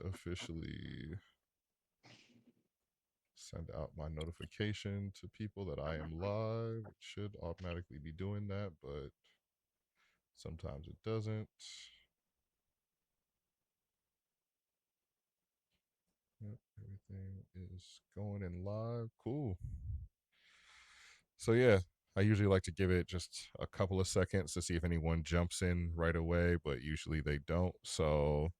officially send out my notification to people that I am live. It should automatically be doing that, but sometimes it doesn't. Yep, everything is going in live. Cool. So yeah, I usually like to give it just a couple of seconds to see if anyone jumps in right away, but usually they don't. So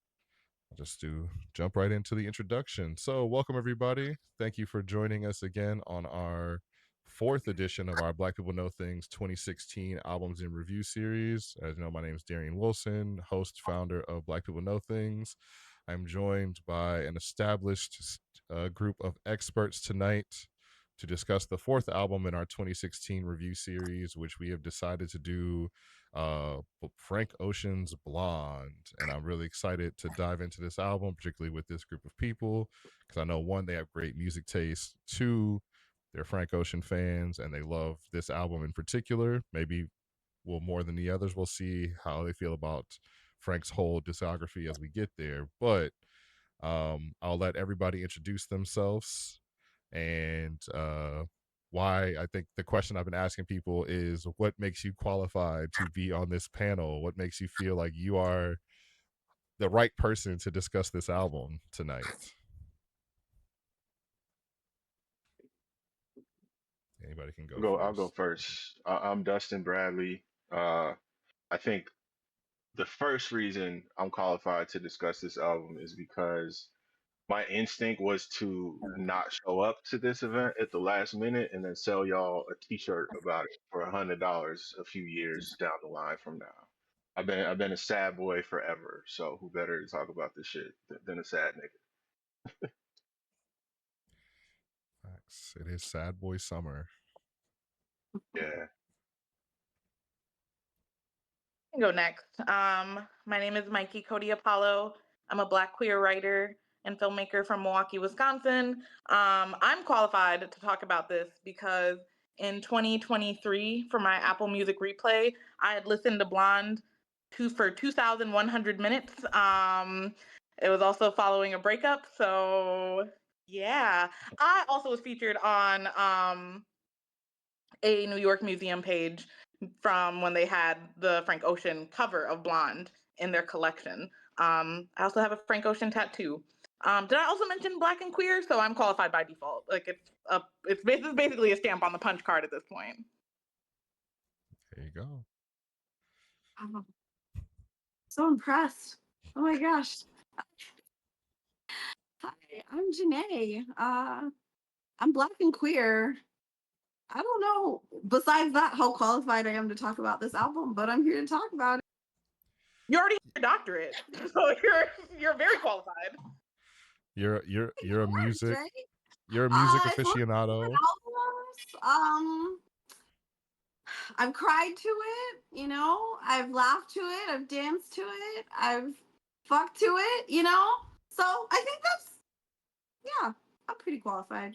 I'll just jump right into the introduction. So welcome everybody. Thank you for joining us again on our fourth edition of our Black People Know Things 2016 Albums in Review series. As you know, my name is Darian Wilson, host, founder of Black People Know Things. I'm joined by an established group of experts tonight to discuss the fourth album in our 2016 review series, which we have decided to do Frank Ocean's Blonde. And I'm really excited to dive into this album, particularly with this group of people, because I know one, they have great music taste. Two, they're Frank Ocean fans and they love this album in particular. Maybe more than the others. We'll see how they feel about Frank's whole discography as we get there. But I'll let everybody introduce themselves and why. I think the question I've been asking people is what makes you qualified to be on this panel? What makes you feel like you are the right person to discuss this album tonight? Anybody can go I'll go first. first. I'm Dustin Bradley. I think the first reason I'm qualified to discuss this album is because my instinct was to not show up to this event at the last minute and then sell y'all a T-shirt about it for $100 a few years down the line from now. I've been a sad boy forever, so who better to talk about this shit than a sad nigga? Facts. It is Sad Boy Summer. Yeah. Can go next. My name is Mikey Cody Apollo. I'm a Black queer writer and filmmaker from Milwaukee, Wisconsin. I'm qualified to talk about this because in 2023, for my Apple Music replay, I had listened to Blonde for 2,100 minutes. It was also following a breakup, so yeah. I also was featured on a New York Museum page from when they had the Frank Ocean cover of Blonde in their collection. I also have a Frank Ocean tattoo. Did I also mention Black and queer? So I'm qualified by default. Like it's basically a stamp on the punch card at this point. There you go. Oh, so impressed. Oh my gosh. Hi, I'm Jeanaye. I'm Black and queer. I don't know, besides that, how qualified I am to talk about this album, but I'm here to talk about it. You already have your doctorate, so you're very qualified. You're a music Right? you're a music I've listened to aficionado. albums. I've cried to it, I've laughed to it, I've danced to it, I've fucked to it, So I think I'm pretty qualified.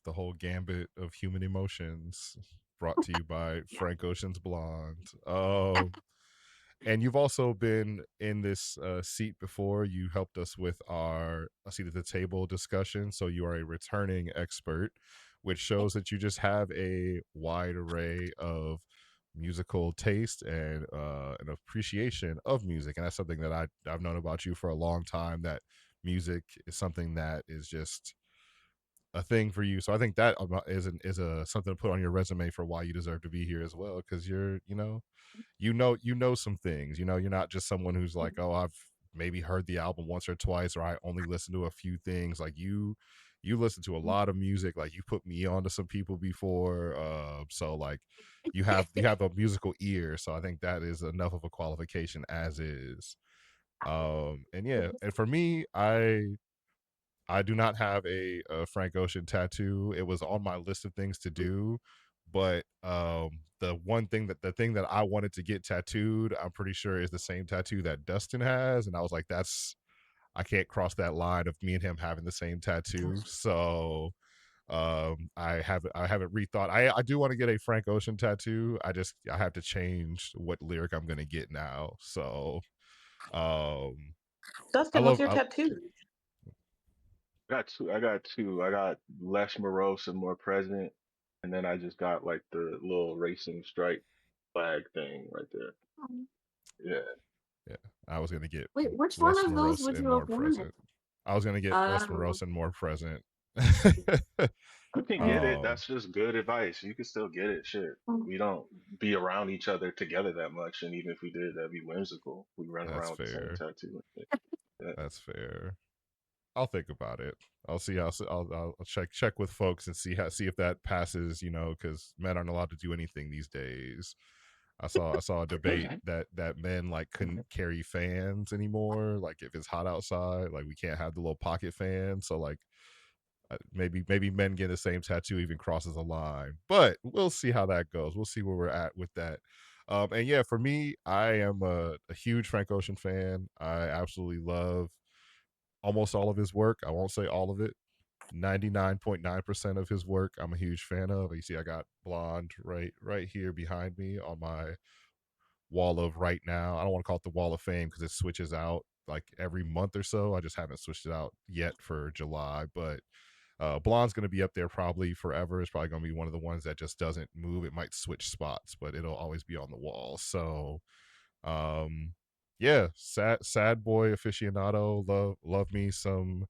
The whole gambit of human emotions brought to you by Frank Ocean's Blonde. And you've also been in this seat before. You helped us with our seat at the table discussion, so you are a returning expert, which shows that you just have a wide array of musical taste and an appreciation of music. And that's something that I've known about you for a long time, that music is something that is just a thing for you. So I think that is a something to put on your resume for why you deserve to be here as well, because you know some things. You're not just someone who's like, oh, I've maybe heard the album once or twice, or I only listen to a few things. Like you listen to a lot of music. Like you put me on to some people before, so like you have a musical ear. So I think that is enough of a qualification as is. And yeah, and for me, I do not have a Frank Ocean tattoo. It was on my list of things to do, but the thing that I wanted to get tattooed, I'm pretty sure is the same tattoo that Dustin has, and I was like, I can't cross that line of me and him having the same tattoo. So I haven't rethought. I do want to get a Frank Ocean tattoo. I have to change what lyric I'm gonna get now. So um Dustin, what's your tattoo? I got two. I got less morose and more present, and then I just got like the little racing stripe flag thing right there. Yeah. Yeah, I was gonna get Wait, which one less of those morose would and you more have wanted? present. I was gonna get less morose and more present. You can get it. um, That's just good advice. You can still get it. Shit. We don't be around each other together that much, and even if we did, that'd be whimsical. We run that's around with the same fair. tattoo. Yeah. That's fair. I'll think about it. I'll see. I'll check with folks and see if that passes. You know, because men aren't allowed to do anything these days. I saw a debate that men like couldn't carry fans anymore. Like if it's hot outside, like we can't have the little pocket fan. So like maybe men getting the same tattoo even crosses a line. But we'll see how that goes. We'll see where we're at with that. And yeah, for me, I am a huge Frank Ocean fan. I absolutely love almost all of his work. I won't say all of it. 99.9% of his work I'm a huge fan of. You see I got Blonde right here behind me on my wall of right now. I don't want to call it the wall of fame because it switches out like every month or so. I just haven't switched it out yet for July, but Blonde's going to be up there probably forever. It's probably going to be one of the ones that just doesn't move. It might switch spots, but it'll always be on the wall. So, um, yeah, sad boy aficionado. Love me some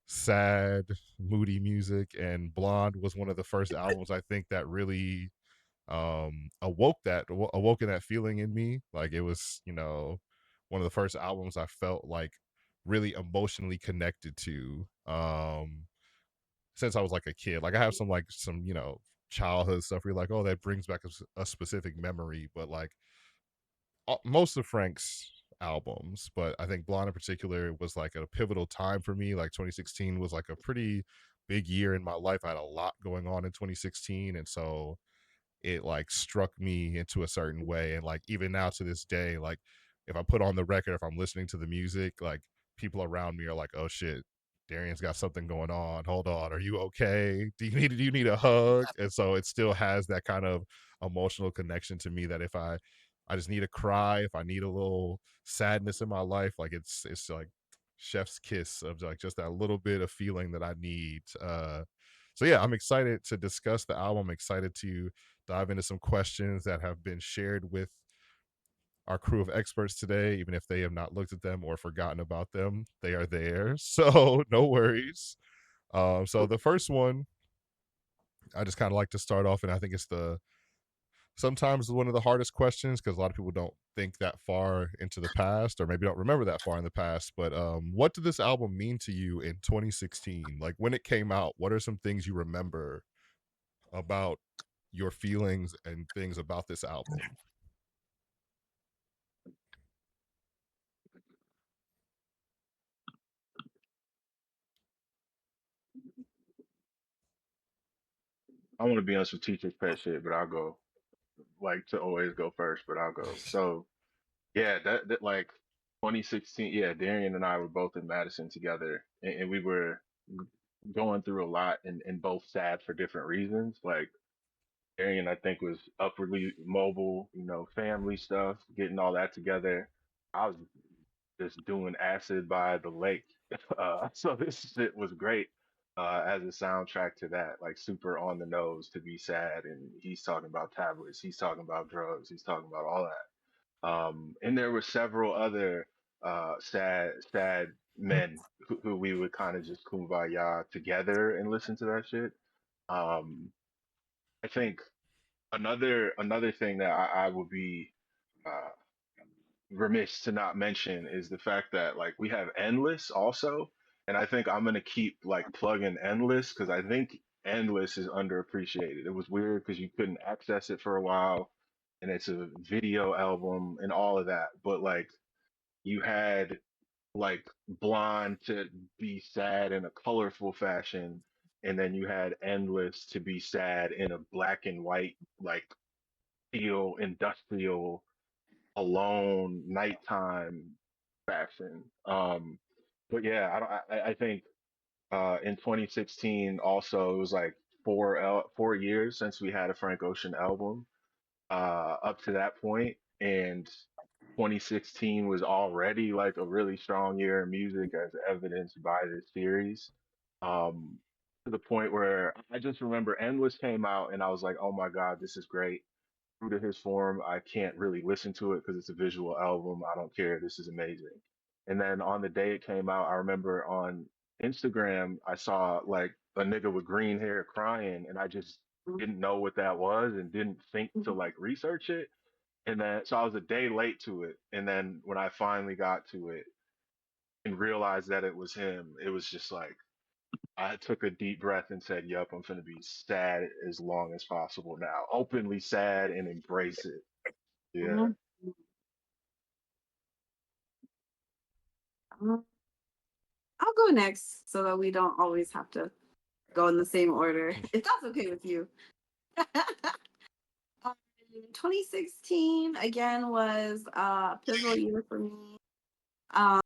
sad, moody music, and Blonde was one of the first albums I think that really awoken that feeling in me. Like it was, one of the first albums I felt like really emotionally connected to since I was like a kid. Like I have some childhood stuff where you're like, oh, that brings back a specific memory, but like most of Frank's albums, but I think Blonde in particular was like a pivotal time for me. Like 2016 was like a pretty big year in my life. I had a lot going on in 2016, and so it like struck me into a certain way. And like even now to this day, like if I put on the record, if I'm listening to the music, like people around me are like, oh shit, Darian's got something going on, hold on, are you okay, do you need a hug? And so it still has that kind of emotional connection to me that if I just need to cry, if I need a little sadness in my life, like it's like chef's kiss of like just that little bit of feeling that I need. So yeah, I'm excited to discuss the album. I'm excited to dive into some questions that have been shared with our crew of experts today. Even if they have not looked at them or forgotten about them, they are there. So no worries. So the first one, I just kind of like to start off, and I think it's the sometimes one of the hardest questions because a lot of people don't think that far into the past or maybe don't remember that far in the past. But what did this album mean to you in 2016? Like when it came out, what are some things you remember about your feelings and things about this album? I want to be on some teacher's pet shit, but I'll go. Like to always go first, but I'll go. So yeah, that like 2016. Yeah, Darian and I were both in Madison together, and we were going through a lot, and both sad for different reasons. Like Darian, I think, was upwardly mobile, family stuff, getting all that together. I was just doing acid by the lake. So this shit was great as a soundtrack to that, like super on the nose to be sad. And he's talking about tablets, he's talking about drugs, he's talking about all that. And there were several other sad men who we would kind of just kumbaya together and listen to that shit. Um, I think another thing that I would be uh, remiss to not mention is the fact that like we have Endless also, and I think I'm gonna keep like plugging Endless because I think Endless is underappreciated. It was weird because you couldn't access it for a while, and it's a video album and all of that, but like you had like Blonde to be sad in a colorful fashion, and then you had Endless to be sad in a black and white like feel industrial alone nighttime fashion. But yeah, I think in 2016 also it was like 4 years since we had a Frank Ocean album up to that point, and 2016 was already like a really strong year in music, as evidenced by this series. Um, to the point where I just remember Endless came out and I was like, oh my God, this is great. True to his form, I can't really listen to it because it's a visual album. I don't care. This is amazing. And then on the day it came out, I remember on Instagram, I saw like a nigga with green hair crying, and I just didn't know what that was and didn't think to like research it. And then, so I was a day late to it. And then when I finally got to it and realized that it was him, it was just like, I took a deep breath and said, "Yup, I'm gonna be sad as long as possible now. Openly sad and embrace it." Yeah. Mhm. Um, I'll go next so that we don't always have to go in the same order, if that's okay with you. 2016 again was a pivotal year for me. Um,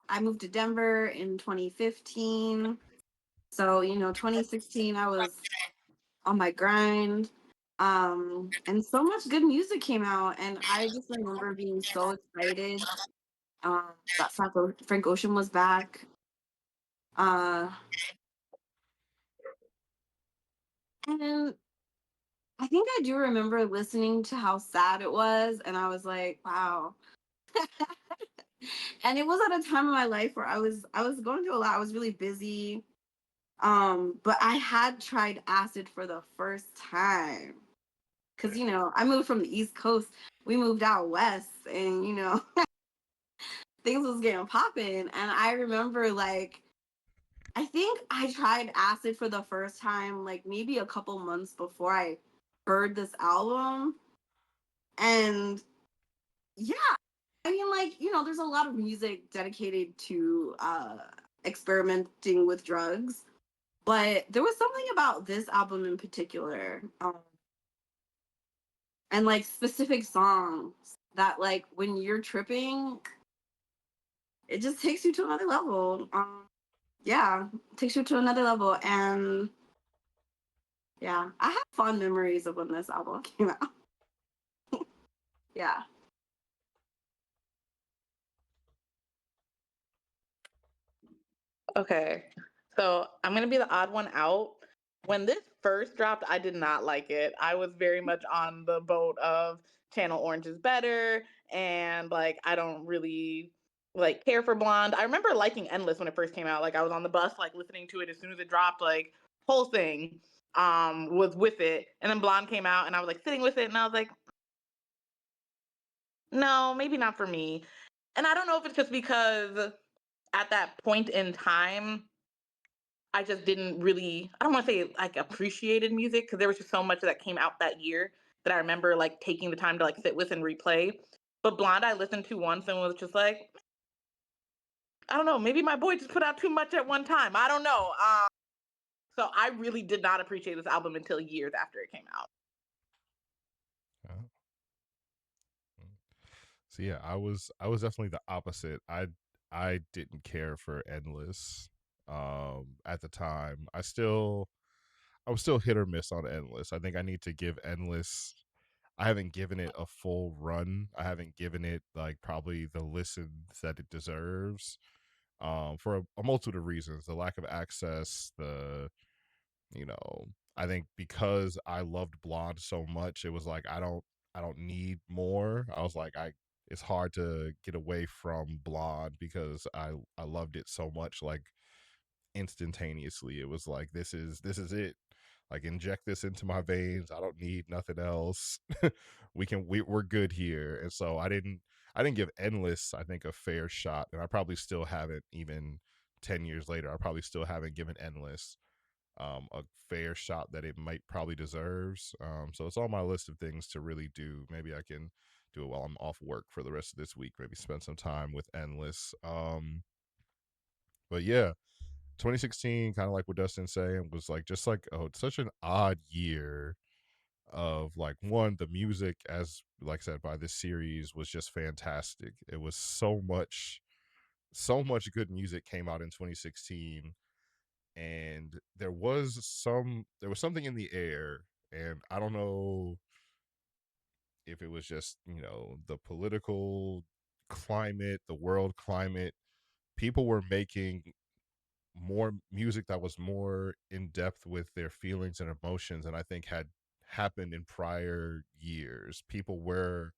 I moved to Denver in 2015. So, 2016, I was on my grind. And so much good music came out. And I just remember being so excited that Frank Ocean was back. Uh, and I think I do remember listening to how sad it was. And I was like, wow. And it was at a time in my life where I was going through a lot. I was really busy. But I had tried acid for the first time. Cause I moved from the East Coast. We moved out west and things was getting popping. And I remember like I think I tried acid for the first time like maybe a couple months before I heard this album. And yeah, I mean like, there's a lot of music dedicated to experimenting with drugs. But there was something about this album in particular. And like specific songs that like when you're tripping, it just takes you to another level. Yeah, it takes you to another level. And yeah, I have fond memories of when this album came out. Yeah. Okay. So I'm gonna be the odd one out. When this first dropped, I did not like it. I was very much on the boat of Channel Orange is better, and like I don't really like care for Blonde. I remember liking Endless when it first came out. Like I was on the bus, like listening to it as soon as it dropped. Like whole thing was with it, and then Blonde came out, and I was like sitting with it, and I was like, no, maybe not for me. And I don't know if it's just because at that point in time I just didn't really, I don't want to say like appreciated music because there was just so much that came out that year that I remember like taking the time to like sit with and replay. But Blonde I listened to once and was just like, I don't know, maybe my boy just put out too much at one time. I don't know. So I really did not appreciate this album until years after it came out. Oh. So yeah, I was definitely the opposite. I didn't care for Endless at the time. I was still hit or miss on Endless. I think I need to give Endless, I haven't given it a full run. I haven't given it like probably the listens that it deserves. For a multitude of reasons. The lack of access, you know, I think because I loved Blonde so much, it was like I don't need more. I was like it's hard to get away from Blonde because I loved it so much like instantaneously. It was like this is it. Like inject this into my veins. I don't need nothing else. We're good here. And so I didn't give Endless I think a fair shot, and I probably still haven't even 10 years later. I probably still haven't given Endless a fair shot that it might probably deserves. So it's on my list of things to really do. Maybe I can do it while I'm off work for the rest of this week. Maybe spend some time with Endless. But yeah, 2016, kind of like what Dustin's saying, was like just like such an odd year of like one, the music as like I said by this series was just fantastic. It was so much good music came out in 2016, and there was something in the air, and I don't know if it was just, the political climate, the world climate, people were making more music that was more in depth with their feelings and emotions, and I think had happened in prior years. People were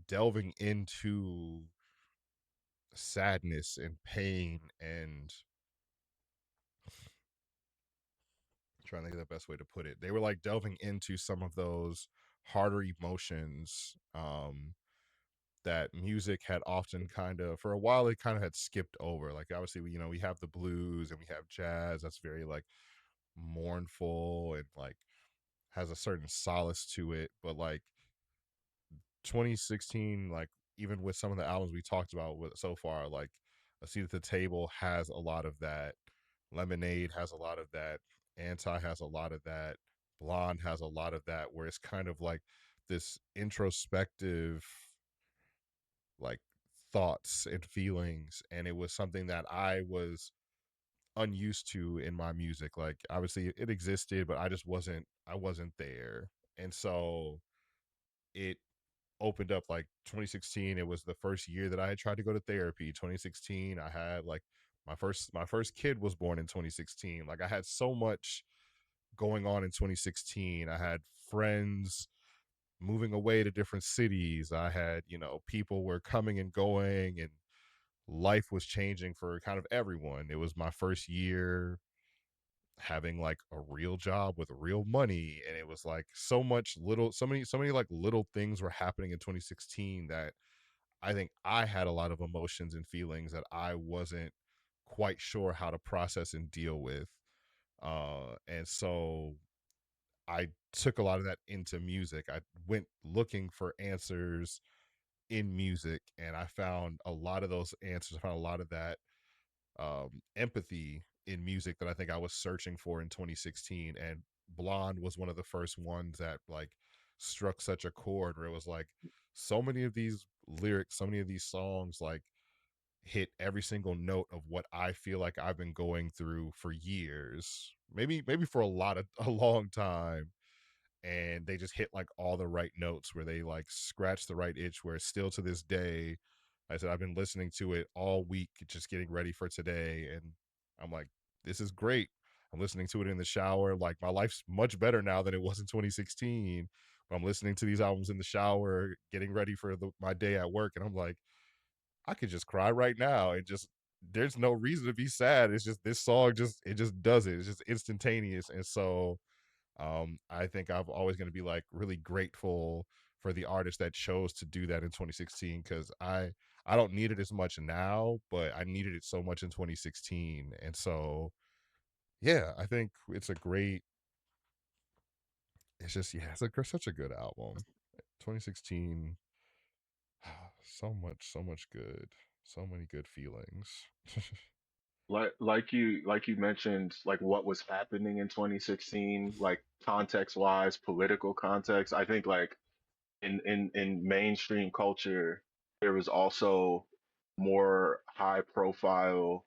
delving into sadness and pain and trying to think of the best way to put it. They were like delving into some of those harder emotions that music had often kind of, for a while, it kind of had skipped over. Like obviously, we have the blues and we have jazz that's very like mournful and like has a certain solace to it. But like 2016, like even with some of the albums we talked about so far, like A Seat at the Table has a lot of that. Lemonade has a lot of that. Anti has a lot of that. Blonde has a lot of that, where it's kind of like this introspective, like thoughts and feelings. And it was something that I was unused to in my music. Like obviously it existed, but I wasn't there. And so it opened up like 2016. It was the first year that I had tried to go to therapy. 2016, I had like my first kid was born in 2016. Like I had so much going on in 2016. I had friends moving away to different cities. I had, people were coming and going, and life was changing for kind of everyone. It was my first year having like a real job with real money, and it was like so many like little things were happening in 2016 that I think I had a lot of emotions and feelings that I wasn't quite sure how to process and deal with. And so I took a lot of that into music. I went looking for answers in music, and I found a lot of those answers. I found a lot of that empathy in music that I think I was searching for in 2016. And Blonde was one of the first ones that like struck such a chord, where it was like so many of these lyrics, so many of these songs like hit every single note of what I feel like I've been going through for years, maybe for a long time. And they just hit like all the right notes, where they like scratch the right itch, where still to this day, I said I've been listening to it all week just getting ready for today, and I'm like, this is great. I'm listening to it in the shower. Like my life's much better now than it was in 2016, but I'm listening to these albums in the shower getting ready for my day at work, and I'm like, I could just cry right now, and just there's no reason to be sad. It's just this song just does it. It's just instantaneous. And so I think I'm always going to be like really grateful for the artist that chose to do that in 2016, because I don't need it as much now, but I needed it so much in 2016. And so yeah, I think it's just, yeah, such a good album. 2016, so much good, so many good feelings. Like you mentioned, like what was happening in 2016, like context wise, political context. I think like in mainstream culture, there was also more high profile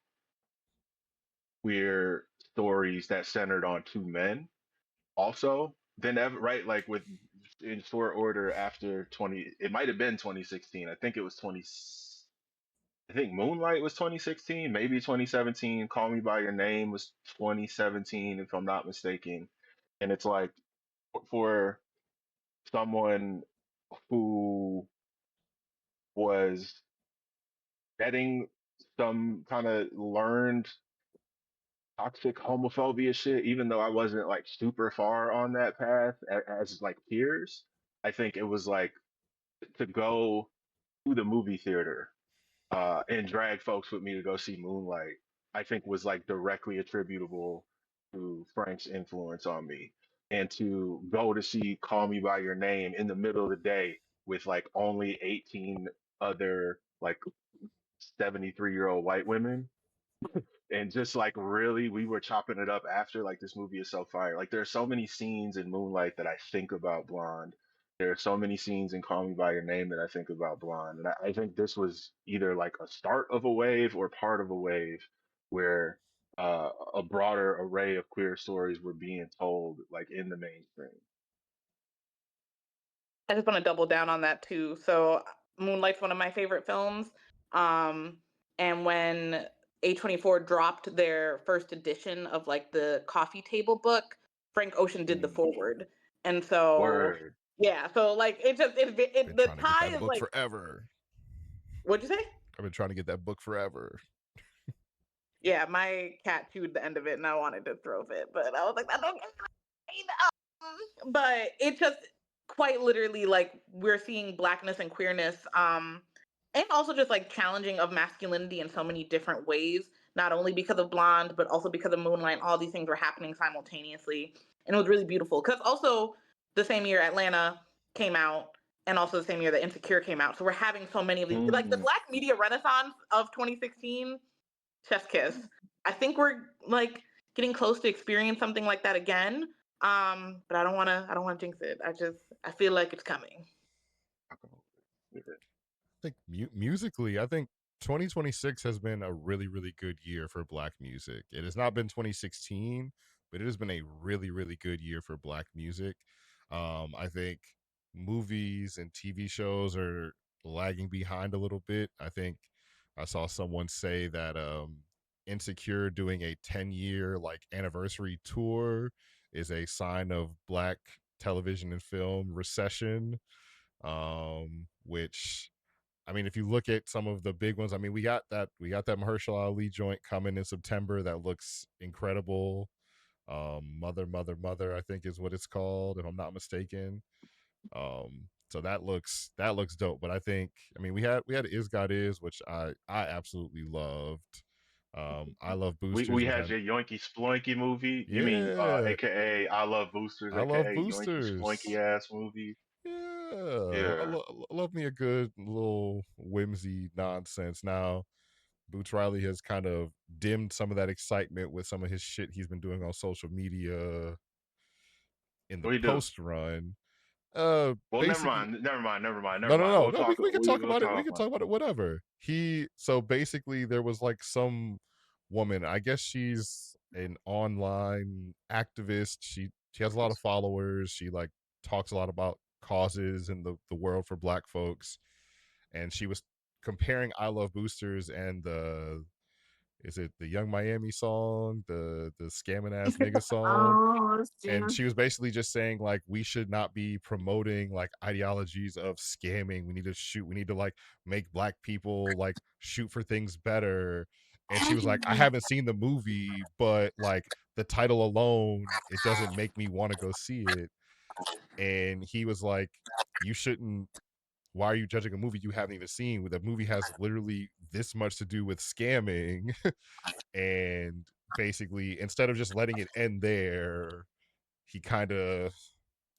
queer stories that centered on two men also than ever, right? Like with in short order after 20, it might have been 2016. I think it was 20. I think Moonlight was 2016, maybe 2017. Call Me by Your Name was 2017, if I'm not mistaken. And it's like for someone who was getting some kind of learned toxic homophobia shit, even though I wasn't like super far on that path as like peers, I think it was like to go to the movie theater and drag folks with me to go see Moonlight, I think was like directly attributable to Frank's influence on me. And to go to see Call Me by Your Name in the middle of the day with like only 18 other like 73-year-old white women, and just like really we were chopping it up after. Like this movie is so fire. Like there are so many scenes in Moonlight that I think about Blonde. There are so many scenes in Call Me by Your Name that I think about Blonde. And I think this was either like a start of a wave or part of a wave where a broader array of queer stories were being told like in the mainstream. I just want to double down on that too. So Moonlight's one of my favorite films. And when A24 dropped their first edition of like the coffee table book, Frank Ocean did the forward. And so Word. yeah, so like it just Been the trying to get tie that is book like, forever. what'd you say? I've been trying to get that book forever. Yeah, my cat chewed the end of it and I wanted to throw it, but I was like, that's okay. But it just quite literally like we're seeing blackness and queerness, and also just like challenging of masculinity in so many different ways, not only because of Blonde, but also because of Moonlight. All these things were happening simultaneously. And it was really beautiful. Because also the same year Atlanta came out, and also the same year that Insecure came out. So we're having so many of these, like the Black media renaissance of 2016. Chef's kiss. I think we're like getting close to experience something like that again. But I don't wanna jinx it. I feel like it's coming. I think musically, I think 2026 has been a really, really good year for Black music. It has not been 2016, but it has been a really, really good year for Black music. I think movies and TV shows are lagging behind a little bit. I think I saw someone say that Insecure doing a 10-year like anniversary tour is a sign of Black television and film recession. Which, I mean, if you look at some of the big ones, I mean, we got that Mahershala Ali joint coming in September that looks incredible. Mother, I think is what it's called, if I'm not mistaken. So that looks dope. But I think, I mean, we had Is God Is, which I absolutely loved. I love We Boosters, which had your Yoinky Sploinky movie. You mean yeah, AKA I Love Boosters, I love AKA Yoinky Sploinky Boosters. ass movie. Yeah, Yeah. love me a good little whimsy nonsense. Now, Boots Riley has kind of dimmed some of that excitement with some of his shit he's been doing on social media in the What do you do? post run. Well, never Basically, mind, never mind, never mind, never no, no, mind. no, We'll no. talk. We can talk We'll about it. We talk can about talk about it. Whatever. So basically, there was like some woman. I guess she's an online activist. She has a lot of followers. She like talks a lot about causes in the world for Black folks, and she was comparing I Love Boosters and the is it the Young Miami song, the scamming ass nigga song, Oh, and Gina. she was basically just saying like we should not be promoting like ideologies of scamming. We need to like make Black people like shoot for things better. And she was like, I haven't seen the movie, but like the title alone, it doesn't make me want to go see it. And he was like, you shouldn't, why are you judging a movie you haven't even seen? The movie has literally this much to do with scamming. And basically, instead of just letting it end there, he kind of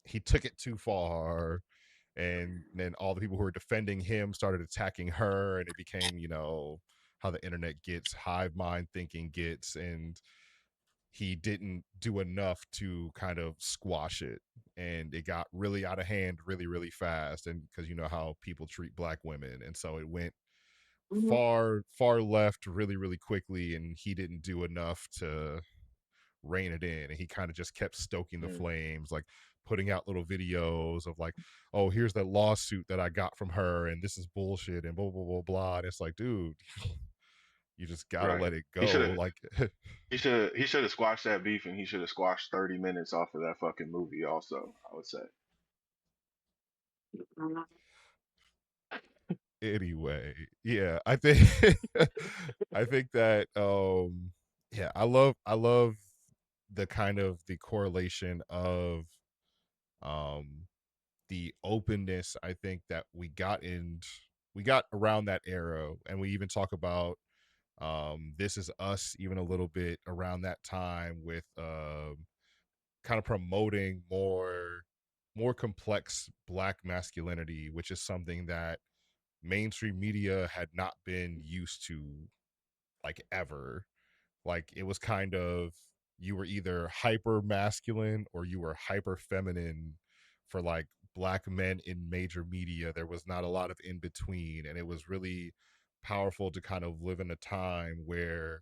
he took it too far, and then all the people who were defending him started attacking her, and it became, how the internet gets, hive mind thinking gets, and he didn't do enough to kind of squash it, and it got really out of hand really, really fast, and because you know how people treat Black women, and so it went Mhm. far left really, really quickly, and he didn't do enough to rein it in, and he kind of just kept stoking the it. flames, like putting out little videos of like, oh, here's that lawsuit that I got from her, and this is bullshit, and blah blah blah blah. And it's like, dude, you just gotta Right. let it He should go. have. Like, He should have squashed that beef, and he should have squashed 30 minutes off of that fucking movie. Also, I would say. anyway, yeah, I think I think that yeah, I love the kind of the correlation of um the openness. I think that we got around that era, and we even talk about This Is Us even a little bit around that time with kind of promoting more complex Black masculinity, which is something that mainstream media had not been used to like ever. Like it was kind of, you were either hyper masculine or you were hyper feminine for like Black men in major media. There was not a lot of in between, and it was really powerful to kind of live in a time where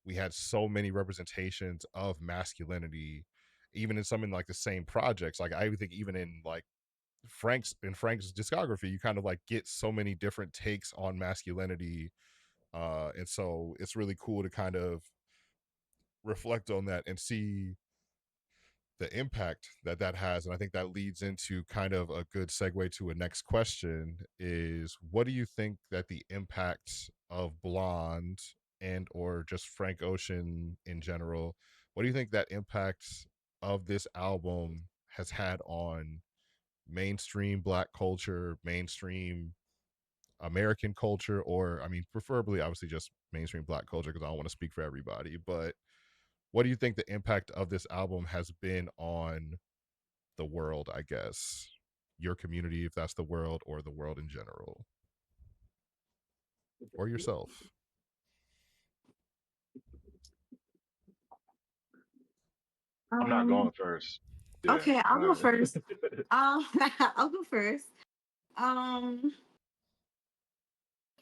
we had so many representations of masculinity, even in some in like the same projects. Like I think even in like Frank's discography, you kind of like get so many different takes on masculinity, and so it's really cool to kind of reflect on that and see the impact that that has. And I think that leads into kind of a good segue to a next question: is what do you think that the impacts of Blonde and or just Frank Ocean in general, what do you think that impacts of this album has had on mainstream black culture, mainstream American culture, or I mean, preferably obviously just mainstream black culture, because I don't want to speak for everybody, but what do you think the impact of this album has been on the world, I guess? Your community, if that's the world, or the world in general, or yourself. I'm not going Um, first. Yeah. okay, I'll go first. I'll go first. It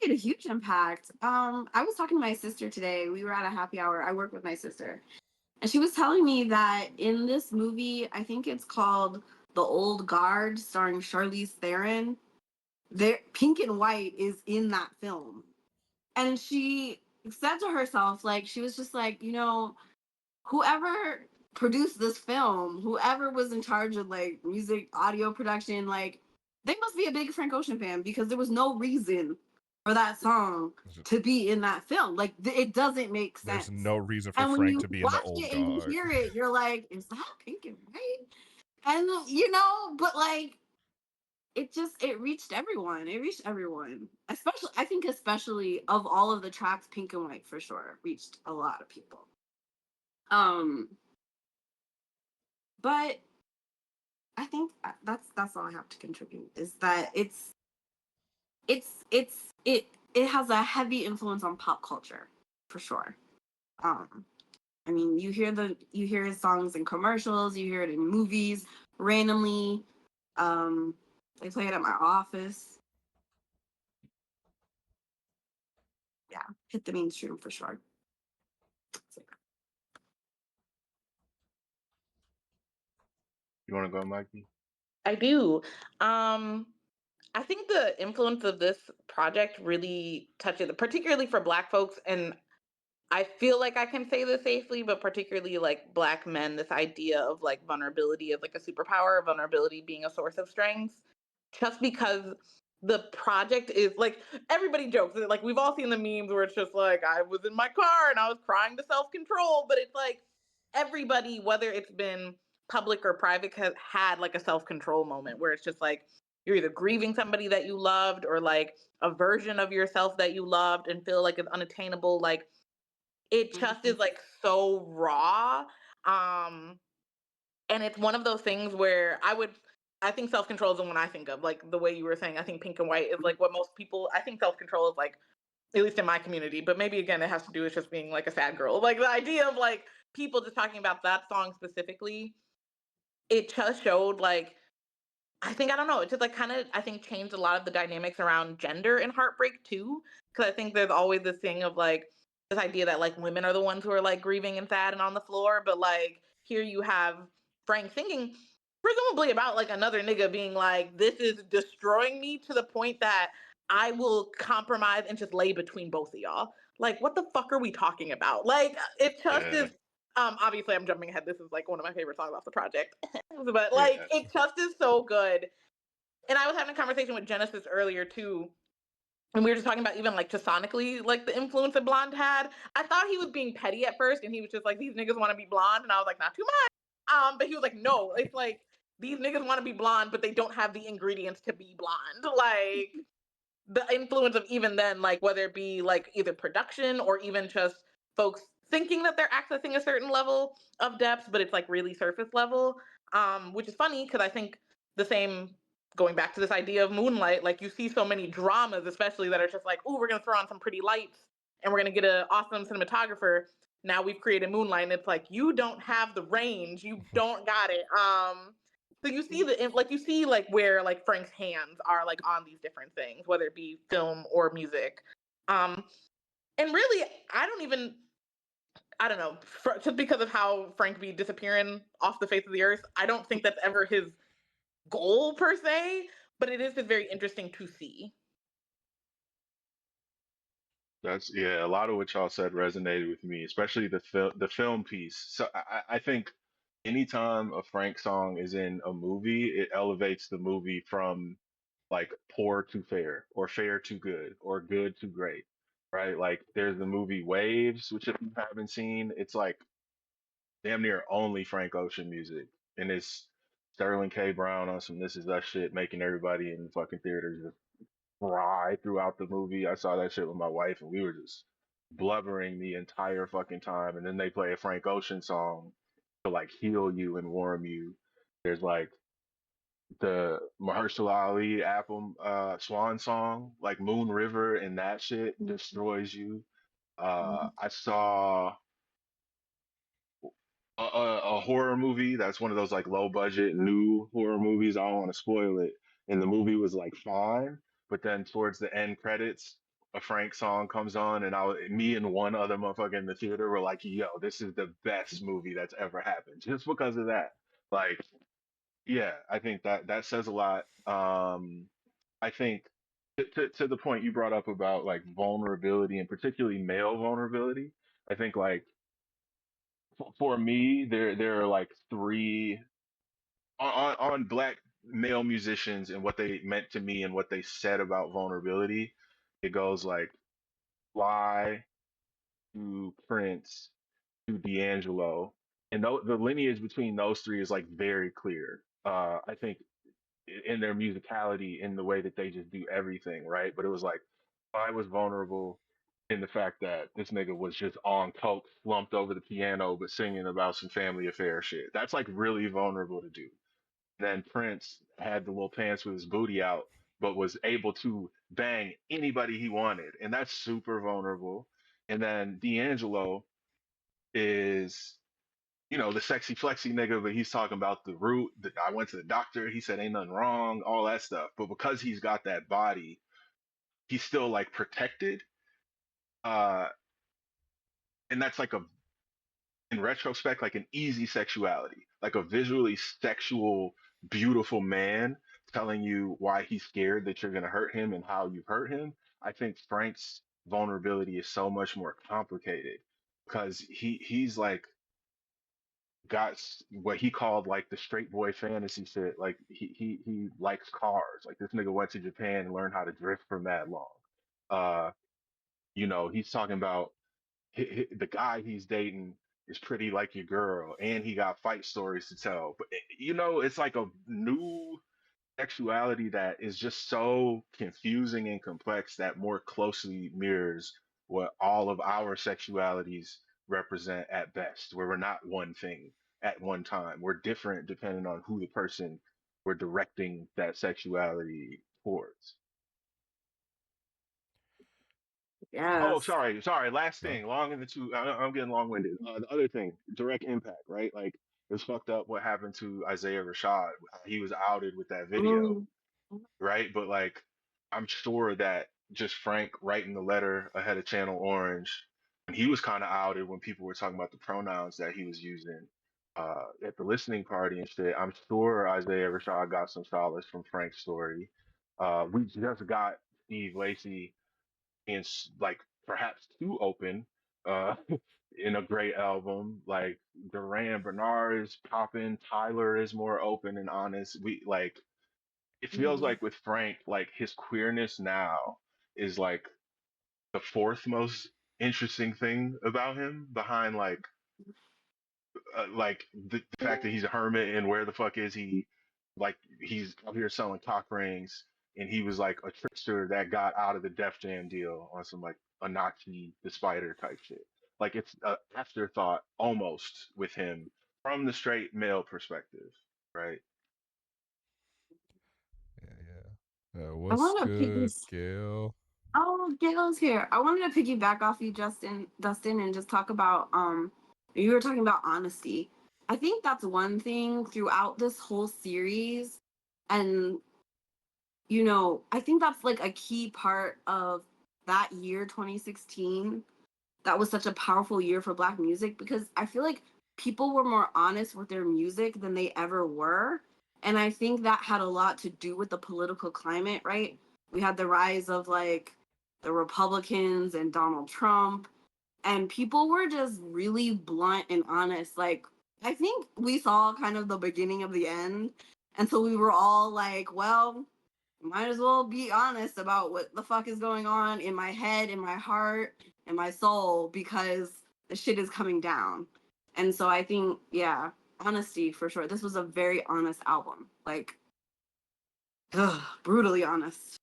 had a huge impact. I was talking to my sister today. We were at a happy hour. I work with my sister. And she was telling me that in this movie, I think it's called The Old Guard, starring Charlize Theron, there Pink and White is in that film. And she said to herself, like, she was just like, whoever produced this film, whoever was in charge of like music, audio production, like they must be a big Frank Ocean fan because there was no reason for that song to be in that film. Like it doesn't make There's sense. no reason for And when Frank you to be in the watch Old it and you Guard. hear it, you're like, is that Pink and White? And but like it reached everyone. It reached everyone. Especially of all of the tracks, Pink and White for sure reached a lot of people. Um, but I think that's all I have to contribute is that it has a heavy influence on pop culture for sure. I mean, you hear his songs in commercials, you hear it in movies randomly. They play it at my office. Yeah, hit the mainstream for sure. You want to go, Mikey? I do. I think the influence of this project really touches, particularly for Black folks, and I feel like I can say this safely, but particularly like Black men, this idea of like vulnerability as like a superpower, vulnerability being a source of strength, just because the project is like everybody jokes like we've all seen the memes where it's just like I was in my car and I was crying to self-control, but it's like everybody, whether it's been public or private, has had like a self-control moment where it's just like you're either grieving somebody that you loved or like a version of yourself that you loved and feel like it's unattainable. Like it just is like so raw. And it's one of those things where I think self-control is the one I think of, like the way you were saying. I think Pink and White is like what most people, I think self-control is like, at least in my community, but maybe again it has to do with just being like a sad girl, like the idea of like people just talking about that song specifically. It just showed like, I don't know, it just like kind of I think changed a lot of the dynamics around gender and heartbreak too, because I think there's always this thing of like this idea that like women are the ones who are like grieving and sad and on the floor, but like here you have Frank thinking presumably about like another nigga being like, this is destroying me to the point that I will compromise and just lay between both of y'all. Like, what the fuck are we talking about? Like, it just Yeah. is. Obviously, I'm jumping ahead. This is like one of my favorite songs off the project, but like, Yeah. it just is so good. And I was having a conversation with Genesis earlier too, and we were just talking about even like to sonically, like the influence that Blonde had. I thought he was being petty at first, and he was just like, "These niggas want to be blonde," and I was like, "Not too much." But he was like, "No, it's like these niggas want to be blonde, but they don't have the ingredients to be blonde." Like the influence of even then, like whether it be like either production or even just folks thinking that they're accessing a certain level of depth, but it's like really surface level. Which is funny because I think the same going back to this idea of Moonlight, like you see so many dramas, especially that are just like, oh, we're gonna throw on some pretty lights and we're gonna get an awesome cinematographer. Now we've created Moonlight, and it's like you don't have the range, you don't got it. So you see you see like where like Frank's hands are like on these different things, whether it be film or music. Um, and really, I don't know, just because of how Frank be disappearing off the face of the earth, I don't think that's ever his goal per se, but it is just very interesting to see. That's yeah, a lot of what y'all said resonated with me, especially the film piece. So I think anytime a Frank song is in a movie, it elevates the movie from like poor to fair, or fair to good, or good to great, right? Like there's the movie Waves, which if you haven't seen, it's like damn near only Frank Ocean music, and it's Sterling K. Brown on some This Is Us shit, making everybody in the fucking theaters cry throughout the movie. I saw that shit with my wife, and we were just blubbering the entire fucking time. And then they play a Frank Ocean song to like heal you and warm you. There's like the Mahershala Ali album, Swan song, like Moon River, and that shit destroys you. I saw a horror movie that's one of those like low budget new horror movies. I don't want to spoil it. And the movie was like fine, but then towards the end credits, a Frank song comes on, and me and one other motherfucker in the theater were like, "Yo, this is the best movie that's ever happened," just because of that. Like, yeah, I think that says a lot. I think to the point you brought up about like vulnerability, and particularly male vulnerability. I think like for me, there are like three on black male musicians and what they meant to me and what they said about vulnerability. It goes like Fly to Prince to D'Angelo, and the lineage between those three is like very clear. I think in their musicality, in the way that they just do everything right. But it was like I was vulnerable in the fact that this nigga was just on coke, slumped over the piano, but singing about some family affair shit. That's like really vulnerable to do. Then Prince had the little pants with his booty out, but was able to bang anybody he wanted, and that's super vulnerable. And then D'Angelo is, the sexy flexy nigga, but he's talking about the root. That I went to the doctor, he said ain't nothing wrong, all that stuff. But because he's got that body, he's still like protected. Uh, and that's like in retrospect, like an easy sexuality, like a visually sexual, beautiful man telling you why he's scared that you're going to hurt him and how you've hurt him. I think Frank's vulnerability is so much more complicated because he's like got what he called like the straight boy fantasy shit. Like he likes cars. Like this nigga went to Japan and learned how to drift for mad long. Uh, he's talking about the guy he's dating is pretty like your girl, and he got fight stories to tell. But it's like a new sexuality that is just so confusing and complex that more closely mirrors what all of our sexualities represent at best, where we're not one thing at one time. We're different depending on who the person we're directing that sexuality towards. Oh, Yes. sorry. Last Huh? thing, long in the two. I'm getting long-winded. The other thing, direct impact, right? Like it's fucked up what happened to Isaiah Rashad. He was outed with that video, Mm. right? But like, I'm sure that just Frank writing the letter ahead of Channel Orange, and he was kind of outed when people were talking about the pronouns that he was using at the listening party and shit. I'm sure Isaiah Rashad got some solace from Frank's story. We just got Steve Lacy being like perhaps too open uh in a great album. Like Duran Bernard is popping, Tyler is more open and honest. We like it feels Mhm. like with Frank, like his queerness now is like the fourth most interesting thing about him, behind like the fact that he's a hermit, and where the fuck is he? Like he's out here selling cock rings, and he was like a trickster that got out of the Def Jam deal on some like Anachi the Spider type shit. Like it's an afterthought almost with him from the straight male perspective, right? Yeah. I What's want to good, Gail? Oh, Gayle's here. I wanted to piggyback off you, Dustin, and just talk about you were talking about honesty. I think that's one thing throughout this whole series, and I think that's like a key part of that year 2016. That was such a powerful year for Black music because I feel like people were more honest with their music than they ever were. And I think that had a lot to do with the political climate, right? We had the rise of like the Republicans and Donald Trump, and people were just really blunt and honest. Like, I think we saw kind of the beginning of the end. And so we were all like, well, might as well be honest about what the fuck is going on in my head, in my heart, in my soul, because the shit is coming down. And so I think, yeah, honesty for sure. This was a very honest album. Like, brutally honest.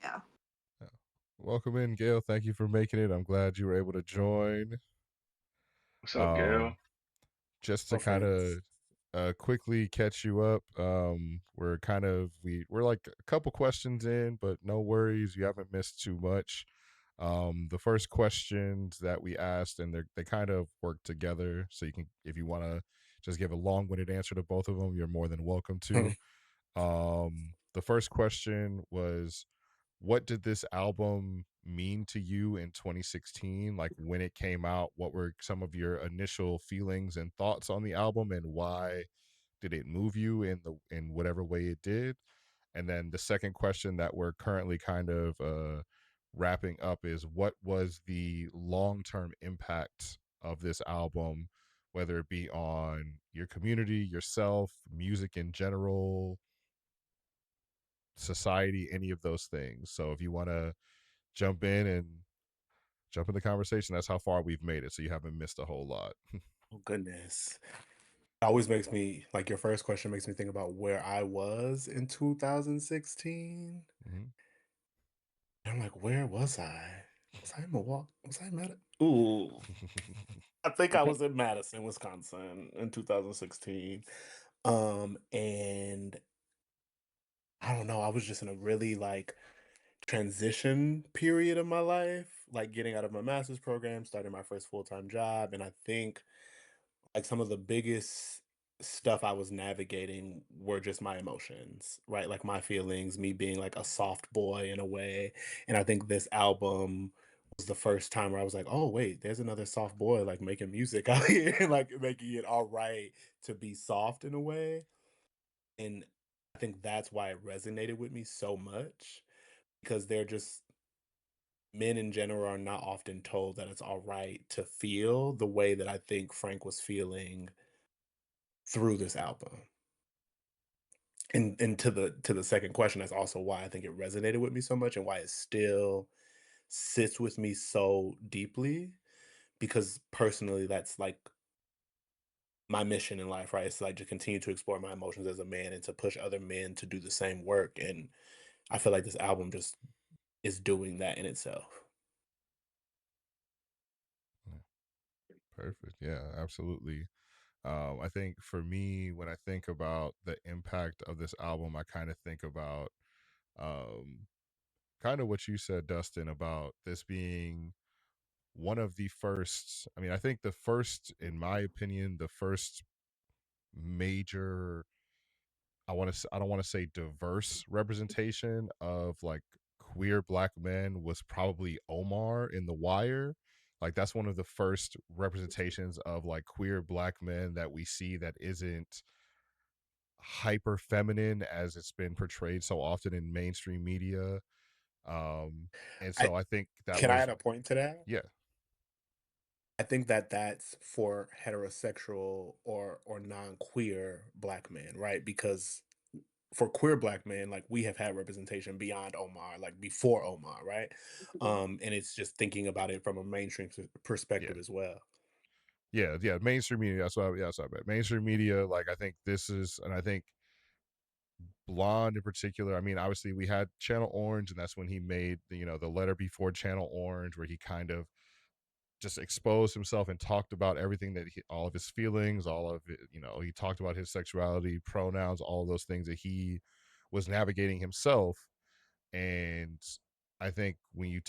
Yeah. Welcome in, Gayle. Thank you for making it. I'm glad you were able to join. What's up, Gayle? Just to kind of quickly catch you up, we're like a couple questions in, but no worries, you haven't missed too much. The first questions that we asked, and they kind of work together, so you can, if you want to just give a long-winded answer to both of them, you're more than welcome to. The first question was, what did this album mean to you in 2016? Like, when it came out, what were some of your initial feelings and thoughts on the album, and why did it move you in whatever way it did? And then the second question that we're currently kind of wrapping up is, what was the long-term impact of this album, whether it be on your community, yourself, music in general, society, any of those things? So if you want to jump in the conversation, that's how far we've made it, so you haven't missed a whole lot. Oh, goodness. It always makes me, like, your first question makes me think about where I was in 2016. Mm-hmm. I'm like, where was I? Was I in Milwaukee? Was I in Madison? Ooh. I think I was in Madison, Wisconsin in 2016. And I don't know, I was just in a really like transition period of my life, like getting out of my master's program, starting my first full-time job. And I think like some of the biggest stuff I was navigating were just my emotions, right? Like my feelings, me being like a soft boy in a way. And I think this album was the first time where I was like, oh, wait, there's another soft boy like making music out here, like making it all right to be soft in a way. And I think that's why it resonated with me so much, because they're just, men in general are not often told that it's all right to feel the way that I think Frank was feeling through this album. And to the second question, that's also why I think it resonated with me so much and why it still sits with me so deeply, because personally that's like my mission in life, right? It's like to continue to explore my emotions as a man and to push other men to do the same work. And I feel like this album just is doing that in itself. Perfect. Yeah, absolutely. I think for me, when I think about the impact of this album, I kind of think about um, kind of what you said, Dustin, about this being one of the first. I mean, I think the first, in my opinion, the first major, I don't want to say diverse representation of like queer black men was probably Omar in The Wire. Like, that's one of the first representations of like queer black men that we see that isn't hyper feminine as it's been portrayed so often in mainstream media. And I so I think that Can I was, add a point to that? yeah, I think that that's for heterosexual or non-queer black men, right? Because for queer black men, like we have had representation beyond Omar, like before Omar, right? And it's just thinking about it from a mainstream yeah, perspective as well. yeah. Mainstream media. That's what I meant. Mainstream media. Like, I think this is, and I think Blonde in particular. I mean, obviously we had Channel Orange, and that's when he made the letter before Channel Orange, where he kind of just exposed himself and talked about everything all of his feelings, all of it. He talked about his sexuality, pronouns, all of those things that he was navigating himself. And I think when you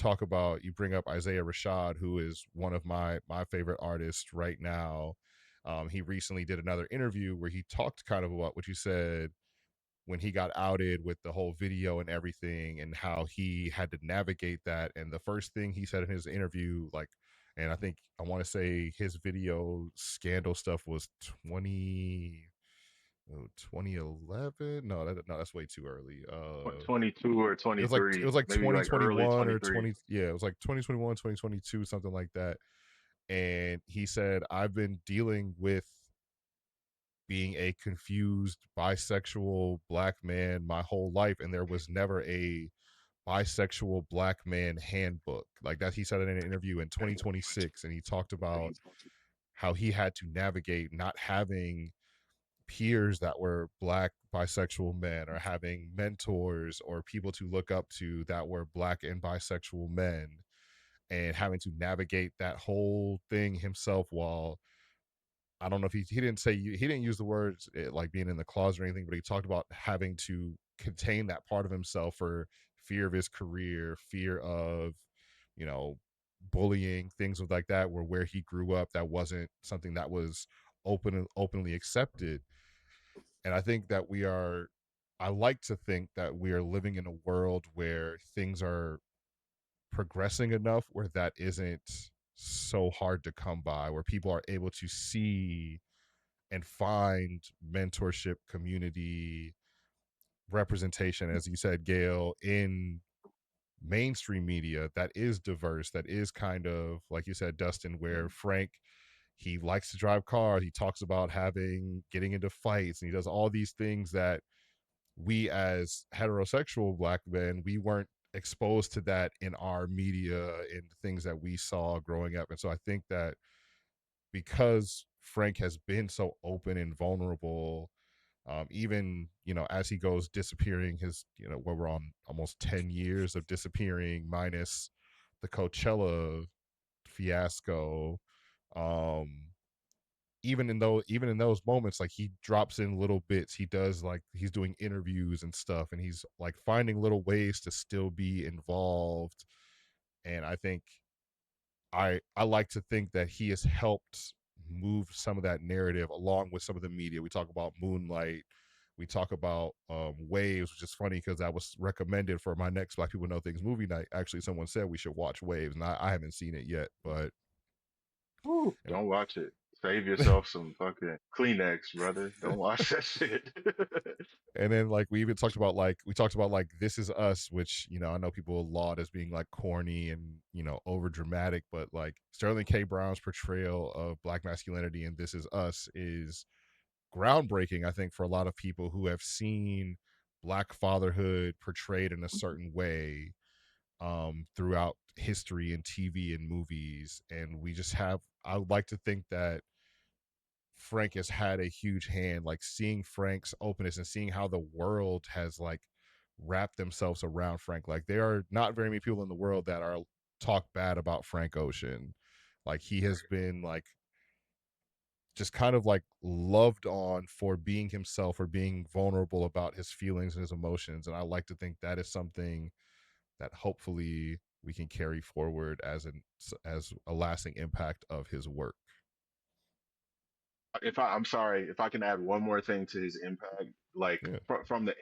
bring up Isaiah Rashad, who is one of my favorite artists right now. He recently did another interview where he talked kind of about what you said when he got outed with the whole video and everything, and how he had to navigate that. And the first thing he said in his interview, like, and I think I want to say his video scandal stuff was 2011. No, that's way too early. 22 or It 23, was like maybe like early 2021 or 23. 20, yeah, it was like 2021, 2022, something like that. And he said, I've been dealing with being a confused bisexual black man my whole life, and there was never a bisexual black man handbook like that. He said in an interview in 2026, and he talked about how he had to navigate not having peers that were black bisexual men, or having mentors or people to look up to that were black and bisexual men, and having to navigate that whole thing himself. While I don't know if he didn't say, he didn't use the words like being in the closet or anything, but he talked about having to contain that part of himself for fear of his career, fear of, you know, bullying, things like that, where he grew up, that wasn't something that was openly accepted. And I think that I like to think that we are living in a world where things are progressing enough where that isn't so hard to come by, where people are able to see and find mentorship, community, representation, as you said, Gayle, in mainstream media that is diverse, that is kind of like you said, Dustin, where Frank, he likes to drive cars, he talks about getting into fights, and he does all these things that we as heterosexual black men, we weren't exposed to that in our media and things that we saw growing up. And so I think that because Frank has been so open and vulnerable, even as he goes disappearing, his where we're on almost 10 years of disappearing minus the Coachella fiasco. um even in those moments, like, he drops in little bits, he does, like, he's doing interviews and stuff, and he's like finding little ways to still be involved. And I think I like to think that he has helped move some of that narrative along with some of the media. We talk about Moonlight, we talk about Waves, which is funny because that was recommended for my next Black People Know Things movie night. Actually, someone said we should watch Waves, and I haven't seen it yet, but Ooh, don't watch it. Save yourself some fucking Kleenex, brother. Don't watch that shit. and then, like, we talked about like This Is Us, which I know people laud as being like corny and over dramatic, but like Sterling K. Brown's portrayal of black masculinity in This Is Us is groundbreaking, I think, for a lot of people who have seen black fatherhood portrayed in a certain way throughout history and TV and movies. And I would like to think that Frank has had a huge hand, like seeing Frank's openness and seeing how the world has like wrapped themselves around Frank. Like, there are not very many people in the world that are talk bad about Frank Ocean. Like, he has been like just kind of like loved on for being himself, or being vulnerable about his feelings and his emotions. And I like to think that is something that hopefully we can carry forward as a lasting impact of his work. I'm sorry, if I can add one more thing to his impact, like Yeah. from the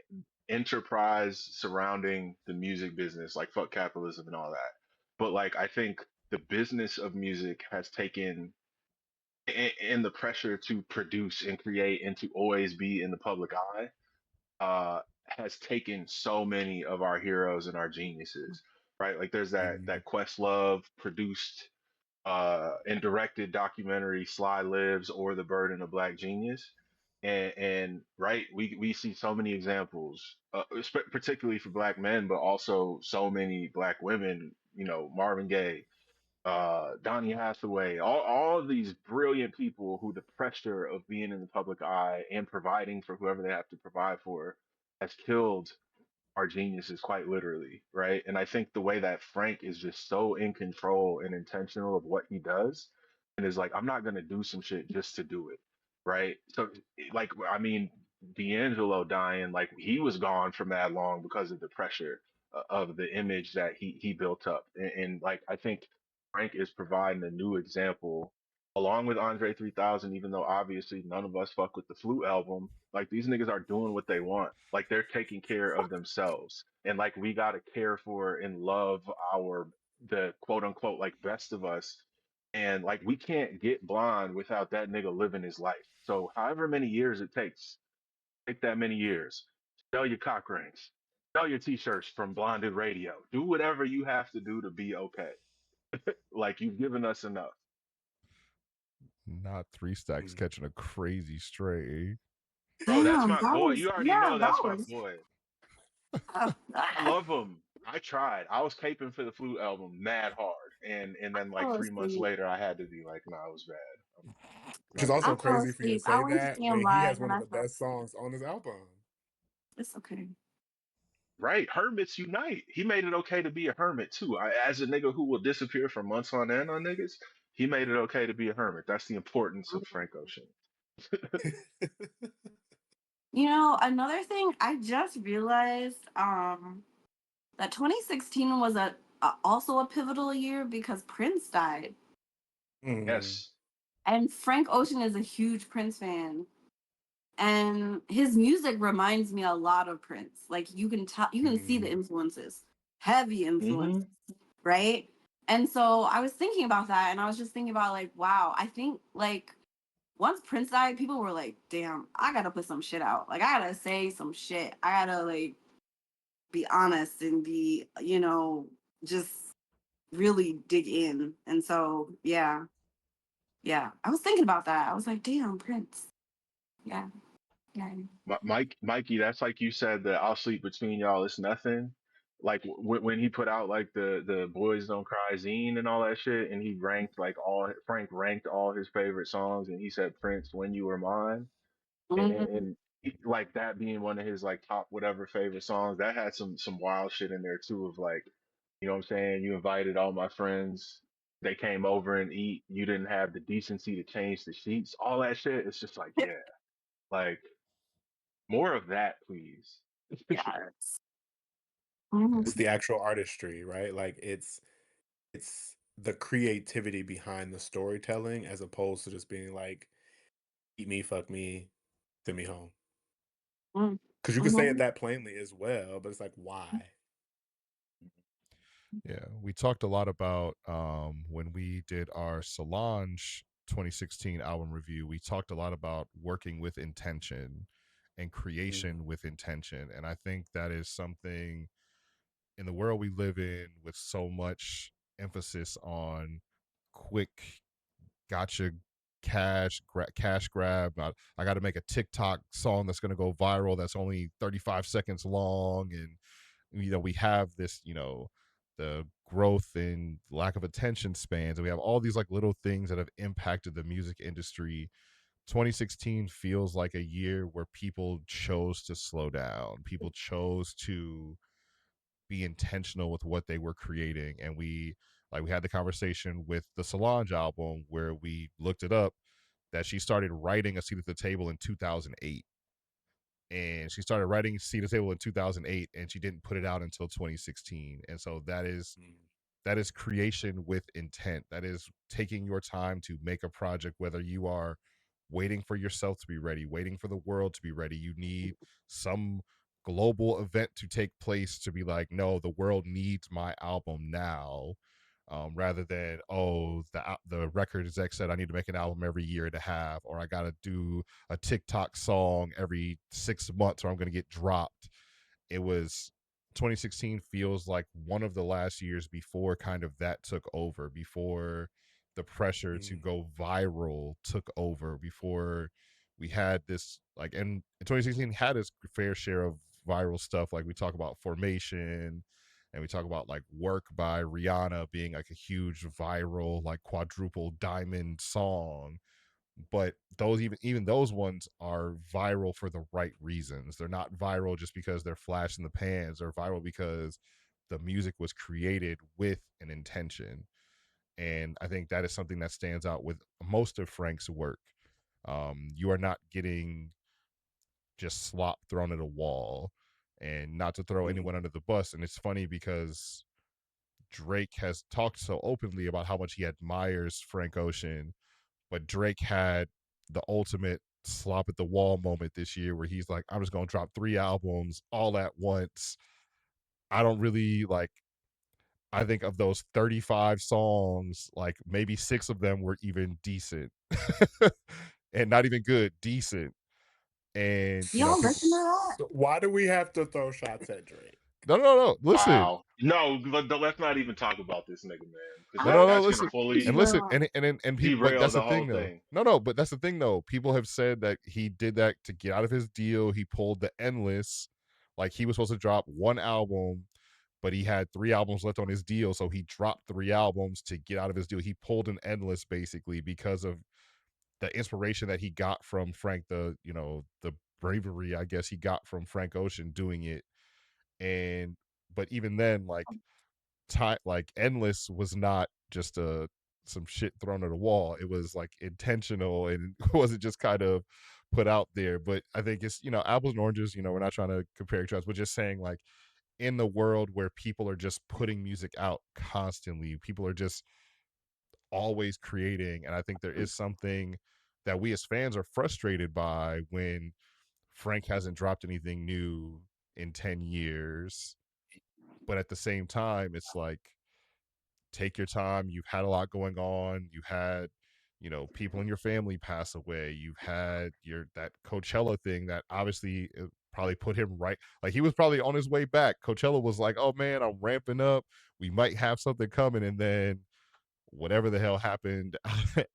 enterprise surrounding the music business, like fuck capitalism and all that. But like, I think the business of music has taken in the pressure to produce and create and to always be in the public eye, has taken so many of our heroes and our geniuses, right? Like, there's that Questlove produced and directed documentary Sly Lives or The Burden of Black Genius. And right, we see so many examples, particularly for black men, but also so many black women. Marvin Gaye, Donny Hathaway, all of these brilliant people who the pressure of being in the public eye and providing for whoever they have to provide for has killed our geniuses, quite literally, right? And I think the way that Frank is just so in control and intentional of what he does, and is like, I'm not gonna do some shit just to do it, right? So, like, I mean, D'Angelo dying, like, he was gone for mad long because of the pressure of the image that he built up, and like, I think Frank is providing a new example along with Andre 3000, even though obviously none of us fuck with the Flute album. Like, these niggas are doing what they want. Like, they're taking care of themselves. And like, we gotta care for and love the quote unquote like best of us. And like, we can't get blonde without that nigga living his life. So however many years it takes, take that many years. Sell your cock rings. Sell your t-shirts from Blonded Radio. Do whatever you have to do to be okay. Like you've given us enough. Not Three Stacks Mm. catching a crazy stray. Bro, that's Damn, my that boy. was You already yeah, know that that's my was. boy. Uh, I love him. I tried. I was caping for the Flute album mad hard. And then like fell 3 months asleep. later I had to be like, nah, it was bad. I'm Which is not doing I also it. fell crazy for you to asleep. I say went to that see him when he live has and one of I the fell best asleep. songs on his album. It's okay. Right. Hermits unite. He made it okay to be a hermit too. As a nigga who will disappear for months on end on niggas, he made it okay to be a hermit. That's the importance of Frank Ocean. You know, another thing I just realized that 2016 was also a pivotal year because Prince died. Mm. Yes. And Frank Ocean is a huge Prince fan. And his music reminds me a lot of Prince. Like you can tell, you can see the Mm. influences, heavy Hmm. influences, right? And so I was thinking about that, and I was just thinking about like, wow, I think like once Prince died, people were like, damn, I gotta put some shit out. Like I gotta say some shit. I gotta like be honest and be, just really dig in. And so yeah, I was thinking about that. I was like, damn, Prince. Yeah, yeah. Mikey, that's like you said that I'll sleep between y'all. It's nothing. Like when he put out like the Boys Don't Cry zine and all that shit, and he ranked like all Frank ranked all his favorite songs, and he said Prince, When You Were Mine, Mhm. and like that being one of his like top whatever favorite songs. That had some wild shit in there too of like, you know what I'm saying? You invited all my friends. They came over and eat. You didn't have the decency to change the sheets. All that shit. It's just like, yeah, like more of that, please. Yes. It's Mhm. the actual artistry, right? Like it's the creativity behind the storytelling as opposed to just being like, eat me, fuck me, send me home. Mhm. Because you can say it Mhm. that plainly as well, but it's like, why? Yeah, we talked a lot about when we did our Solange 2016 album review. We talked a lot about working with intention and Mm. creation with intention, and I think that is something in the world we live in with so much emphasis on quick gotcha cash grab. I got to make a TikTok song that's going to go viral that's only 35 seconds long, and we have this, the growth and lack of attention spans, and we have all these like little things that have impacted the music industry. 2016 feels like a year where people chose to slow down, people chose to be intentional with what they were creating. And we had the conversation with the Solange album where we looked it up, that she started writing A Seat at the Table in 2008, and she started writing Seat at the Table in 2008, and she didn't put it out until 2016. And so Mm. that is creation with intent. That is taking your time to make a project, whether you are waiting for yourself to be ready, waiting for the world to be ready. You need some global event to take place to be like, no, the world needs my album now. Rather than, oh, the record exec said I need to make an album every year and a half, or I got to do a TikTok song every 6 months, or I'm going to get dropped. It was 2016 feels like one of the last years before kind of that took over, before the pressure to Mm. go viral took over, before we had this like, and 2016 had its fair share of viral stuff. Like we talk about Formation, and we talk about like Work by Rihanna being like a huge viral, like quadruple diamond song. But those, even those ones are viral for the right reasons. They're not viral just because they're flash in the pans. They're viral because the music was created with an intention. And I think that is something that stands out with most of Frank's work. You are not getting just slop thrown at a wall. And not to throw anyone Mm. under the bus, and it's funny because Drake has talked so openly about how much he admires Frank Ocean, but Drake had the ultimate slop at the wall moment this year where he's like, I'm just gonna drop 3 albums all at once. I don't really like, I think of those 35 songs, like maybe 6 of them were even decent. And not even good, decent. And Y'all people. listen to that? So why do we have to throw shots at Drake? No. Listen. Wow. No, let's not even talk about this nigga, man, because No. that's gonna Listen. fully And listen. And people. But derail that's the the whole thing, though. thing. No. But that's the thing, though. People have said that he did that to get out of his deal. He pulled the Endless. Like he was supposed to drop one album, but he had 3 albums left on his deal, so he dropped 3 albums to get out of his deal. He pulled an Endless basically because of the inspiration that he got from Frank, the bravery I guess he got from Frank Ocean doing it. And but even then, like time, like Endless was not just some shit thrown at a wall. It was like intentional and wasn't just kind of put out there. But I think it's, apples and oranges. We're not trying to compare each other. We're just saying, like, in the world where people are just putting music out constantly, people are just always creating, and I think there is something that we as fans are frustrated by when Frank hasn't dropped anything new in 10 years. But at the same time, it's like, take your time. You've had a lot going on. You had, people in your family pass away. You've had that Coachella thing that obviously probably put him right. Like he was probably on his way back. Coachella was like, oh man, I'm ramping up. We might have something coming. And then whatever the hell happened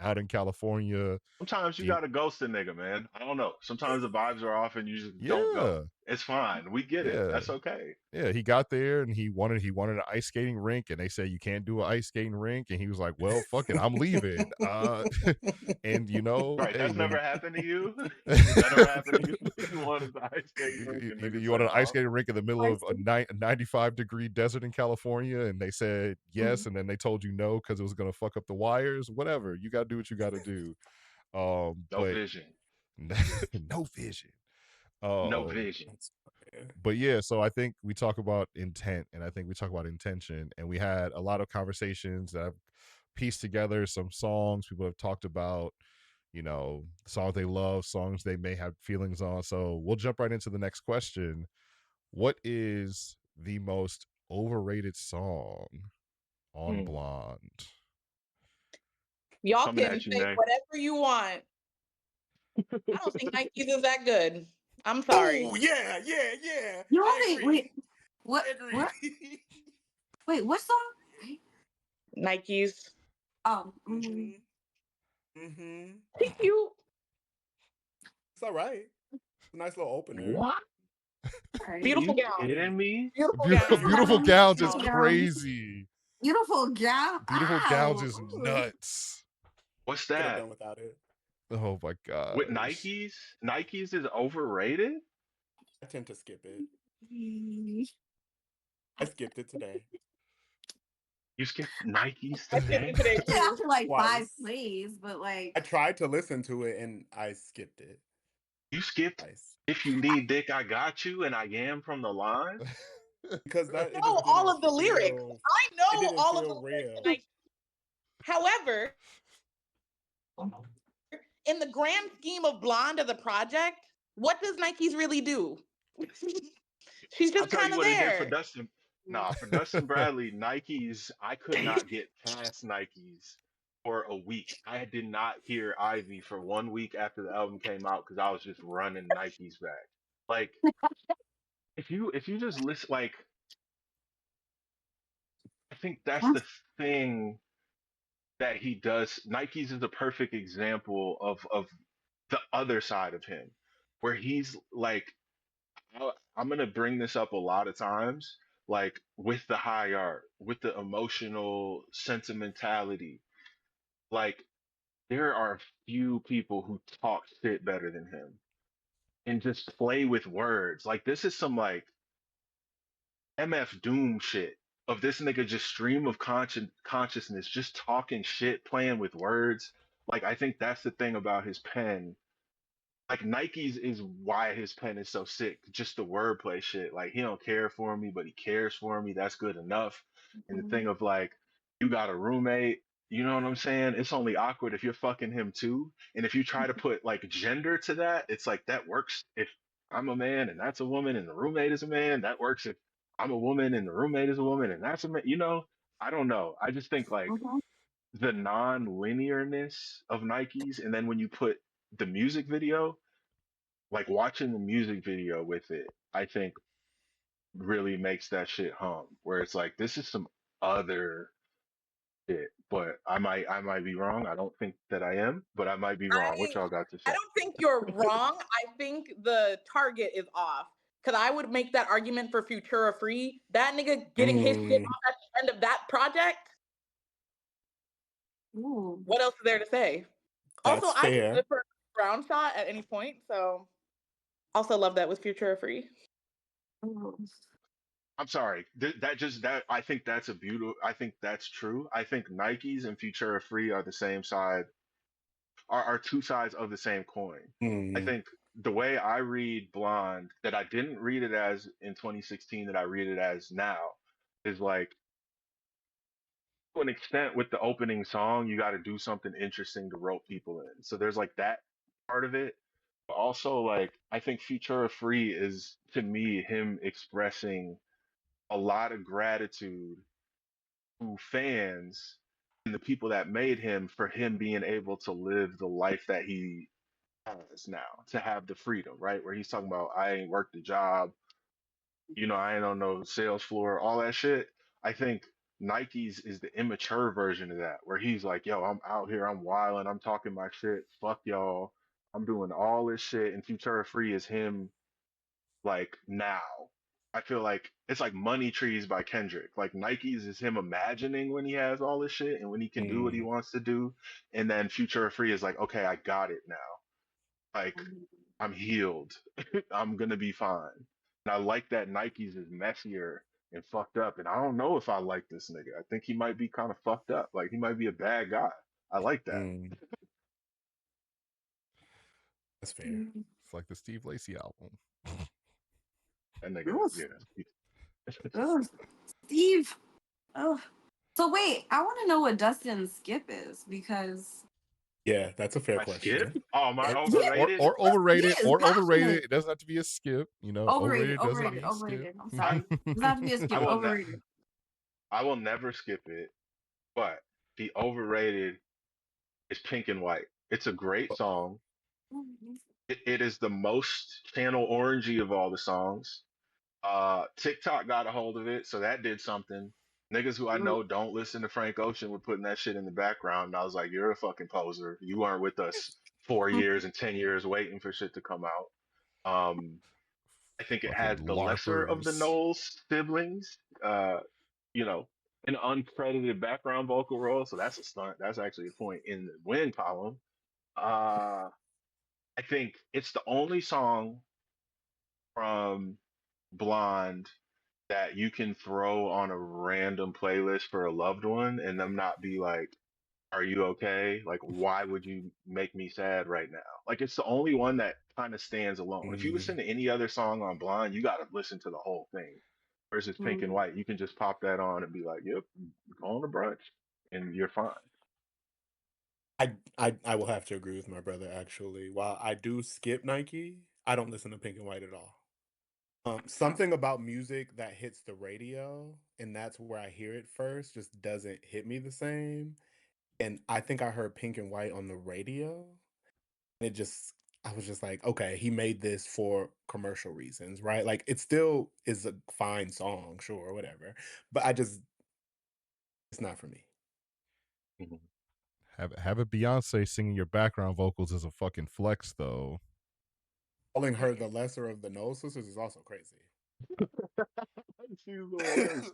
out in California. Sometimes you He, gotta ghost a nigga, man. I don't know. Sometimes the vibes are off and you just don't go. yeah, It's fine. We get it. yeah. That's okay. Yeah, he got there and he wanted an ice skating rink, and they said you can't do an ice skating rink, and he was like, "Well, fuck it, I'm leaving." And Right. hey, That's when never happened to you. That never happened to you. You wanted the ice skating rink and niggas you said wanted an ice no. skating rink in the middle of a 95-degree desert in California, and they said yes, and then they told you no because it was gonna fuck up the wires. Whatever, you got to do what you got to do. No But vision. no vision. No Um, vision. but yeah, so I think we talk about intent, and I think we talk about intention, and we had a lot of conversations that I've pieced together, some songs people have talked about, songs they love, songs they may have feelings on. So we'll jump right into the next question. What is the most overrated song on Mm. Blonde? Y'all Coming can at you, say Nay. whatever you want. I don't think Nike's is that good. I'm sorry. Oh yeah. You I only agree. wait. What? I agree. What? Wait, what song? Nike's. Oh, Mm-hmm. You. It's all right. It's a nice little opener. What? sorry. Beautiful You gown. kidding me? Beautiful Beautiful, gown. beautiful gowns is Beautiful gown. crazy. Beautiful gown. Beautiful gowns Ow. is nuts. What's Could have that? done without it. Oh my With gosh. Nikes? Nikes is overrated? I tend to skip it. Mm. I skipped it today. You skipped Nikes I think today? today Yeah, too. after like 5 Twice. plays, but like I tried to listen to it and I skipped it You skipped twice. If You Need Dick, I Got You, and I Am from the line? Because that it Know just all didn't of the lyrics. feel I it know didn't all of the feel lyrics. real. However, in the grand scheme of Blonde as a project, what does Nike's really do? She's I'll just tell kind you of what it did for there. Dustin. Nah, for Dustin Bradley, Nikes, I could not get past Nikes for a week. I did not hear Ivy for 1 week after the album came out because I was just running Nikes back. Like, if you just listen, like, I think that's the thing that he does. Nikes is a perfect example of the other side of him, where he's like, I'm gonna bring this up a lot of times, like with the high art, with the emotional sentimentality. Like there are few people who talk shit better than him and just play with words. Like this is some like MF Doom shit of this nigga just stream of consciousness, just talking shit, playing with words. Like I think that's the thing about his pen, like Nike's is why his pen is so sick. Just the wordplay shit. Like he don't care for me, but he cares for me. That's good enough. And the thing of like, you got a roommate. You know what I'm saying? It's only awkward if you're fucking him too. And if you try to put like gender to that, it's like that works if I'm a man and that's a woman and the roommate is a man. That works if I'm a woman and the roommate is a woman and that's a man. You know, I don't know. I just think like the non-linearness of Nikes, and then when you put the music video, like watching the music video with it, I think really makes that shit hum. Where it's like this is some other shit, but I might be wrong. I don't think that I am, but I might be wrong. What I y'all got to I say? don't think you're wrong. I think the target is off. Cause I would make that argument for Futura Free. That nigga getting his shit Mm, off at the end of that project. Ooh. What else is there to say? Also, that's I can fair. live for a brown shot at any point. So also love that with Futura Free. Ooh. I'm sorry. That I think that's a beautiful. I think that's true. I think Nikes and Futura Free are the same side. Are two sides of the same coin. I Mm, think the way I read Blonde, that I didn't read it as in 2016, that I read it as now, is like to an extent with the opening song, you got to do something interesting to rope people in. So there's like that part of it. But also, like, I think Futura Free is to me him expressing a lot of gratitude to fans and the people that made him for him being able to live the life that he has now, to have the freedom, right? Where he's talking about, I ain't worked a job, I ain't on no sales floor, all that shit. I think Nike's is the immature version of that, where he's like, yo, I'm out here, I'm wilding, I'm talking my shit, fuck y'all, I'm doing all this shit. And Futura Free is him, like, now. I feel like it's like Money Trees by Kendrick. Like Nike's is him imagining when he has all this shit and when he can do what he mm, wants to do. And then Future Free is like, okay, I got it now. Like I'm healed. I'm gonna be fine. And I like that Nike's is messier and fucked up. And I don't know if I like this nigga. I think he might be kind of fucked up. Like he might be a bad guy. I like that. mm, that's fair. Mm. It's like the Steve Lacy album. That nigga, Oof. yeah. Ugh. Steve. Oh. So wait, I want to know what Dustin's skip is because Yeah, that's a fair I skip? question. Oh, my yeah, overrated? Or overrated, he is or overrated. passionate. It doesn't have to be a skip. Overrated, Overrated doesn't overrated, mean skip. overrated. I'm sorry. Does not have to be a I skip. will ne- Overrated. I will never skip it, but the overrated is Pink and White. It's a great song. It is the most channel orangey of all the songs. TikTok got a hold of it, so that did something. Niggas who I know don't listen to Frank Ocean were putting that shit in the background, and I was like, "You're a fucking poser. You weren't with us 4 years and 10 years waiting for shit to come out." I think it Fucking had the lesser of the larpers. Knowles siblings, you know, an uncredited background vocal role, so that's a stunt. That's actually a point in the win column. Uh, I think it's the only song from Blonde that you can throw on a random playlist for a loved one and them not be like, are you okay? Like, why would you make me sad right now? Like, it's the only one that kind of stands alone. If you listen Mm, to any other song on Blonde, you got to listen to the whole thing. Versus Pink and White, you can just pop that on and be like, yep, going to brunch, and you're fine. I will have to agree with my brother actually. While I do skip Nike, I don't listen to Pink and White at all. Something about music that hits the radio and that's where I hear it first just doesn't hit me the same. And I think I heard Pink and White on the radio. And I was just like, okay, he made this for commercial reasons, right? Like it still is a fine song, sure, whatever. But it's not for me. Mhm. Have a Beyonce singing your background vocals is a fucking flex, though. Calling her the lesser of the Knowles sisters is also crazy. She's the worst.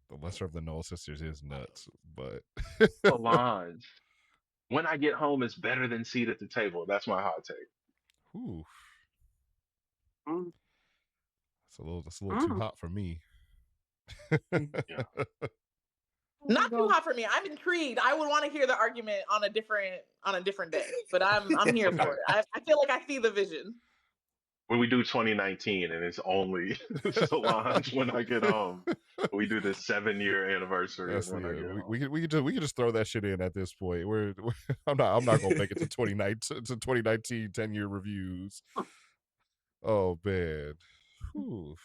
The lesser of the Knoll sisters is nuts, but Solange. When I get home, it's better than seat at the table. That's my hot take. whew, Mm, that's a little too mm. hot for me. Yeah. Not too hot for me. I'm intrigued. I would want to hear the argument on a different day, but I'm here Okay. for it. I feel like I see the vision. When we do 2019 and it's only Solange when I get home, we do the 7 year anniversary of That's when I yeah. get home. We could just throw that shit in at this point. I'm not gonna make it to 2019 to 2019 10-year reviews. Oh man. Whew.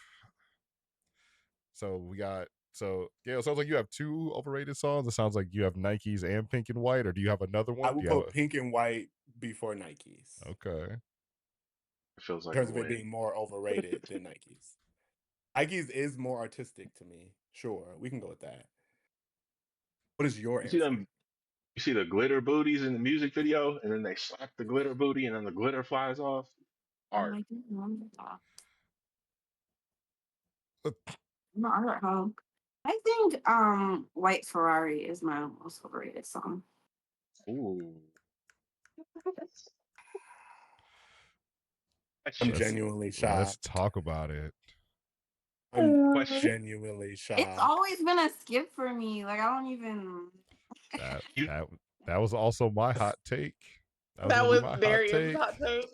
So Gail, sounds like you have two overrated songs. It sounds like you have Nikes and Pink and White, or do you have another I one? will Do you have put Pink and White before Nikes. Okay. It feels In like a terms of it win. being more overrated than Nikes. Nikes is more artistic to me. Sure, we can go with that. What is your You see answer? them? You see the glitter booties in the music video, and then they slap the glitter booty, and then the glitter flies off. Oh, Art. I didn't remember that. Uh, No, I don't know. I think White Ferrari is my most overrated song. Ooh. I'm Let's Question. genuinely let's shocked. talk about it. I'm Question. genuinely It's shocked. always been a skip for me. Like I don't even. That You that that was also my hot take. That was That gonna be was my hot Darian's take. hot take.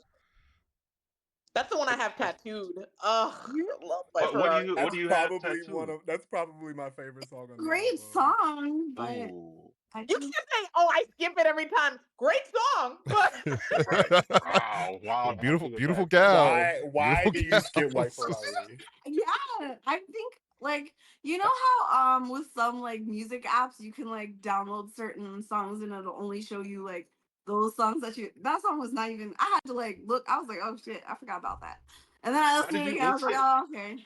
That's the one I have tattooed. Ugh, I love my Ferrari. what do you have tattooed? That's probably my favorite song on the Great album. song, but Ooh. I You just can't say, "Oh, I skip it every time." Great song, but Right. Wow. Wild beautiful, after the beautiful fact statement. gal. Why Beautiful do you skip gal. White Ferrari? yeah, I think like you know how with some like music apps you can like download certain songs and it'll only show you like those songs that song was not even I had to like look, I was like, oh shit, I forgot about that. And then I Why listened did to it you again, I was like, oh okay.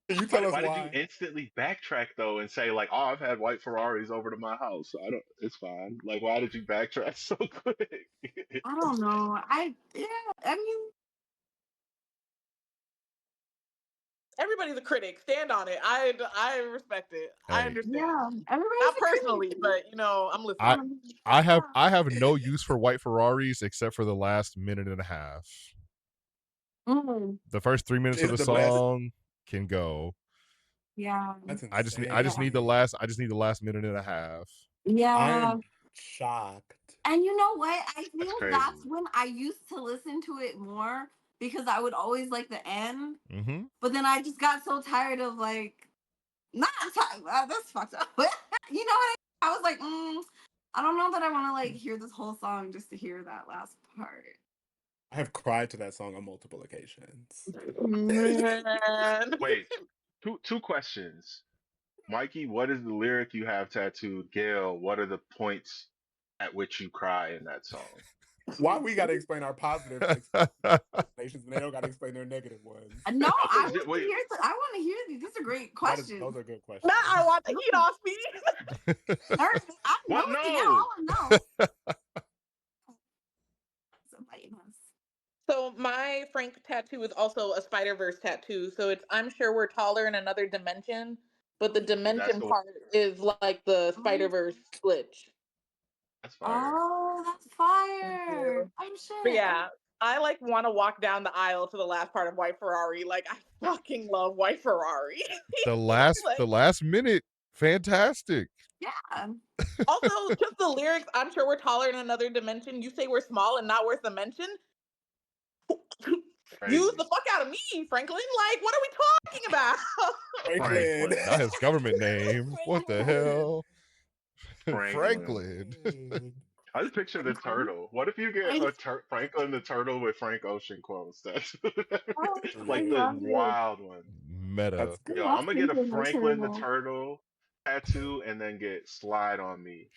Can you tell us why did you why? instantly backtrack though and say like, oh, I've had white Ferraris over to my house. So I don't. It's fine. Like, why did you backtrack so quick? I don't know. I mean everybody's a critic. Stand on it. I respect it. I Hey, understand. yeah, everybody's Not a personally, critic. but I'm I listening. Yeah. I have no use for white Ferraris except for the last minute and a half. Mm, The first 3 minutes of Is the the best. song can go. yeah. That's I just need the insane. last I just need the last minute and a half. I Yeah. am shocked. And you know what? I That's think that's crazy. when I used to listen to it more because I would always like the end. Mm-hmm. But then I just got so tired of like, not tired. That's fucked up. But you know what? I was like, I don't know that I want to like hear this whole song just to hear that last part. I have cried to that song on multiple occasions. Man. Wait, two questions. Mikey, what is the lyric you have tattooed? Gail, what are the points at which you cry in that song? Why we got to explain our positive explanations and they don't got to explain their negative ones? No, I want to Wait, hear. I want to hear these. These are great questions. Those are good Now questions. I want the heat off me. I'm what? nosy now. I No. want to know. Somebody knows. So my Frank tattoo is also a Spider-Verse tattoo. So it's I'm sure we're taller in another dimension, but the That's dimension the part is like the Spider-Verse glitch. that's fire. Oh, that's Thank fire. you. Oh But shit. yeah, I like want to walk down the aisle to the last part of White Ferrari. Like I fucking love White Ferrari. The Like last minute, fantastic. Yeah. also just the lyrics. I'm sure we're taller in another dimension. You say we're small and not worth a mention. Use the Crazy. fuck out of me, Franklin. Like what are we talking about? Franklin. Franklin. Not his government name. What the hell? Franklin. Franklin. I just picture the turtle. What if you get a Franklin the turtle with Frank Ocean quotes? That's Oh, I like Period. the love it. wild one. Meta. That's I Yo, good. love I'm gonna get a Franklin the Franklin the Turtle. turtle tattoo and then get slide on me.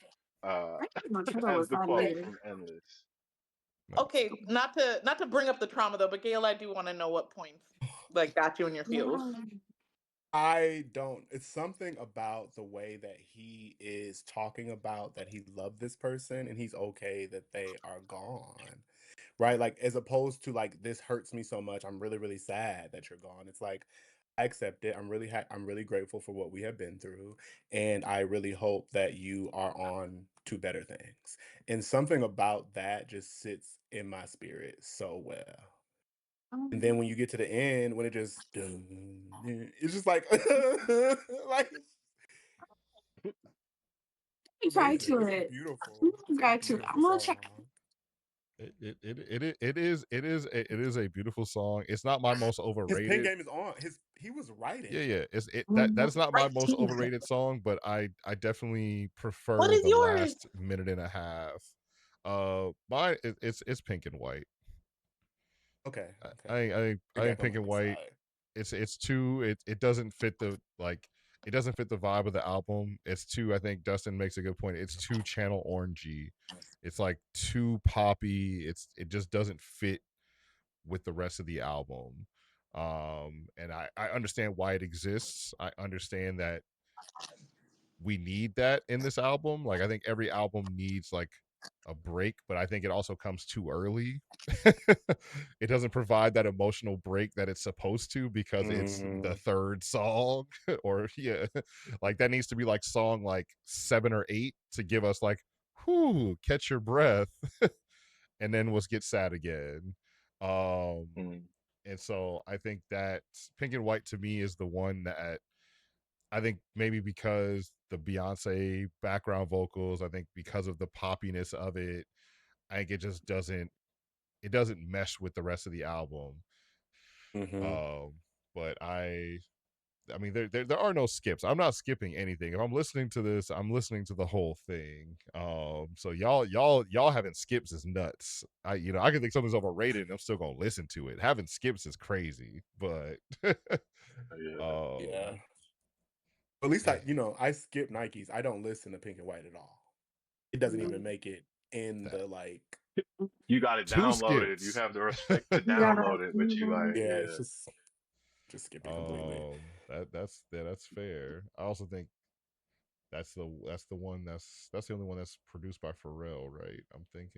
Uh, Franklin the Turtle as was the not quote weird. from Endless. Nice. Okay, not to bring up the trauma though, but Gail, I do want to know what points like got you in your feels. Yeah. I don't. It's something about the way that he is talking about that he loved this person and he's okay that they are gone. Right? Like, as opposed to like, this hurts me so much. I'm really, really sad that you're gone. It's like, I accept it. I'm really grateful for what we have been through. And I really hope that you are on to better things. And something about that just sits in my spirit so well. And then when you get to the end, when it just it's just like like I tried amazing. to It's it. beautiful. It's a Got to. I'm beautiful gonna check. song. It is a beautiful song. It's not my most His pen overrated. game is on. He was writing. Yeah. That is not my Right most team. overrated song, but I definitely What prefer is the yours? last minute and a half. It's pink and white. Okay, okay. I You're think back on pink my and white. side. It's too it doesn't fit the like it doesn't fit the vibe of the album. It's too I think Dustin makes a good point. It's too channel orangey It's like too poppy. It just doesn't fit with the rest of the album. And I understand why it exists. I understand that we need that in this album. Like I think every album needs like a break, but I think it also comes too early. It doesn't provide that emotional break that it's supposed to because it's the third song or yeah, like that needs to be like song like 7 or 8 to give us like whoo, catch your breath and then let's get sad again. And so I think that Pink and White to me is the one that I think maybe because the Beyonce background vocals, I think because of the poppiness of it, I think it just doesn't mesh with the rest of the album. But I mean there are no skips. I'm not skipping anything. If I'm listening to this, I'm listening to the whole thing. So y'all having skips is nuts. I can think something's overrated and I'm still gonna listen to it. Having skips is crazy, but yeah. At least I skip Nikes. I don't listen to Pink and White at all. It doesn't even make it in the like. You got it 2 downloaded. You skips. have the respect to download it, but you like It's just skip it completely. That's fair. I also think that's the one that's the only one that's produced by Pharrell, right? I'm pretty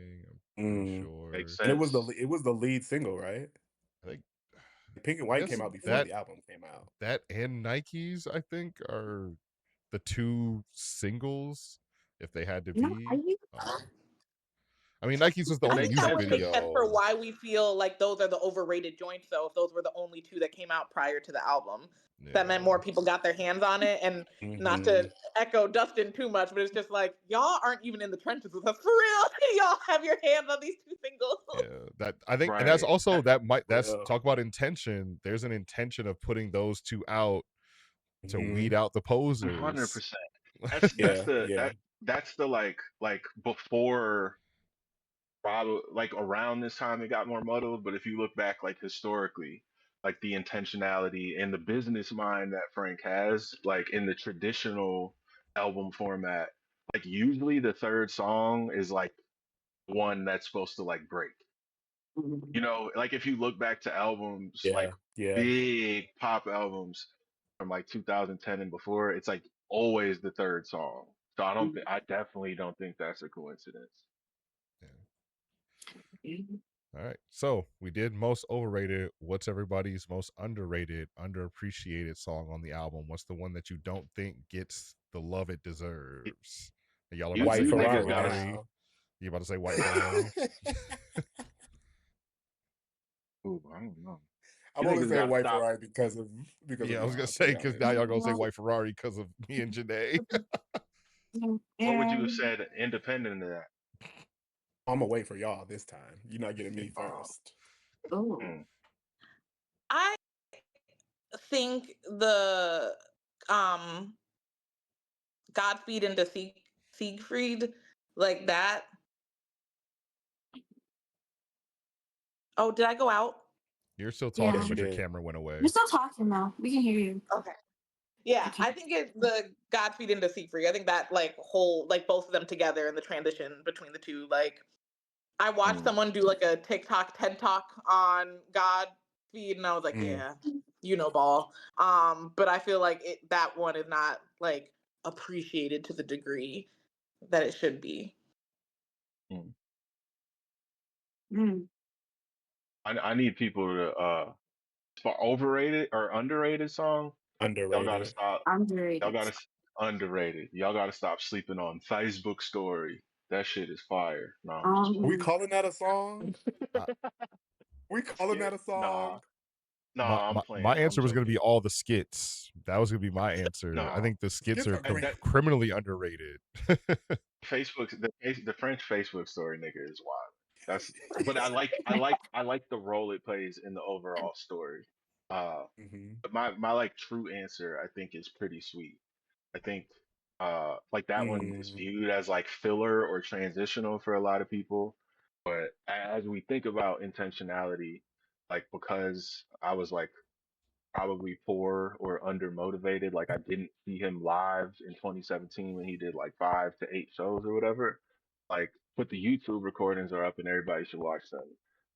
sure. Makes And sense. it was the lead single, right? I think Pink and White came out before the album came out. That and Nikes, I think, are the 2 singles if they had to be. I mean, Nikes was the I only think that music would make sense for video. why we feel like those are the overrated joints, though, if those were the only 2 that came out prior to the album. That meant more people got their hands on it. And not to echo Dustin too much, but it's just like, y'all aren't even in the trenches with us for real. Y'all have your hands on these 2 singles. Yeah, that I think, Right. and that's also that's talk about intention. There's an intention of putting those 2 out to weed out the posers. 100%. That's the like before, probably like around this time it got more muddled. But if you look back like historically, like the intentionality and the business mind that Frank has, like in the traditional album format, like usually the third song is like one that's supposed to like break. Like if you look back to albums, like big pop albums from like 2010 and before, it's like always the third song. So I definitely don't think that's a coincidence. All right. So we did most overrated. What's everybody's most underrated, underappreciated song on the album? What's the one that you don't think gets the love it deserves? Y'all are about to say White Ferrari. You about to say White Ferrari? Ooh, I don't know. I'm only saying White Ferrari because of I was gonna say because now y'all gonna say White Ferrari because of me and Jeanaye. What would you have said independent of that? I'm gonna wait for y'all this time. You're not getting me first. I think the Godspeed into Siegfried, like that. Oh, did I go out? You're still talking, but your camera went away. You're still talking though. We can hear you. Okay. Yeah, I think it's the Godspeed into Siegfried. I think that like whole, like both of them together and the transition between the 2. Like I watched someone do like a TikTok TED Talk on Godspeed and I was like, yeah, ball. But I feel like that one is not like appreciated to the degree that it should be. I need people to for overrated or underrated song. Underrated. Y'all gotta stop. Underrated. Underrated. Y'all gotta stop sleeping on Facebook story. That shit is fire. No, are we calling that a song? We calling that a song? Nah, I'm playing. My answer was going to be all the skits. That was going to be my answer. I think the skits are criminally underrated. Facebook, the French Facebook story, nigga, is wild. But I like the role it plays in the overall story. But my like true answer, I think, is Pretty Sweet. I think like that one is viewed as like filler or transitional for a lot of people. But as we think about intentionality, like because I was like probably poor or undermotivated, like I didn't see him live in 2017 when he did like 5 to 8 shows or whatever. Like but the YouTube recordings are up and everybody should watch them.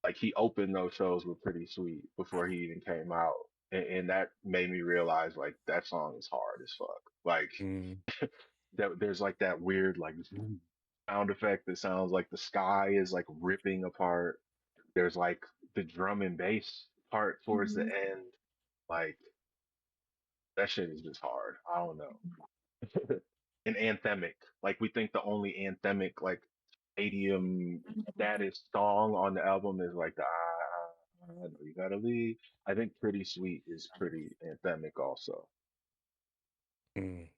Like he opened those shows with Pretty Sweet before he even came out. And that made me realize like that song is hard as fuck. Like Mm. there's like that weird like sound effect that sounds like the sky is like ripping apart. There's like the drum and bass part towards the end. Like that shit is just hard. I don't know. And anthemic. Like we think the only anthemic like stadium status song on the album is like the I know you gotta leave. I think Pretty Sweet is pretty anthemic also. Mm.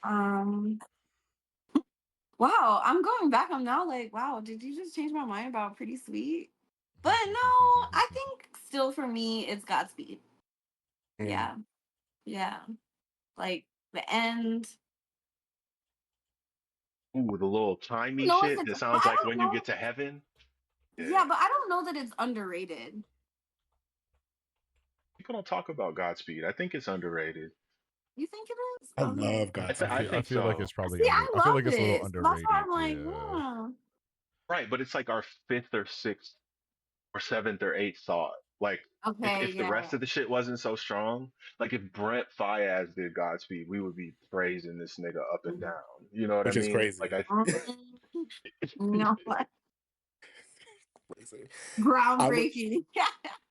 Um. Wow, I'm going back. I'm now like, wow, did you just change my mind about Pretty Sweet? But no, I think still for me, it's Godspeed. Mm. Yeah. Yeah. Like the end. Ooh, the little chimey No, if shit it's, that but sounds I like don't when you know. get to heaven. Yeah, but I don't know that it's underrated. People don't talk about Godspeed. I think it's underrated. You think it is? I love Godspeed. I I think feel like so. it's probably See, under. I I feel love like it's a little it. So that's why underrated. I'm like, Yeah. Right, but it's like our fifth or sixth or seventh or eighth thought. Like okay, if the yeah. rest of the shit wasn't so strong, like if Brent Faiyaz did Godspeed, we would be praising this nigga up and down. You know what I Which is mean? crazy. Like I You know what? Crazy. Groundbreaking.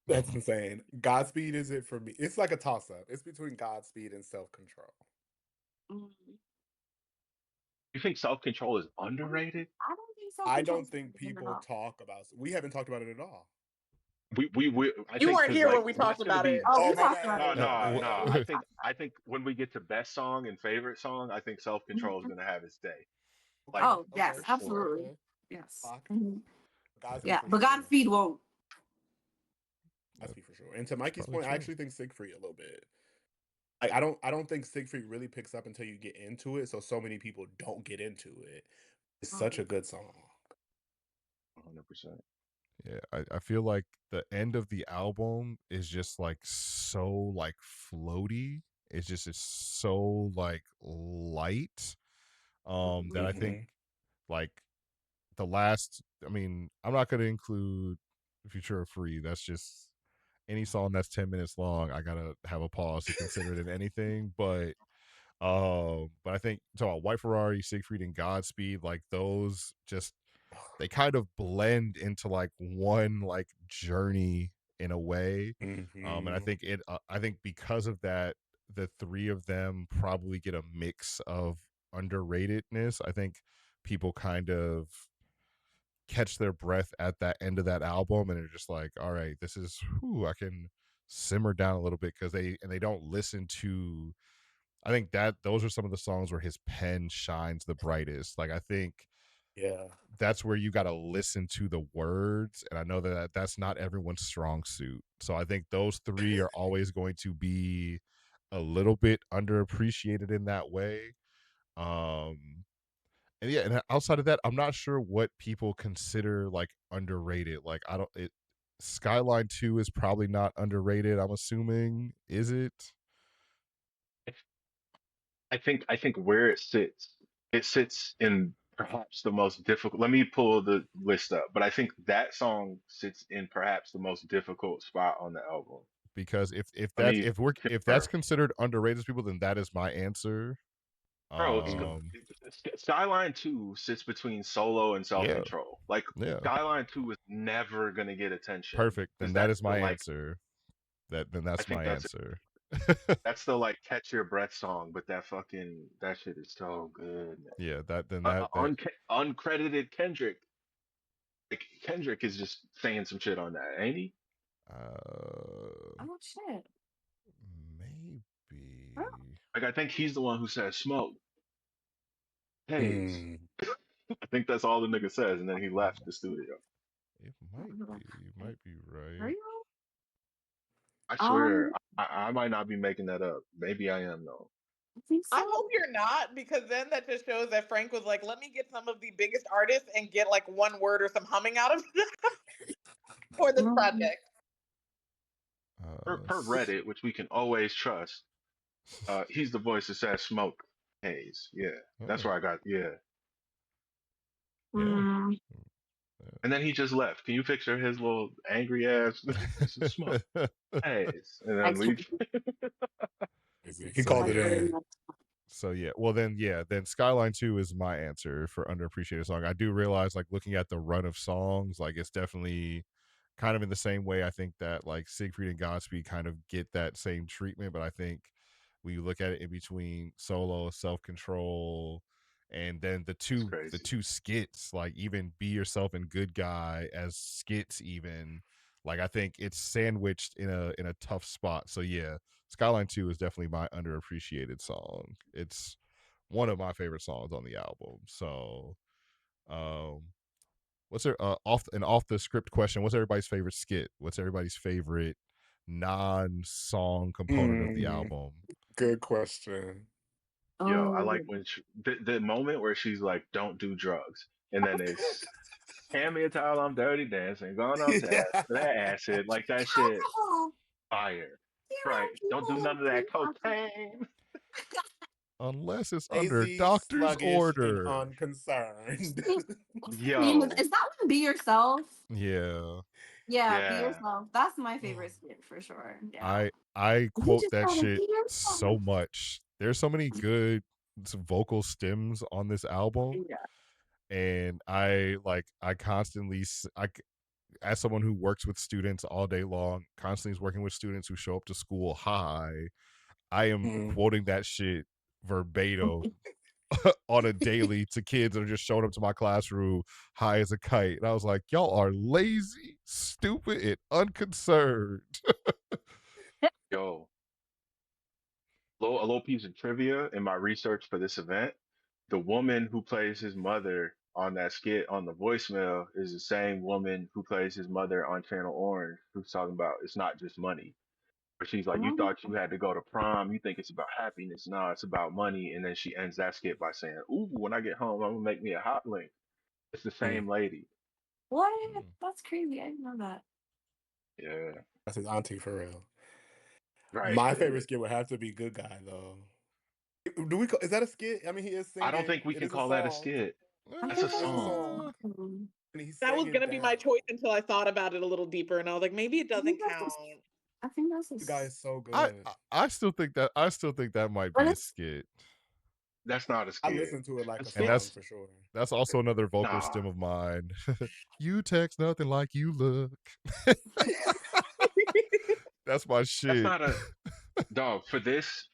That's insane. Godspeed is it for me. It's like a toss up. It's between Godspeed and Self Control. You think Self Control is underrated? I don't think so. I don't think people talk about. We haven't talked about it at all. I You think weren't because here like when we that's talked gonna about be it. Oh, we Oh my talked about no bad. it. no Okay. no. I think when we get to best song and favorite song, I think Self Control is gonna have its day. Like Oh, yes, for sure. absolutely. Okay. Yes. Fuck. Mhm. Godspeed Yeah, for but sure. Godspeed won't. Godspeed for sure. And to Mikey's probably point, I true. actually think Siegfried a little bit. Like I don't think Siegfried really picks up until you get into it. So many people don't get into it. It's such a good song. 100%. Yeah, I feel like the end of the album is just like so like floaty. It's just is so like light. That I think Mhm. like the last. I mean, I'm not gonna include Future Free. That's just any song that's 10 minutes long. I gotta have a pause to consider it in anything. But I think so. White Ferrari, Siegfried, and Godspeed, like those, just they kind of blend into like one like journey in a way. And I Mhm. think I think because of that, the three of them probably get a mix of underratedness. I think people kind of catch their breath at that end of that album and are just like, all right, this is who I can simmer down a little bit, because they don't listen to. I think that those are some of the songs where his pen shines the brightest. Like I think Yeah. that's where you got to listen to the words, and I know that that's not everyone's strong suit. So I think those three are always going to be a little bit underappreciated in that way. Um and yeah, and outside of that, I'm not sure what people consider like underrated. Like I don't it Skyline 2 is probably not underrated, I'm assuming. Is it? I think where it sits in perhaps the most difficult. Let me pull the list up, but I think that song sits in perhaps the most difficult spot on the album. Because Let me if that's confirm. considered underrated to people, then that is my answer. Bro, Mm. Skyline 2 sits between Solo and Self Yeah, Control. Like yeah. Skyline 2 is never gonna get attention Perfect. Then because that is my answer. Then I that's think my answer. that's the like catch your breath song, but that shit is so good, man. Yeah, that Uncredited Kendrick. Like Kendrick is just saying some shit on that, ain't he? uh Oh shit. maybe Like I think he's the one who says smoke, haze. Mm. I think that's all the nigga says, and then he left the studio. it might be. You might be Are right. you? I swear, I might not be making that up. Maybe I am though. I think so. I hope you're not, because then that just shows that Frank was like, let me get some of the biggest artists and get like one word or some humming out of them for this project. Per Reddit, which we can always trust, He's the voice that says smoke haze. Yeah, that's Oh, where I got. Yeah, yeah. Mm. and then he just left. Can you picture his little angry ass? This is smoke haze, and I then can't. leave. He So called it yeah. in. So yeah. Well then then Skyline 2 is my answer for underappreciated song. I do realize like looking at the run of songs, like it's definitely kind of in the same way. I think that like Siegfried and Godspeed kind of get that same treatment, but I think when you look at it in between Solo, Self Control, and then It's the crazy. two skits, like even Be Yourself and Good Guy as skits, even like I think it's sandwiched in a tough spot. So yeah, Skyline 2 is definitely my underappreciated song. It's one of my favorite songs on the album. So um what's their off the script question, what's everybody's favorite skit? What's everybody's favorite non-song component of the Mm, album? good question. Yo, I Oh. like when the moment where she's like, "Don't do drugs," and then it's hand me a towel, I'm dirty dancing, going off to Yeah. that acid, like that shit, Alcohol. fire. There Right? are Don't do people none who of drink that alcohol. cocaine. Unless it's under Lazy, doctor's sluggish, and order. unconcerned. Yo, Is that one Be Yourself? Yeah. Yeah, Be yeah. Yourself. That's my favorite skit for sure. Yeah. I You quote just that gotta shit be so yourself. much. There's so many good vocal stems on this album, Yeah. and I constantly as someone who works with students all day long, constantly is working with students who show up to school high, I am Mm. quoting that shit verbatim on a daily to kids that are just showing up to my classroom high as a kite. And I was like, y'all are lazy, stupid, and unconcerned. Yo, a little piece of trivia in my research for this event. The woman who plays his mother on that skit on the voicemail is the same woman who plays his mother on Channel Orange, who's talking about it's not just money. Where she's like, "You Oh, thought you had to go to prom. You think it's about happiness. No, it's about money." And then she ends that skit by saying, "Ooh, when I get home, I'm gonna make me a hot link." It's the Mm. same lady. what? Mm. That's crazy. I didn't know that. Yeah, That's his auntie for real. right. My favorite skit would have to be Good Guy though. Do we? Is that a skit? I mean, he is I don't singing. think we It can is a call that a song. skit. I That's a think It that's is a a song. song, song. and he's That was singing gonna be my down. choice until I thought about it a little deeper, and I was like, maybe it I think doesn't that's count. I think that's Good Guy is so I good. I still think that might but be a it's skit. That's not a I skit. listen to it A like a And skit? song for sure. that's also another vocal Nah, stem of mine. You text nothing like you look. That's my that's shit. not a dog. For this,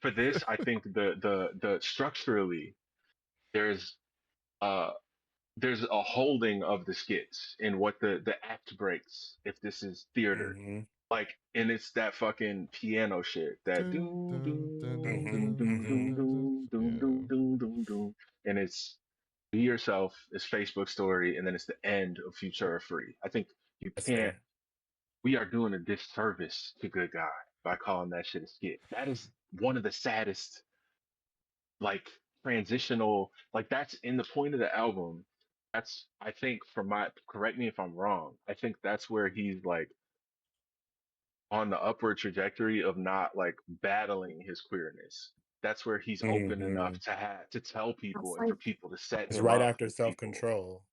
I think the structurally there's uh there's a holding of the skits in what the act breaks if this is theater. Mm-hmm. Like, and it's that fucking piano shit, that Dun, doom dun, dun, doom dun, Mm-hmm. doom dun, doom dun, Mm-hmm. doom dun, dun. doom doom Yeah. doom doom doom doom, and it's Be Yourself is Facebook story, and then it's the end of Futura Free. I think you That's can't. fair. We are doing a disservice to Good Guy by calling that shit a skit. That is one of the saddest, like, transitional, like that's in the point of the album. That's, I think, from my, correct me if I'm wrong, I think that's where he's like on the upward trajectory of not like battling his queerness. That's where he's open Mm-hmm. enough to have to tell people that's and for like people to set It's him right up after with Self people. Control.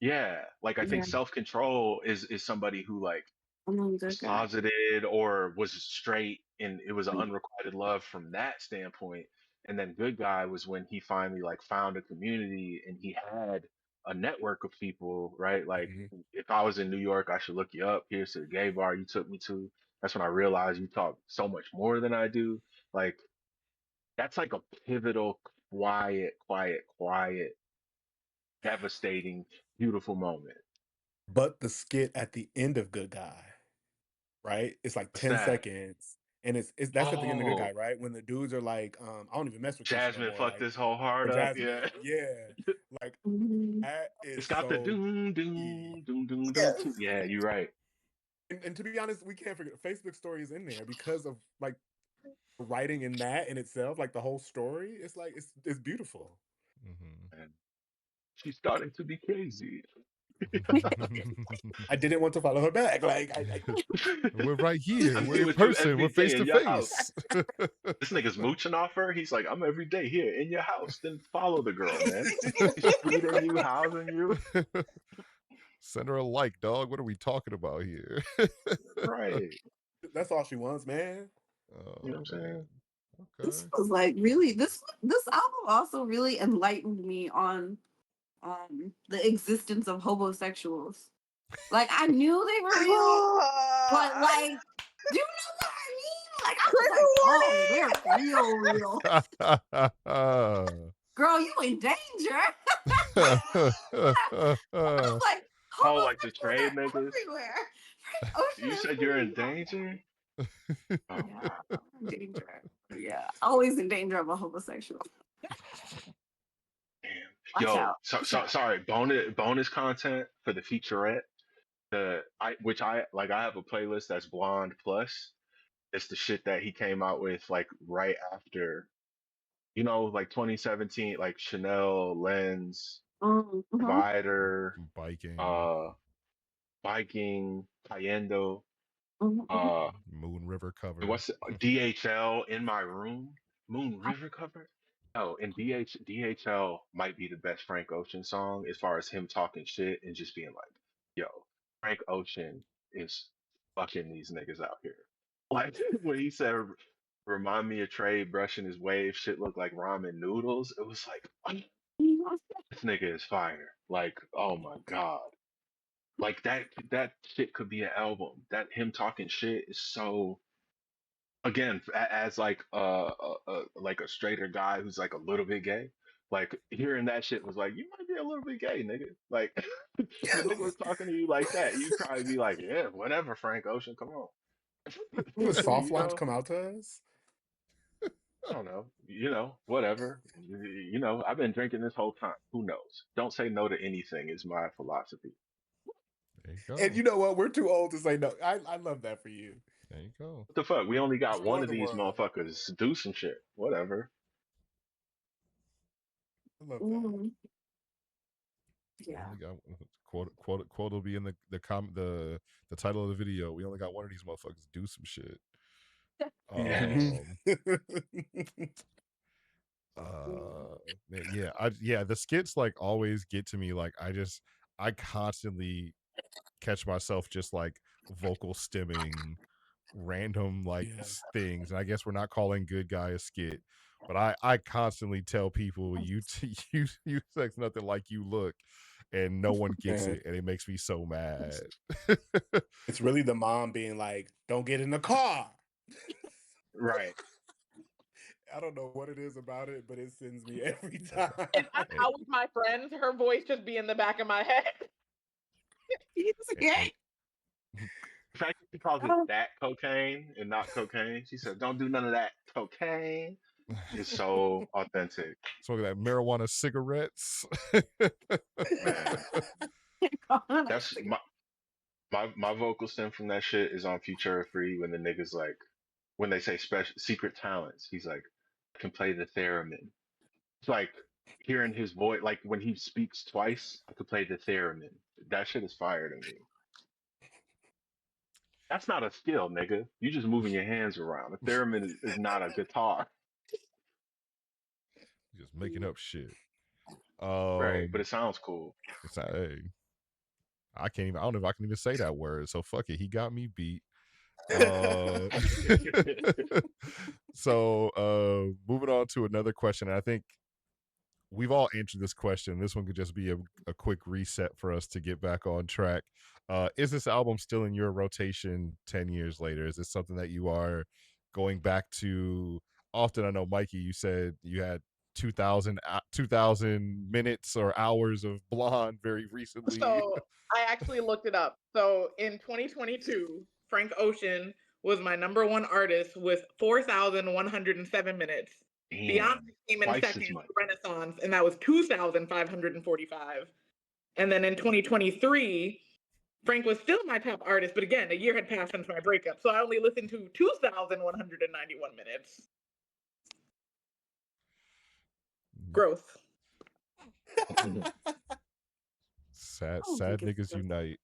Yeah, like I think yeah, self control is somebody who like I'm a was good guy. closeted or was straight, and it was an unrequited love from that standpoint. And then Good Guy was when he finally like found a community and he had a network of people, right? Like, Mm-hmm. if I was in New York, I should look you up. Here's to the gay bar you took me to. That's when I realized you talk so much more than I do. Like, that's like a pivotal, quiet, devastating, beautiful moment. But the skit at the end of Good Guy, right? It's like What's 10 that? seconds. And it's that's at the end of Good Guy, Oh, right? When the dudes are like, I don't even mess with Keisha no Jasmine more. fucked Like, this whole heart or up. Yeah. Jasmine. Yeah. Like Mhm. that is It's got the so doom, key. doom, doom, doom, doom, Yes. doom. Yeah, you're right. And to be honest, we can't forget Facebook story is in there because of like writing in that in itself, like the whole story. It's like it's beautiful. Hmm. And she's starting to be crazy. I didn't want to follow her back. Like, we're right here. I'm We're in with you person. every We're day face to in your house. face. This nigga's mooching off her. He's like, I'm every day here in your house. Then follow the girl, man. She's feeding you, housing you. Send her a like, dog. What are we talking about here? Right. That's all she wants, man. Oh, You know what I'm man. saying? Okay. This was like really this album also really enlightened me on the existence of homosexuals. Like I knew they were real, but like, do you know what I mean? Like I was like, oh, they're real. Girl, you in danger. I was like, Oh, like the homosexuals trade are niggas. everywhere. Frank Ocean You is said you're in pretty danger? Oh, yeah, I'm in danger. Yeah, always in danger of a homosexual. damn. Watch Yo, out. Watch out. sorry. Bonus content for the featurette. I have a playlist that's Blonde Plus. It's the shit that he came out with like right after, like 2017, like Chanel, Lens, Mm-hmm. Divider, Biking. uh, Biking, Cayendo, Mm-hmm. Moon River and cover. what's it, DHL in my room, Moon River cover. Oh, and DHL might be the best Frank Ocean song as far as him talking shit and just being like, yo, Frank Ocean is fucking these niggas out here. Like when he said, remind me of Trey brushing his wave, shit look like ramen noodles. It was like, this nigga is fire. Like, oh my God. Like that shit could be an album. That him talking shit is so again as like a straighter guy who's like a little bit gay. Like hearing that shit was like, you might be a little bit gay, nigga. Like if a nigga was talking to you like that, you'd probably be like, yeah, whatever, Frank Ocean, come on. Will the soft you launch know, come out to us? I don't know. Whatever. I've been drinking this whole time. Who knows? Don't say no to anything is my philosophy. There you go. And you know what? We're too old to say no. I love that for you. There you go. What the fuck? We only got one Explore of the these world. motherfuckers. Do some shit. Whatever. I love that. Mm-hmm. Yeah. Only got quote will be in the title of the video. We only got one of these motherfuckers. Do some shit. Yes. The skits like always get to me. Like I constantly catch myself just like vocal stimming random like things, and I guess we're not calling Good Guy a skit, but I constantly tell people you sex nothing like you look, and no one gets it, and it makes me so mad. It's really the mom being like, don't get in the car. Right. I don't know what it is about it, but it sends me every time. If I'm out with my friends, her voice just be in the back of my head. He's gay. The fact that she calls it that cocaine and not cocaine, she said, don't do none of that cocaine, is so authentic. So that marijuana cigarettes. Man. That's my vocal stem from that shit is on Futura Free when the niggas like when they say special secret talents, he's like, I can play the theremin. It's like hearing his voice, like when he speaks twice, I could play the theremin. That shit is fire to me. That's not a skill, nigga. You just moving your hands around. A theremin is not a guitar. Just making up shit. Right, but it sounds cool. It's not, hey, I don't know if I can even say that word. So fuck it. He got me beat. So moving on to another question. I think we've all answered this question. This one could just be a quick reset for us to get back on track. Is this album still in your rotation 10 years later? Is this something that you are going back to often? I know, Mikey, you said you had 2000 minutes or hours of Blonde very recently. So I actually looked it up. So in 2022, Frank Ocean was my #1 artist with 4,107 minutes. Beyonce came in second, Renaissance, and that was 2,545. And then in 2023, Frank was still my top artist, but again, a year had passed since my breakup, so I only listened to 2,191 minutes. Growth. Sad I don't sad think it's niggas good. unite.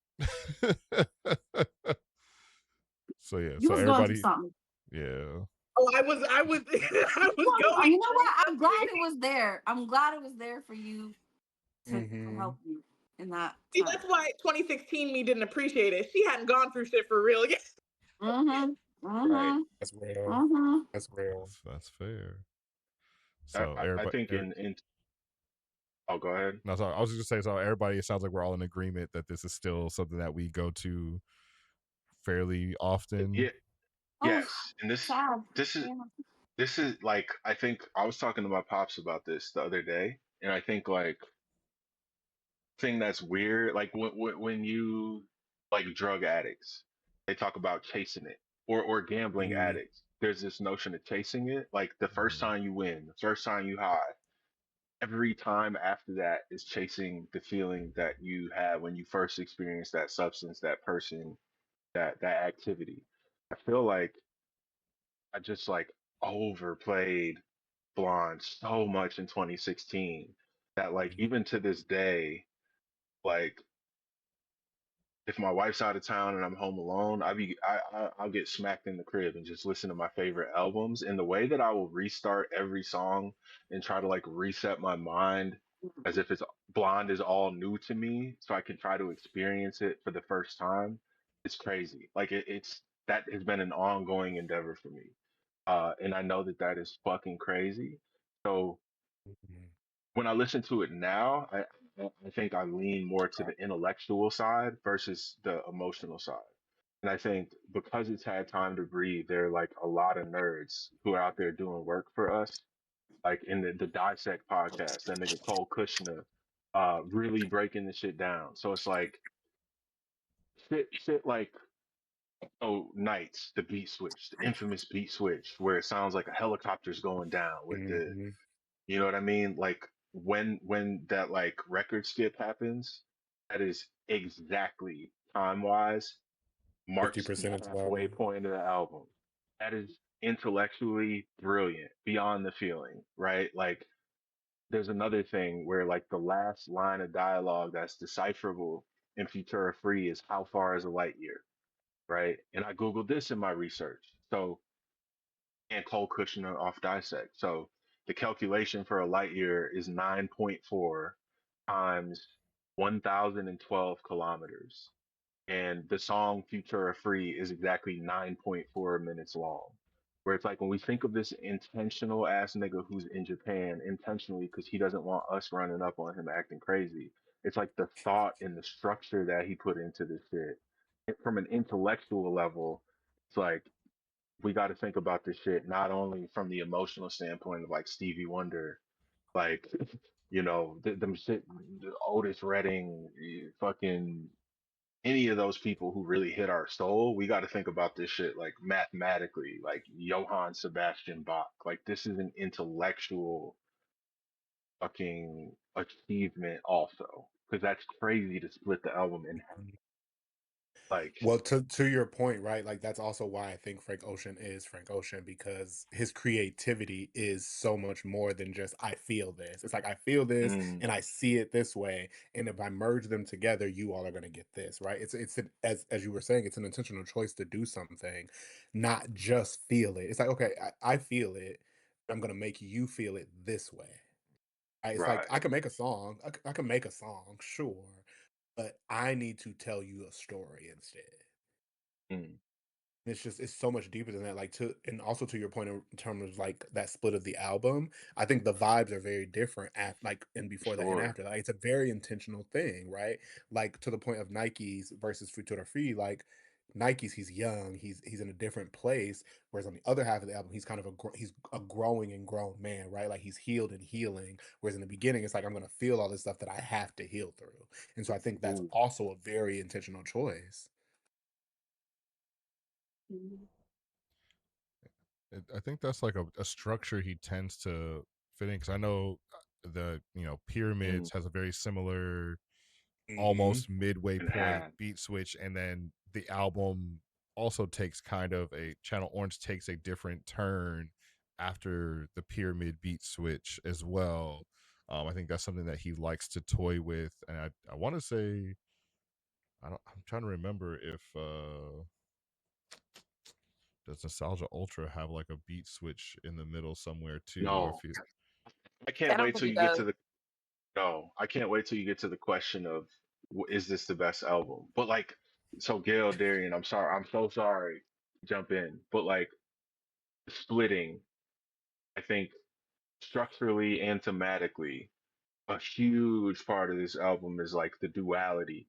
So yeah, You so was going through everybody, something. yeah. Oh, I was I was going You know through what? I'm glad something. it was there. I'm glad it was there for you to Mhm. help you in that See, time. that's why 2016 me didn't appreciate it. She hadn't gone through shit for real yet. Mm-hmm. Right. Mm-hmm. That's real. Mm-hmm. That's real. That's fair. I, So I I everybody, think in oh, go ahead. no, sorry, I was just gonna say, so everybody, it sounds like we're all in agreement that this is still something that we go to fairly often. Yeah, Oh, yes. And sad. this is Yeah. this is like I think I was talking to my pops about this the other day, and I think like thing that's weird, like when you like drug addicts, they talk about chasing it, or gambling Mhm. addicts. There's this notion of chasing it. Like the first Mhm. time you win, the first time you high, every time after that is chasing the feeling that you had when you first experienced that substance, that person, that activity. I feel like I just like overplayed Blonde so much in 2016 that like Mhm. even to this day, like if my wife's out of town and I'm home alone, I'll get smacked in the crib and just listen to my favorite albums. And the way that I will restart every song and try to like reset my mind as if it's Blonde is all new to me, so I can try to experience it for the first time. It's crazy. Like it's that has been an ongoing endeavor for me, and I know that that is fucking crazy. So Mhm. when I listen to it now, I think I lean more to the intellectual side versus the emotional side. And I think because it's had time to breathe, there are like a lot of nerds who are out there doing work for us, like in the Dissect podcast, that nigga Cole Kushner, really breaking the shit down. So it's like shit like oh Nights, the beat switch, the infamous beat switch, where it sounds like a helicopter's going down with the Mhm. you know what I mean? Like when that like record skip happens, that is exactly time wise marks the 50% of the halfway album. point of the album. That is intellectually brilliant beyond the feeling, right? Like there's another thing where like the last line of dialogue that's decipherable in Futura Free is how far is a light year, right? And I Googled this in my research. So and Cole Kushner off Dissect. So the calculation for a light year is 9.4 times 1,012 kilometers. And the song Futura Free is exactly 9.4 minutes long. Where it's like when we think of this intentional ass nigga who's in Japan intentionally because he doesn't want us running up on him acting crazy. It's like the thought and the structure that he put into this shit. And from an intellectual level, it's like we got to think about this shit not only from the emotional standpoint of like Stevie Wonder, like them shit, the Otis Redding, fucking any of those people who really hit our soul. We got to think about this shit like mathematically, like Johann Sebastian Bach. Like this is an intellectual fucking achievement also, because that's crazy to split the album in half. Like, Well, to your point, right? Like that's also why I think Frank Ocean is Frank Ocean because his creativity is so much more than just I feel this. It's like I feel this mm, and I see it this way, and if I merge them together, you all are going to get this, right? As you were saying, it's an intentional choice to do something, not just feel it. It's like okay, I feel it. I'm going to make you feel it this way. It's like right. I can make a song. I can make a song, sure, but I need to tell you a story instead. Mm, It's so much deeper than that. Like to and also to your point in terms of like that split of the album, I think the vibes are very different at like and for before that and sure. after. Like it's a very intentional thing, right? Like to the point of Nike's versus Futura Free, like Nike's he's young, he's in a different place, whereas on the other half of the album, he's kind of he's a growing and grown man, right? Like he's healed and healing. Whereas in the beginning, it's like I'm gonna feel all this stuff that I have to heal through. And so I think that's Ooh, also a very intentional choice. Mhm. I think that's like a structure he tends to fit in because I know the mm, Pyramids has a very similar Hmm. almost midway and point have. beat switch, and then the album also takes kind of a Channel Orange takes a different turn after the Pyramid beat switch as well. I think that's something that he likes to toy with, and I want to say I'm trying to remember if does Nostalgia Ultra have like a beat switch in the middle somewhere too, or if No, you I I can't don't wait think till he you get does. to the no. I can't wait till you get to the question of is this the best album? But like, so Gail Darian, I'm sorry, I'm so sorry. Jump in, but like splitting, I think structurally and thematically, a huge part of this album is like the duality,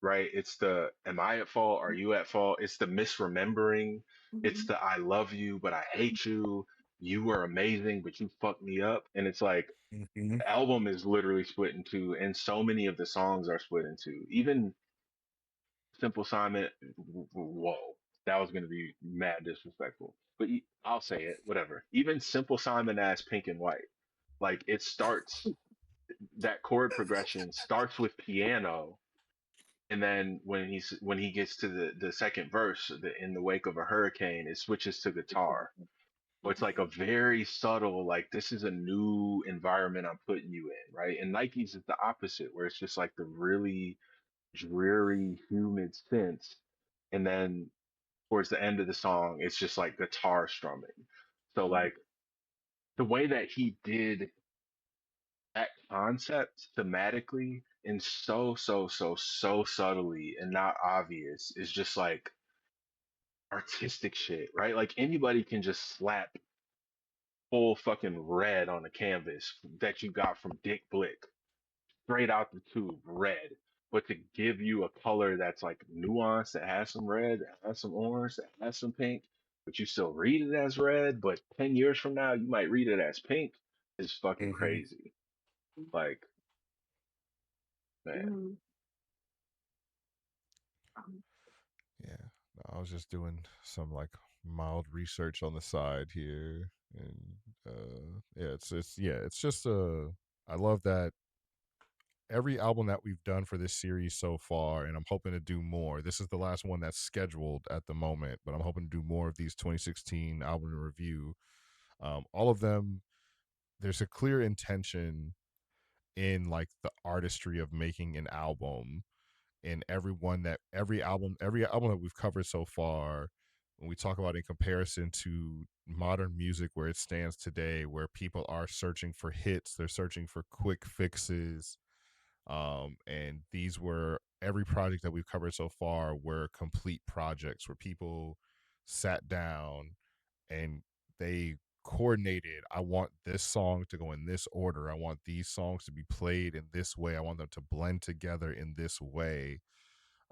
right? It's the am I at fault? Are you at fault? It's the misremembering. It's Mhm. the I love you, but I hate you. You were amazing, but you fucked me up. And it's like Mm-hmm. the album is literally split in two, and so many of the songs are split in two. Even Simple Simon, whoa, that was gonna be mad disrespectful. But I'll say it, whatever. Even Simple Simon as Pink and White, like it starts that chord progression starts with piano, and then when he gets to the second verse, in the wake of a hurricane, it switches to guitar. So it's like a very subtle, like this is a new environment I'm putting you in, right? And Nike's is the opposite, where it's just like the really dreary, humid synths, and then towards the end of the song, it's just like guitar strumming. So like the way that he did that concept thematically and so subtly and not obvious is just like artistic shit, right? Like anybody can just slap full fucking red on a canvas that you got from Dick Blick, straight out the tube, red. But to give you a color that's like nuanced, that has some red, that has some orange, that has some pink, but you still read it as red, but 10 years from now, you might read it as pink, is fucking Mm-hmm. crazy. Like, man. Mhm. Um, yeah. No, I was just doing some like mild research on the side here, and yeah, it's just I love that every album that we've done for this series so far, and I'm hoping to do more. This is the last one that's scheduled at the moment, but I'm hoping to do more of these 2016 album review. All of them, there's a clear intention in like the artistry of making an album, and every album that we've covered so far, when we talk about in comparison to modern music where it stands today, where people are searching for hits, they're searching for quick fixes, and these were every project that we've covered so far were complete projects where people sat down and they coordinated. I want this song to go in this order. I want these songs to be played in this way. I want them to blend together in this way.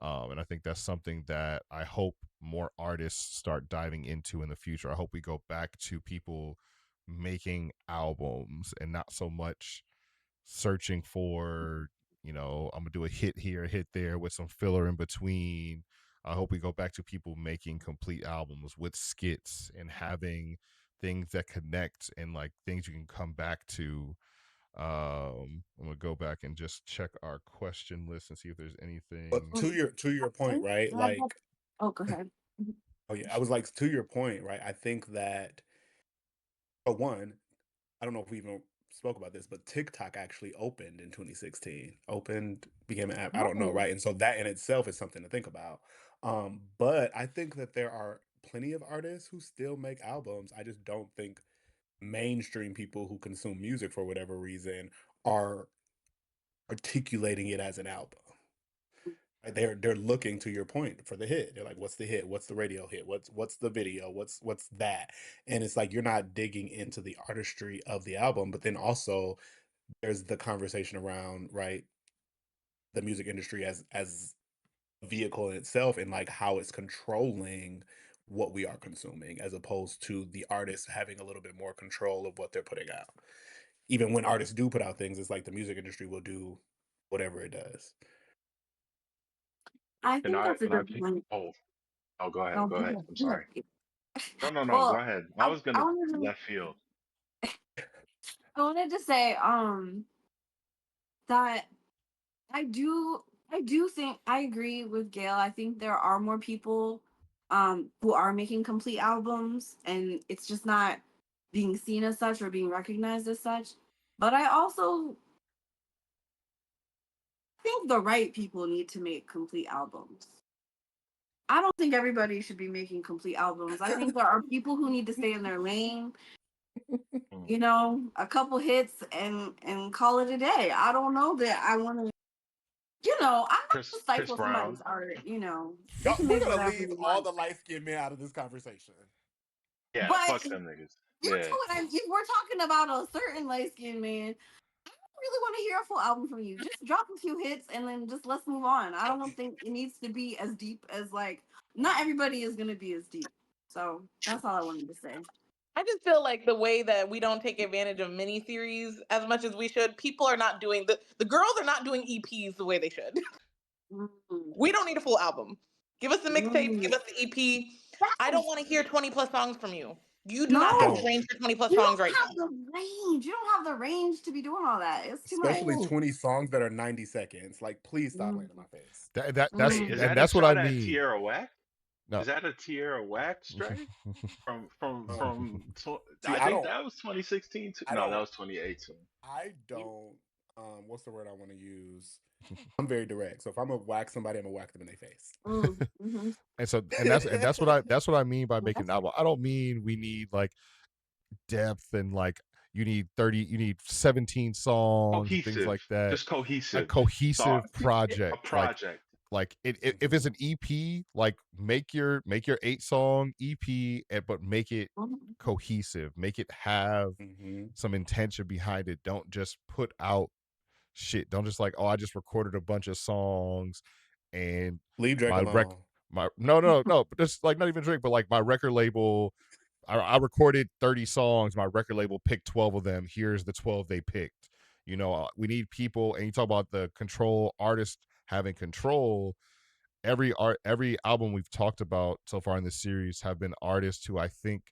And I think that's something that I hope more artists start diving into in the future. I hope we go back to people making albums and not so much searching for, I'm gonna do a hit here, a hit there with some filler in between. I hope we go back to people making complete albums with skits and having things that connect and like things you can come back to. I'm gonna go back and just check our question list and see if there's But anything. to your point, right? Like, Oh, go ahead. oh yeah, I was like, to your point, right? I think that for one, I don't know if we even spoke about this, but TikTok actually opened in 2016. Opened, became an app. I don't know, Oh. right? And so that in itself is something to think about. But I think that there are plenty of artists who still make albums. I just don't think mainstream people who consume music for whatever reason are articulating it as an album. Right? They're looking, to your point, for the hit. They're like, what's the hit? What's the radio hit? What's the video? What's that? And it's like you're not digging into the artistry of the album, but then also there's the conversation around, right, the music industry as a vehicle in itself and like how it's controlling what we are consuming as opposed to the artists having a little bit more control of what they're putting out. Even when artists do put out things, it's like the music industry will do whatever it does. I think that's a And I good picked point. oh Oh, go ahead. I'm sorry. good. No, go Well, ahead. I I, was I gonna wanted to left field. I wanted to say that I do think I agree with Gail. I think there are more people who are making complete albums and it's just not being seen as such or being recognized as such. But I also think the right people need to make complete albums. I don't think everybody should be making complete albums. I think there are people who need to stay in their lane, you know, a couple hits and call it a day. I don't know that I want to, I'm not to Chris stifle Brown. somebody's art, they Y'all, can we're make gonna whatever leave they all want. the light skinned men out of this conversation. Yeah, But fuck them niggas. you Yeah. know what if we're talking about a certain light skinned man, I really want to hear a full album from you. Just drop a few hits and then just let's move on. I don't think it needs to be as deep as not everybody is gonna be as deep. So that's all I wanted to say. I just feel like the way that we don't take advantage of miniseries as much as we should, people are not doing the girls are not doing EPs the way they should. We don't need a full album. Give us the mixtape, give us the EP. I don't want to hear 20 plus songs from you. You do not have the No, range for 20 plus you songs don't right have now. the range. You don't have the range to be doing all that. It's too much. Especially 20 songs that are 90 seconds. Like, please stop laying in my face. That's Wait, is and that a that's what I shot at mean. Tierra Whack? No. Is that a Tierra Whack straight? See, I think that was 2016 too. I No, that don't, was 2018. I don't, what's the word I want to use? I'm very direct. So if I'm gonna whack somebody, I'm gonna whack them in their face. Mm-hmm. And that's what I mean by making an album. I don't mean we need like depth and like you need 17 songs and things Cohesive, like that. just A cohesive cohesive thought. A project. project. If it's an EP, like make your 8-song EP, but make it cohesive. Make it have some intention behind it. Don't just put out shit. Don't just like, oh, I just recorded a bunch of songs and Leave Drake my rec alone. my no, but just like not even Drake, but like my record label. I recorded 30 songs. My record label picked 12 of them. Here's the 12 they picked. We need people, and you talk about the control, artists having control. Every album we've talked about so far in this series have been artists who I think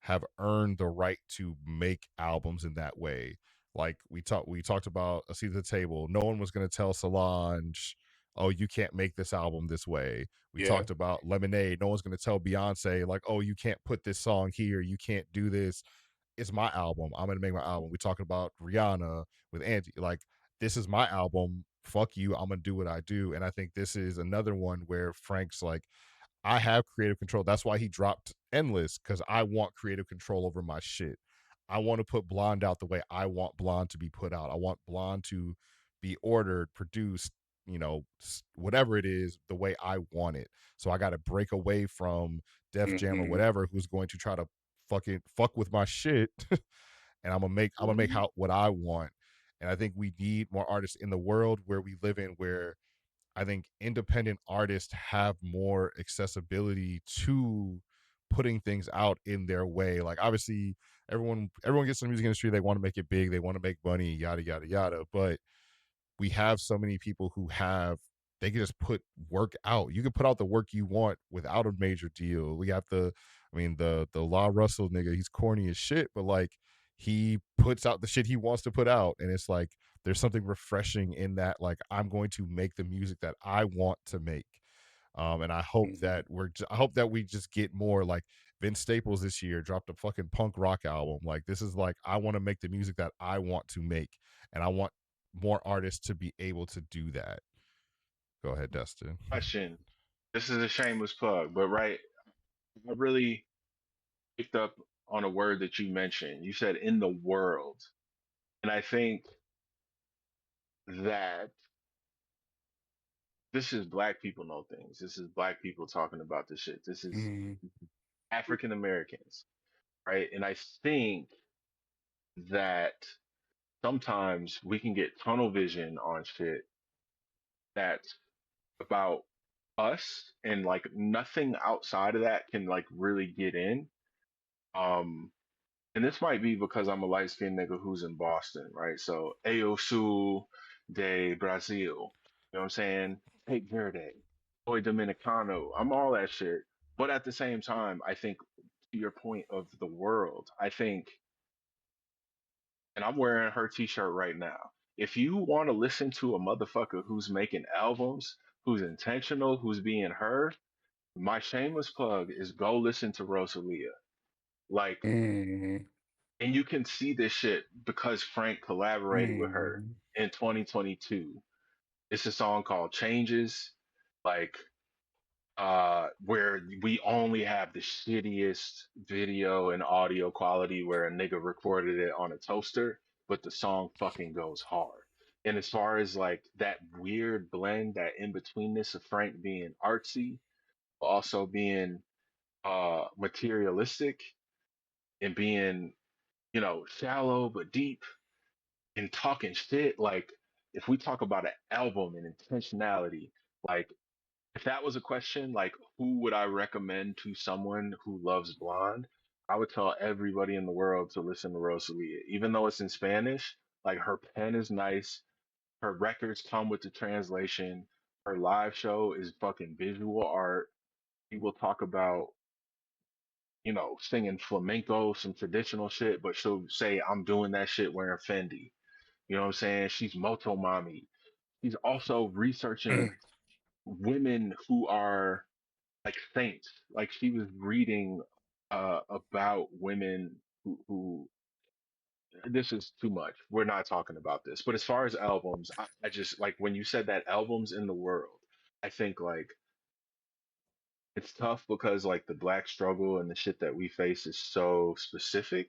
have earned the right to make albums in that way. Like we talked about A Seat at the Table. No one was going to tell Solange, "Oh, you can't make this album this way." We Yeah. talked about Lemonade. No one's going to tell Beyonce like, "Oh, you can't put this song here. You can't do this. It's my album. I'm going to make my album." We talking about Rihanna with Angie. Like, this is my album. Fuck you. I'm going to do what I do. And I think this is another one where Frank's like, I have creative control. That's why he dropped Endless, because I want creative control over my shit. I want to put Blonde out the way I want Blonde to be put out. I want Blonde to be ordered, produced, whatever it is, the way I want it. So I got to break away from Def Jam or whatever, who's going to try to fucking fuck with my shit, and I'm gonna make how what I want. And I think we need more artists in the world where we live in, where I think independent artists have more accessibility to putting things out in their way. Like, obviously everyone gets in the music industry, they want to make it big, they want to make money, yada yada yada. But we have so many people who they can just put work out. You can put out the work you want without a major deal. We have the Law Russell nigga, he's corny as shit, but like he puts out the shit he wants to put out, and it's like there's something refreshing in that. Like, I'm going to make the music that I want to make. And I hope that I hope that we just get more. Like, Vince Staples this year dropped a fucking punk rock album. Like, this is like, I want to make the music that I want to make, and I want more artists to be able to do that. Go ahead, Dustin. Question. This is a shameless plug, but right, I really picked up on a word that you mentioned. You said in the world. And I think that this is black people know things. This is black people talking about this shit. This is African Americans, right? And I think that sometimes we can get tunnel vision on shit that's about us, and like nothing outside of that can like really get in. Um and this might be because I'm a light skinned nigga who's in Boston, right? So Eu sou de Brazil. You know what I'm saying? Cape Verde, Oi Dominicano. I'm all that shit. But at the same time, I think to your point of the world, I think, and I'm wearing her t-shirt right now. If you want to listen to a motherfucker who's making albums, who's intentional, who's being her, my shameless plug is go listen to Rosalia. Like, And you can see this shit because Frank collaborated with her Mm. in 2022. It's a song called Changes, like where we only have the shittiest video and audio quality where a nigga recorded it on a toaster, but the song fucking goes hard. And as far as like that weird blend, that in betweenness of Frank being artsy, but also being materialistic and being, you know, shallow but deep and talking shit, like if we talk about an album and intentionality, like if that was a question, like who would I recommend to someone who loves blonde? I would tell everybody in the world to listen to Rosalia, even though it's in Spanish. Like her pen is nice, her records come with the translation, her live show is fucking visual art. She will talk about, you know, singing flamenco, some traditional shit, but she'll say, I'm doing that shit wearing Fendi. You know what I'm saying? She's Moto Mommy. She's also researching women who are like saints. Like she was reading about women who this is too much. We're not talking about this. But as far as albums, I just like when you said that albums in the world, I think like it's tough because like the black struggle and the shit that we face is so specific.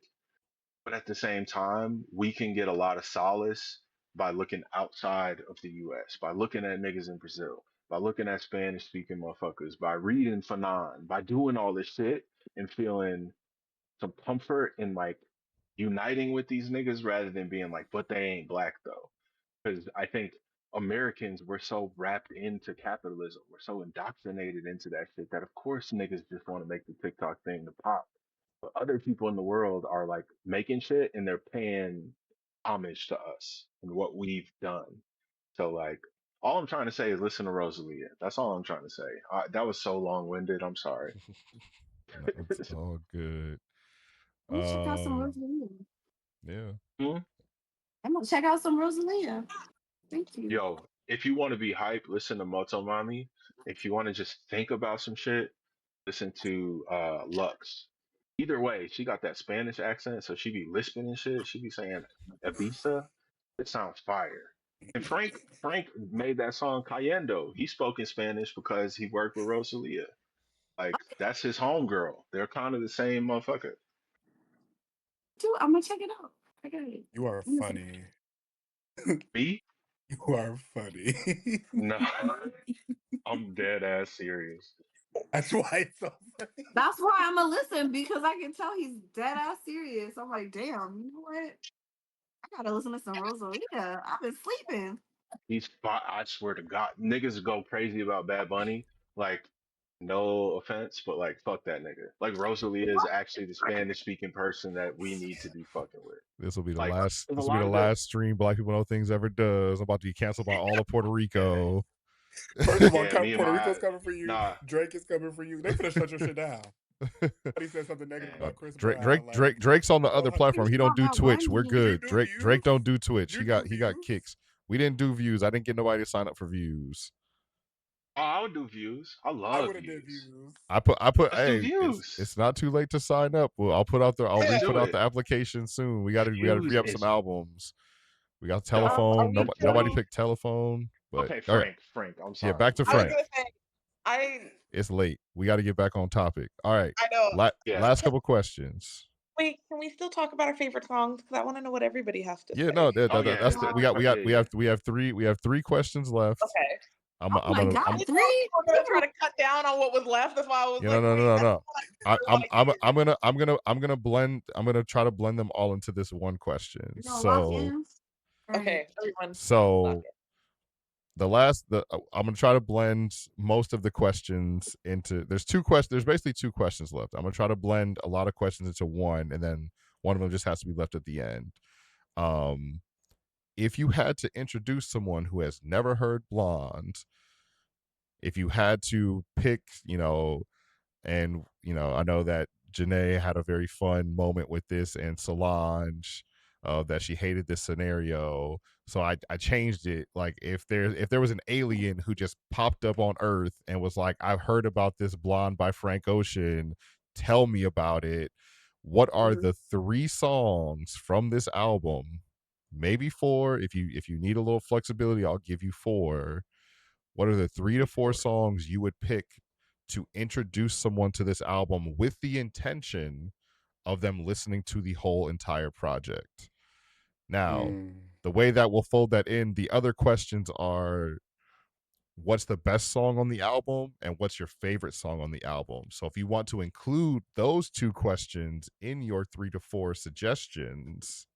But at the same time, we can get a lot of solace by looking outside of the US, by looking at niggas in Brazil, by looking at Spanish speaking motherfuckers, by reading Fanon, by doing all this shit and feeling some comfort in like uniting with these niggas rather than being like, but they ain't black though. Because I think Americans, we're so wrapped into capitalism, we're so indoctrinated into that shit that of course niggas just want to make the TikTok thing to pop. But other people in the world are like making shit and they're paying homage to us and what we've done. So like, all I'm trying to say is listen to Rosalia. That's all I'm trying to say. That was so long winded. I'm sorry. No, it's all good. I'm gonna check out some Um, Rosalia. yeah. Hmm? I'm gonna check out some Rosalia. Thank you. Yo, if you want to be hype, listen to Motomami. If you want to just think about some shit, listen to Lux. Either way, she got that Spanish accent, so she be lisping and shit. She be saying Ibiza. It sounds fire. And Frank made that song Cayendo. He spoke in Spanish because he worked with Rosalia. Like that's his homegirl. They're kind of the same motherfucker. Dude, I'm gonna check it out. I got it. You are I'm gonna see. funny. Me? You are funny. No, I'm dead ass serious. That's why it's so funny. That's why I'm gonna listen because I can tell he's dead ass serious. I'm like, damn, you know what? I gotta listen to some Rosalia. I've been sleeping. I swear to God, niggas go crazy about Bad Bunny. Like, no offense, but like, fuck that nigga. Like, Rosalia is actually the Spanish speaking person that we need to be fucking with. This will be the Like, last. there's a This will be lot the of the last stream Black People Know Things ever does. I'm about to be canceled by all of Puerto yeah, Rico. First of all, yeah, me and Puerto my Rico's coming for you. nah. Drake is coming for you. They finna shut your shit down. Somebody said something negative Man. about Chris Brown. Like, Drake's on the other oh, platform. He don't do Got one Twitch. We're view. do you good. do Drake views? don't do Twitch. Do you do He got views? kicks. We didn't do views. I didn't get nobody to sign up for views. Oh, I would do views. I I love would have did views. views. I put. Let's do Hey, views. it's not too late to sign up. Well, I'll Let's re-put do out it. the application soon. We gotta Views re-up some is albums. We got dog. telephone. The Nobody 20. picked telephone. But Okay, okay, Frank. I'm yeah. sorry. Back to I was Frank. Yeah, gonna say, I It's late. We got to get back on topic. All right. I know. yeah. Last couple questions. Wait, can we still talk about our favorite songs? Because I want to know what everybody has to Yeah, say. no, Oh yeah, that's the, yeah, we have three questions left. Okay. Oh my I'm I god, didn't know if three? you were gonna try to cut down on what was left. That's why I was you know like, no wait, no no I no. don't I'm gonna try to blend them all into this one question. You gonna lock So in? All right. Okay, everyone. so I'm gonna try to blend most of the questions into there's basically two questions left. I'm gonna try to blend a lot of questions into one, and then one of them just has to be left at the end. Um if you had to introduce someone who has never heard Blonde, if you had to pick, and I know that Jeanaye had a very fun moment with this, and Solange, that she hated this scenario. So I changed it. Like if there was an alien who just popped up on Earth and was like, I've heard about this Blonde by Frank Ocean, tell me about it. What are the 3 songs from this album? Maybe 4. If you need a little flexibility, I'll give you 4. What are the 3 to 4 songs you would pick to introduce someone to this album with the intention of them listening to the whole entire project? Now, the way that we'll fold that in, the other questions are what's the best song on the album and what's your favorite song on the album. So if you want to include those 2 questions in your 3 to 4 suggestions,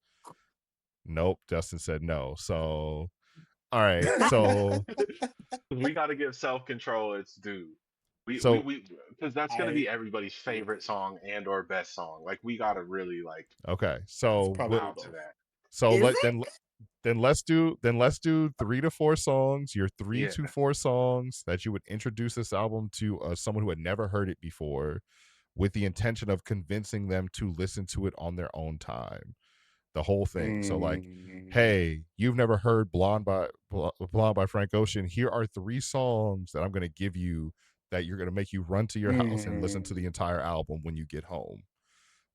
nope, Justin said no. So all right. So We got to give Self Control its due. so Because that's gonna be everybody's favorite song and or best song. Like we gotta really like okay. It's So probably bow to both. that. so Is let it? then let's do 3 to 4 songs, your 3 Yeah. to 4 songs that you would introduce this album to someone who had never heard it before with the intention of convincing them to listen to it on their own time. The whole thing. So like, hey, you've never heard Blonde by Frank Ocean. Here are 3 songs that I'm going to give you that you're going to make you run to your house and listen to the entire album when you get home.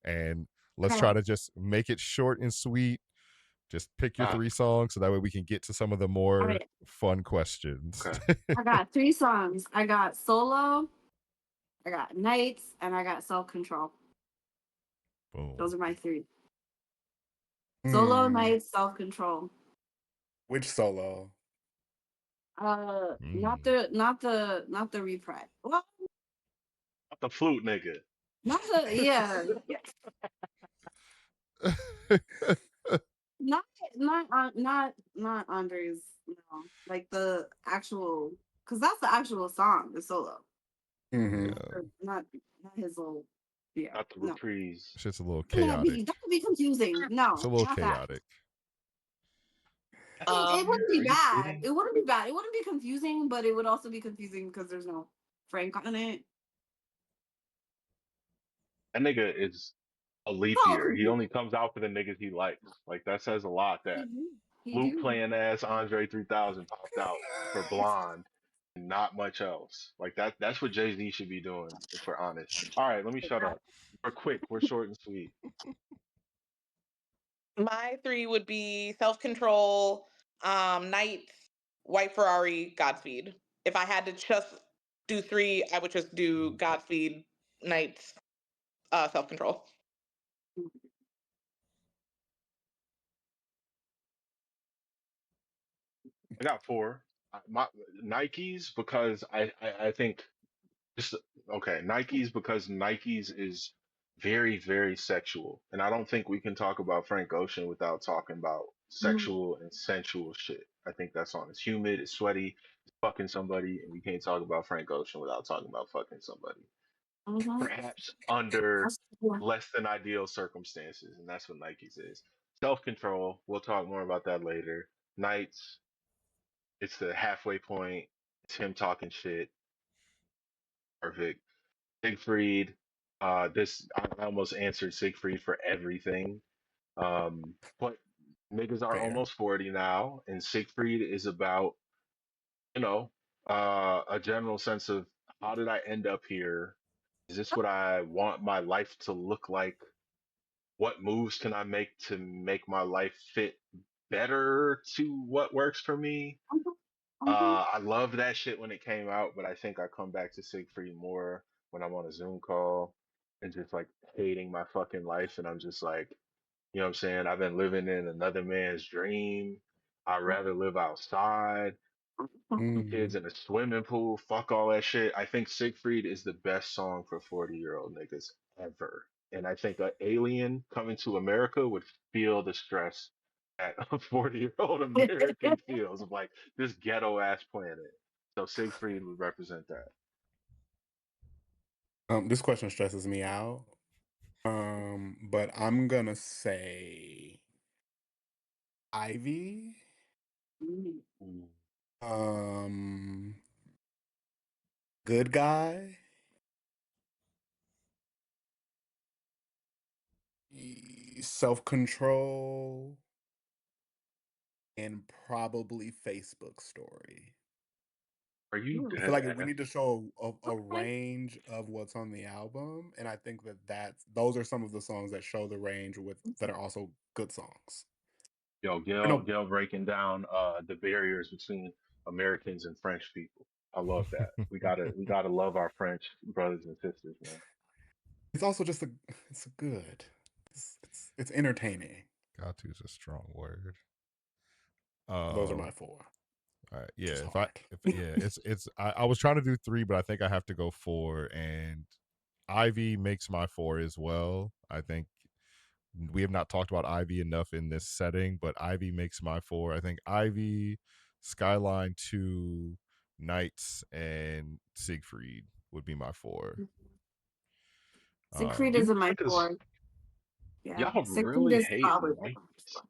And let's try to just make it short and sweet. Just pick your 3 songs so that way we can get to some of the All more right. fun questions. Okay. I got 3 songs. I got Solo, I got Nights, and I got Self Control. Boom. Those are my 3. Solo, Nights, Self Control. Which solo? Not the reprise. Well, The flute nigga. not the yeah. Not Andre's. No, like the actual, because that's the actual song, the solo. Yeah. Not his little. Yeah, Not the no. reprise. It's just a little That chaotic. would be confusing. No, It's a little not that. chaotic. It wouldn't Are be you bad. kidding? It wouldn't be bad. It wouldn't be confusing, but it would also be confusing because there's no Frank on it. That nigga is a leap Oh, year. He only comes out for the niggas he likes. Like that says a lot that he flute do. playing ass Andre 3000 popped out for Blonde and not much else. Like that's what Jay-Z should be doing if we're honest. All right, let me shut up. We're quick, we're short and sweet. My 3 would be Self Control, Nights, White Ferrari, Godspeed. If I had to just do 3, I would just do Godspeed, Nights, Self Control. I got 4. My Nikes because I think just okay, Nikes because Nikes is very, very sexual. And I don't think we can talk about Frank Ocean without talking about sexual and sensual shit. I think that song is humid, it's sweaty, it's fucking somebody, and we can't talk about Frank Ocean without talking about fucking somebody. Perhaps under less than ideal circumstances, and that's what Nikes is. Self control, we'll talk more about that later. Nights, it's the halfway point, it's him talking shit. Perfect. Siegfried. This I almost answered Siegfried for everything. But niggas are Fair. almost 40 now, and Siegfried is about, you know, a general sense of how did I end up here? Is this what I want my life to look like? What moves can I make to make my life fit better to what works for me? I loved that shit when it came out, but I think I come back to Siegfried more when I'm on a Zoom call and just like hating my fucking life. And I'm just like, you know what I'm saying? I've been living in another man's dream. I'd rather live outside, kids in a swimming pool, fuck all that shit. I think Siegfried is the best song for 40-year-old niggas ever. And I think an alien coming to America would feel the stress that a 40-year-old American feels of like this ghetto ass planet. So Siegfried would represent that. This question stresses me out. But I'm gonna say Ivy. Ooh. Um, Good Guy. Self Control. And probably Facebook Story. Are you Ooh. I dead feel like we ass? need to show a Okay. range of what's on the album, and I think those are some of the songs that show the range that are also good songs. Yo, Or no, Gail breaking down the barriers between Americans and French people. I love that. We gotta love our French brothers and sisters, man. it's also just it's good. It's entertaining. Got to is a strong word. Those are my 4. All right, Which yeah. is If hard. it's I was trying to do 3, but I think I have to go 4. And Ivy makes my 4 as well. I think we have not talked about Ivy enough in this setting, but Ivy makes my 4. I think Ivy, Skyline 2, Knights, and Siegfried would be my 4. Siegfried You is in my niggas, 4. Yeah, y'all Siegfried really is hate probably my first Knights. one.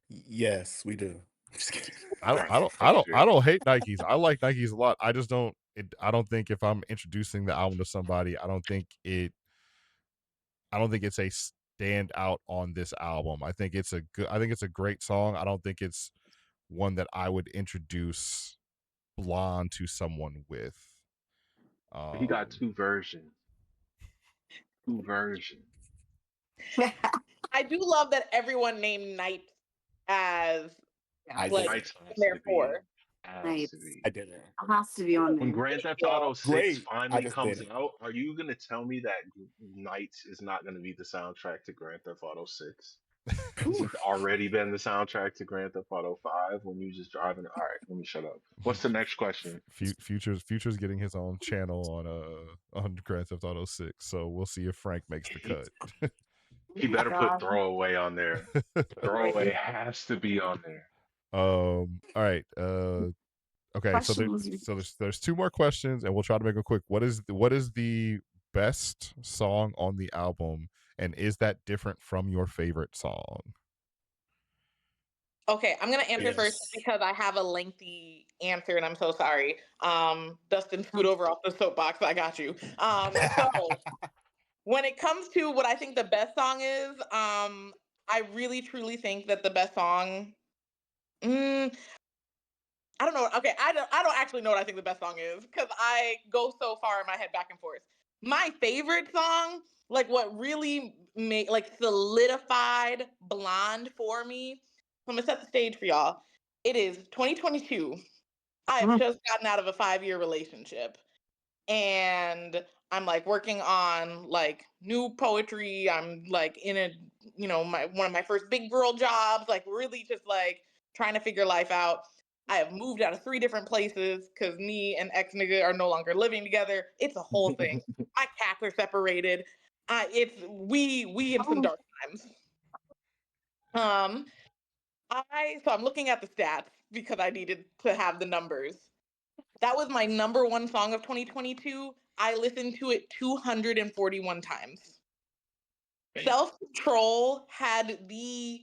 Yes, we do. I'm just kidding. I All don't, right, I don't, I don't, I frustrating. don't hate Nikes. I like Nikes a lot. I just don't. I don't think if I'm introducing the album to somebody, I don't think it's a standout on this album. I think it's a great song. I don't think it's one that I would introduce Blonde to someone with. He got Um, two versions. Two versions. I do love that everyone named Knight as I like did. Knights has to be. therefore. Has to Nice. be. I didn't. It has to be on When there. Grand Theft Yeah. Auto 6 Great. I finally just comes didn't. out, are you gonna tell me that Knights is not gonna be the soundtrack to Grand Theft Auto 6? Because it's already been the soundtrack to Grand Theft Auto 5 when you just driving. All right, let me shut up. What's the next question? Future's getting his own channel on Grand Theft Auto 6, so we'll see if Frank makes the He, cut. he Oh my better put God. Throwaway on there. Throwaway has to be on there. All right. Okay, so Question was there's 2 more questions, and we'll try to make them quick. What is the best song on the album, and is that different from your favorite song? Okay, I'm gonna answer first Yes. because I have a lengthy answer and I'm so sorry. Dustin, scoot over off the soapbox. I got you. So when it comes to what I think the best song is, I really truly think that the best song. Mm, I don't know. Okay, I don't actually know what I think the best song is because I go so far in my head back and forth. My favorite song, like what really made like solidified Blonde for me. I'm gonna set the stage for y'all. It is 2022. I have just gotten out of a 5-year relationship and I'm like working on like new poetry. I'm like in a my one of my first big girl jobs, like really just like trying to figure life out. I have moved out of 3 different places because me and ex nigga are no longer living together. It's a whole thing. My cats are separated. It's we in some Oh, dark times. Um, I'm looking at the stats because I needed to have the numbers. That was my number 1 song of 2022. I listened to it 241 times. Self Control had the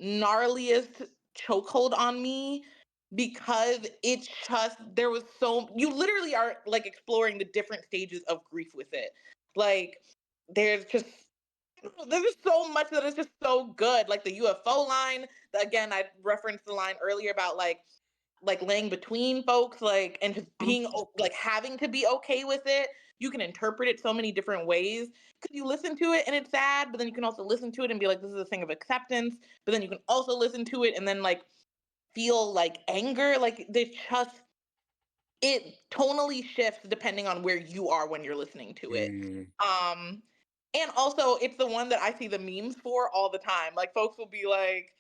gnarliest chokehold on me because it's just, there was so, you literally are like exploring the different stages of grief with it. Like, there's just, there's just so much that is just so good. Like the UFO line, again, I referenced the line earlier about like laying between folks, like, and just being like having to be okay with it. You can interpret it so many different ways because you listen to it and it's sad, but then you can also listen to it and be like, this is a thing of acceptance. But then you can also listen to it and then like feel like anger. Like they just, it tonally shifts depending on where you are when you're listening to it. Mm. And also it's the one that I see the memes for all the time. Like folks will be like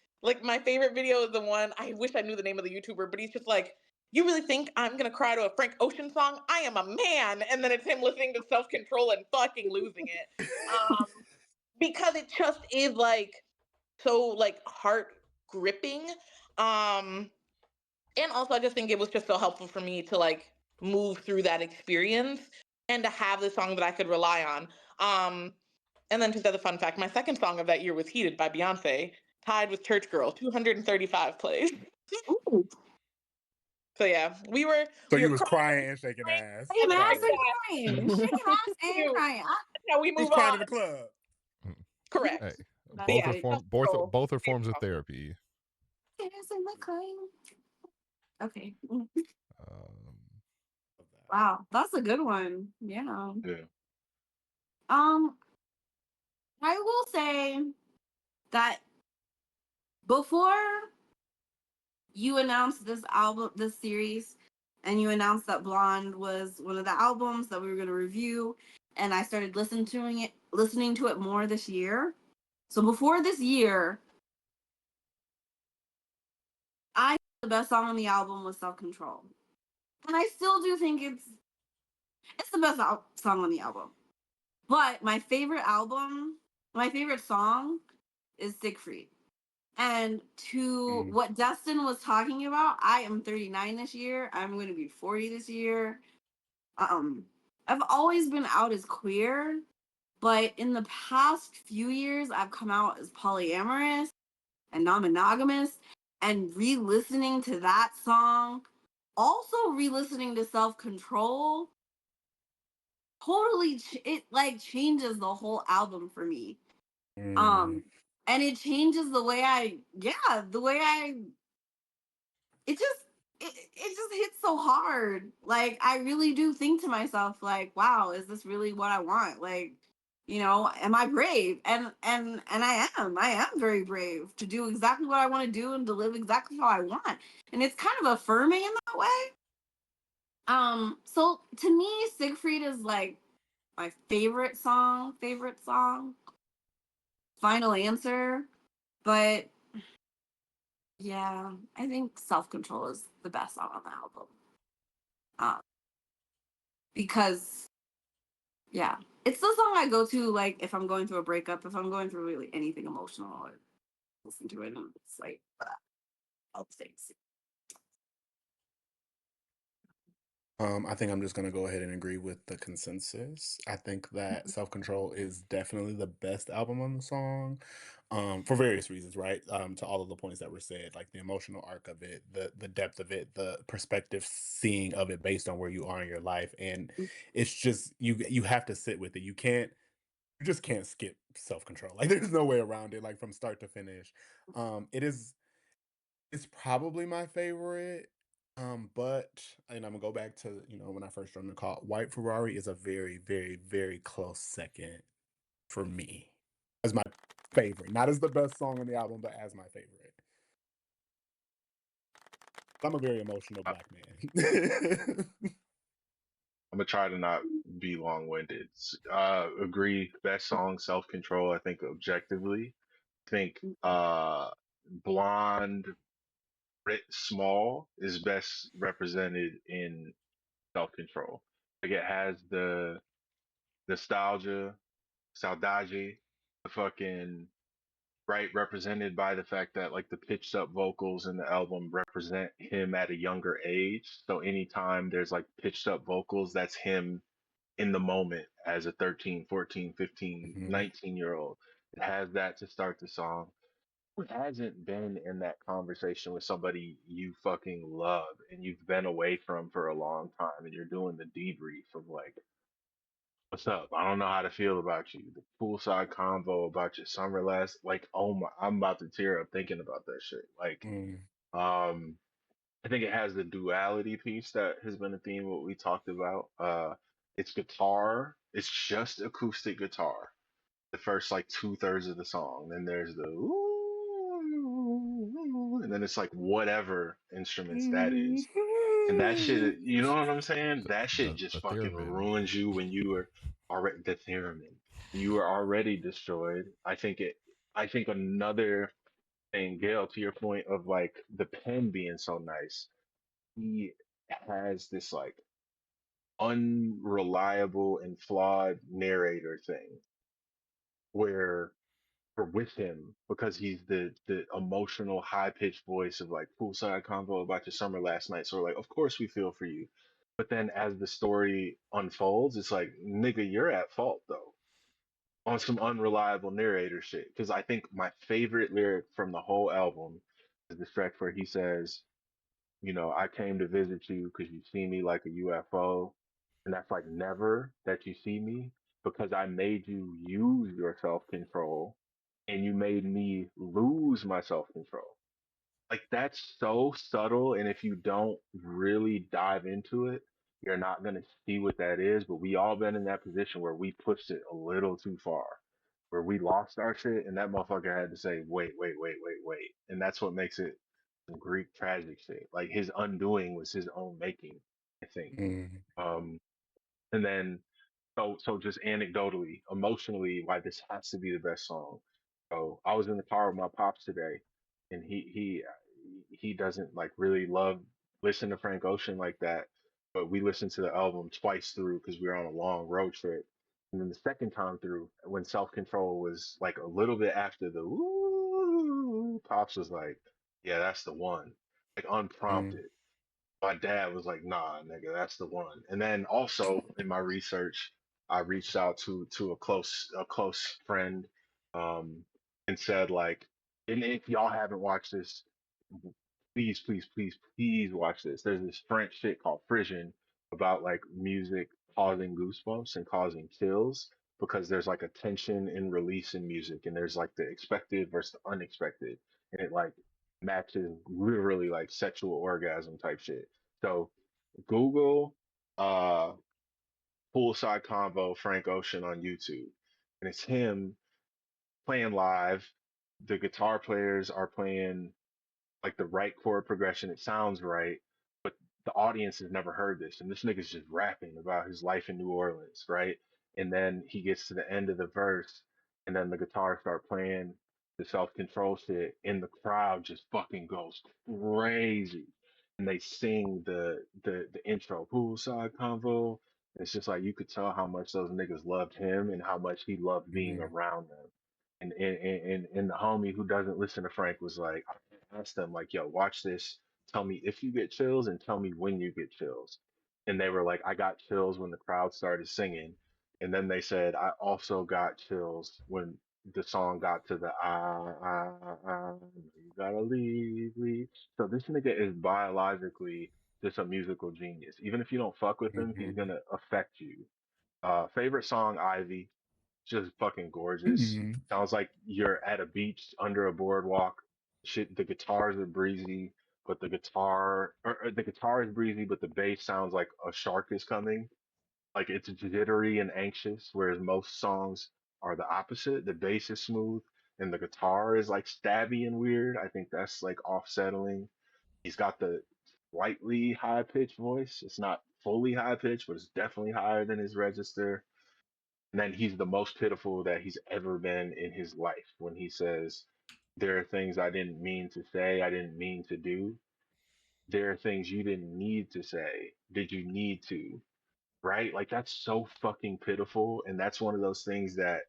my favorite video is the one, I wish I knew the name of the YouTuber, but he's just like, you really think I'm gonna cry to a Frank Ocean song? I am a man. And then it's him listening to Self Control and fucking losing it. Because it just is like so like heart gripping. Um, and also I just think it was just so helpful for me to like move through that experience and to have the song that I could rely on. And then just as a fun fact, my second song of that year was Heated by Beyonce, tied with Church Girl, 235 plays. ooh. So yeah, So we you were was crying and shaking crying ass. Shaking and Got ass it. and that. crying. Shaking ass and crying. That's how we You was move crying on. in the club. Correct. Hey, But both yeah, are Right. form Self both Control, both are favorite forms of song. therapy. Tears in the crying. Okay. Wow, that's a good one. Yeah. Yeah. I will say that before you announced this album, this series, and you announced that Blonde was one of the albums that we were going to review, and I started listening to it more this year. So before this year, the best song on the album was Self Control. And I still do think it's the best song on the album. But my favorite song is Siegfried. And to what Dustin was talking about, I am 39 this year. I'm going to be 40 this year. I've always been out as queer, but in the past few years, I've come out as polyamorous and non-monogamous. And re-listening to that song, also re-listening to Self Control, totally it like changes the whole album for me. And it changes the way it just hits so hard. Like I really do think to myself, like, wow, is this really what I want? Like, am I brave? And I am very brave to do exactly what I want to do and to live exactly how I want. And it's kind of affirming in that way. So to me, Siegfried is like my favorite song. Final answer. But yeah, I think Self Control is the best song on the album. Because yeah, it's the song I go to like if I'm going through a breakup, if I'm going through really anything emotional, I listen to it and it's like all things. I think I'm just gonna go ahead and agree with the consensus. I think that Self Control is definitely the best album on the song, for various reasons, right? To all of the points that were said, like the emotional arc of it, the depth of it, the perspective seeing of it based on where you are in your life, and it's just you have to sit with it. You just can't skip Self Control. Like there's no way around it. Like from start to finish, it's probably my favorite. But and I'm gonna go back to when I first joined the call. White Ferrari is a very, very, very close second for me as my favorite. Not as the best song on the album, but as my favorite. I'm a very emotional I, black man. I'm gonna try to not be long-winded. Agree. Best song, Self Control. I think objectively, I think Blonde, Writ Small is best represented in Self Control. Like it has the nostalgia, saudade, the fucking right represented by the fact that like the pitched up vocals in the album represent him at a younger age. So anytime there's like pitched up vocals, that's him in the moment as a 13, 14, 15, Mhm. 19-year old. It has that to start the song. Who hasn't been in that conversation with somebody you fucking love and you've been away from for a long time and you're doing the debrief of like, what's up? I don't know how to feel about you. The poolside convo about your summer last, like, oh my, I'm about to tear up thinking about that shit. Like, Mm. um, I think it has the duality piece that has been a theme what we talked about. It's guitar. It's just acoustic guitar. The first like 2/3 of the song. Then there's the ooh, and then it's like whatever instruments that is. And that shit, you know what I'm saying? That shit just The fucking theremin. ruins you when you were already the theremin. You were already destroyed. I think another thing, Gail, to your point of like the pen being so nice, he has this like unreliable and flawed narrator thing where we're with him because he's the emotional high pitched voice of like poolside convo about your summer last night. So we're like, of course we feel for you. But then as the story unfolds, it's like, nigga, you're at fault though. On some unreliable narrator shit. Because I think my favorite lyric from the whole album is the track where he says, I came to visit you because you see me like a UFO. And that's like never that you see me because I made you use your self control and you made me lose my self control. Like that's so subtle, and if you don't really dive into it, you're not gonna see what that is. But we all been in that position where we pushed it a little too far, where we lost our shit, and that motherfucker had to say, "Wait, wait, wait, wait, wait," and that's what makes it some Greek tragic shit. Like his undoing was his own making, I think. Mm. Um, and then so just anecdotally, emotionally, why this has to be the best song. So I was in the car with my pops today, and he doesn't like really love listen to Frank Ocean like that, but we listened to the album twice through because we were on a long road trip. And then the second time through, when Self Control was like a little bit after the woo, pops was like, "Yeah, that's the one," like Mm. unprompted. My dad was like, "Nah, nigga, that's the one." And then also in my research, I reached out to a close friend, um, and said like, and if y'all haven't watched this, please, please, please, please watch this. There's this French shit called Frisian about like music causing goosebumps and causing chills because there's like a tension in release in music and there's like the expected versus the unexpected and it like matches literally like sexual orgasm type shit. So Google uh poolside convo Frank Ocean on YouTube and it's him playing live. The guitar players are playing like the right chord progression. It sounds right, but the audience has never heard this. And this nigga's just rapping about his life in New Orleans, right? And then he gets to the end of the verse, and then the guitar start playing the self control shit, and the crowd just fucking goes crazy. And they sing the intro, poolside convo. It's just like you could tell how much those niggas loved him and how much he loved being Mm. around them. And the homie who doesn't listen to Frank was like, I asked them like, yo, watch this. Tell me if you get chills and tell me when you get chills. And they were like, I got chills when the crowd started singing. And then they said, I also got chills when the song got to the you gotta leave, leave. So this nigga is biologically just a musical genius. Even if you don't fuck with him, he's Mhm. gonna affect you. Favorite song, Ivy, just fucking gorgeous. Mhm. Sounds like you're at a beach under a boardwalk. Shit, the guitars are breezy, but the guitar is breezy, but the bass sounds like a shark is coming. Like it's jittery and anxious, whereas most songs are the opposite. The bass is smooth and the guitar is like stabby and weird. I think that's like off-settling. He's got the slightly high pitched voice. It's not fully high pitched, but it's definitely higher than his register. And then he's the most pitiful that he's ever been in his life when he says, "There are things I didn't mean to say, I didn't mean to do. There are things you didn't need to say. Did you need to?" Right? Like that's so fucking pitiful. And that's one of those things that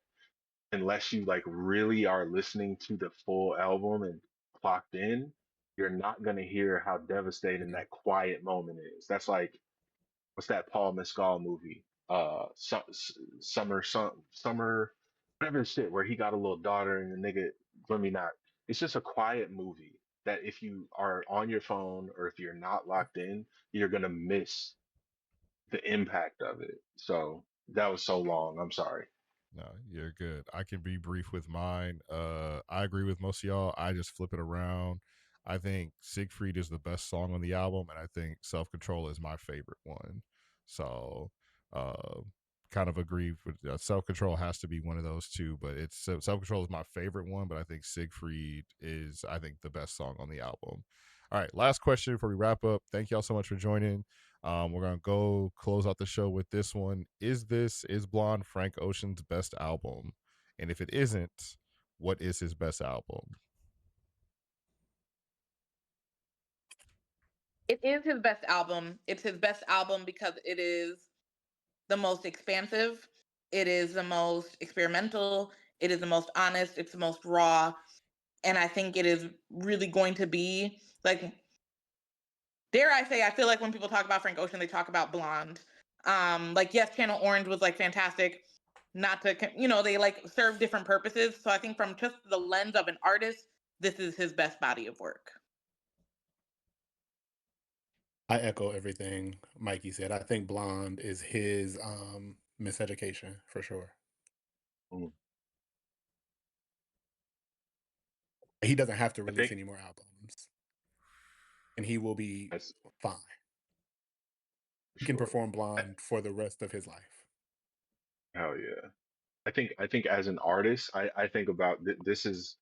unless you like really are listening to the full album and clocked in, you're not gonna hear how devastating Mhm. that quiet moment is. That's like what's that Paul Mescal movie? Summer, whatever the shit, where he got a little daughter and the nigga, let me not. It's just a quiet movie that if you are on your phone or if you're not locked in, you're gonna miss the impact of it. So that was so long. I'm sorry. No, you're good. I can be brief with mine. I agree with most of y'all. I just flip it around. I think Siegfried is the best song on the album, and I think Self Control is my favorite one. So, uh, kind of agree with Self Control has to be one of those two, but it's Self Control is my favorite one, but I think Siegfried is I think the best song on the album. All right, last question before we wrap up. Thank y'all so much for joining. We're gonna go close out the show with this one. Is Blonde Frank Ocean's best album? And if it isn't, what is his best album? It is his best album. It's his best album because it is the most expansive, it is the most experimental, it is the most honest, it's the most raw. And I think it is really going to be like, dare I say, I feel like when people talk about Frank Ocean, they talk about Blonde. Like, yes, Channel Orange was like fantastic. Not to, they like serve different purposes. So I think from just the lens of an artist, this is his best body of work. I echo everything Mikey said. I think Blonde is his miseducation for sure. Mm. He doesn't have to I release think any more albums. and he will be That's fine. He can sure. perform Blonde for the rest of his life. Hell yeah. I think as an artist, I think about this is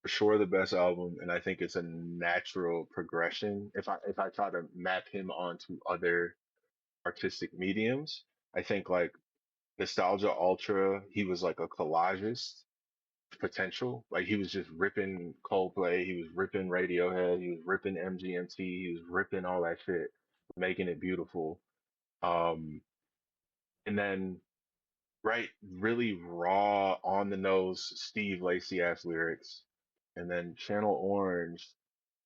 for sure the best album, and I think it's a natural progression. If I try to map him onto other artistic mediums, I think like Nostalgia Ultra, he was like a collagist potential. Like he was just ripping Coldplay, he was ripping Radiohead, he was ripping MGMT, he was ripping all that shit, making it beautiful. Um, and then right, really raw, on the nose, Steve Lacy ass lyrics. And then Channel Orange,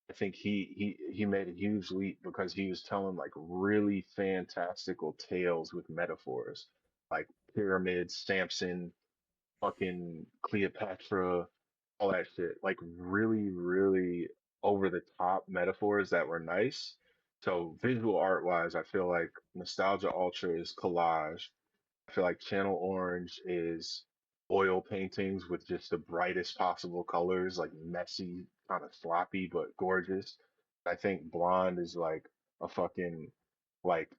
I think he made a huge leap because he was telling like really fantastical tales with metaphors, like pyramids, Samson, fucking Cleopatra, all that shit. Like really, really over the top metaphors that were nice. So visual art wise, I feel like Nostalgia Ultra is collage. I feel like Channel Orange is oil paintings with just the brightest possible colors, like messy, kind of sloppy, but gorgeous. I think Blonde is like a fucking like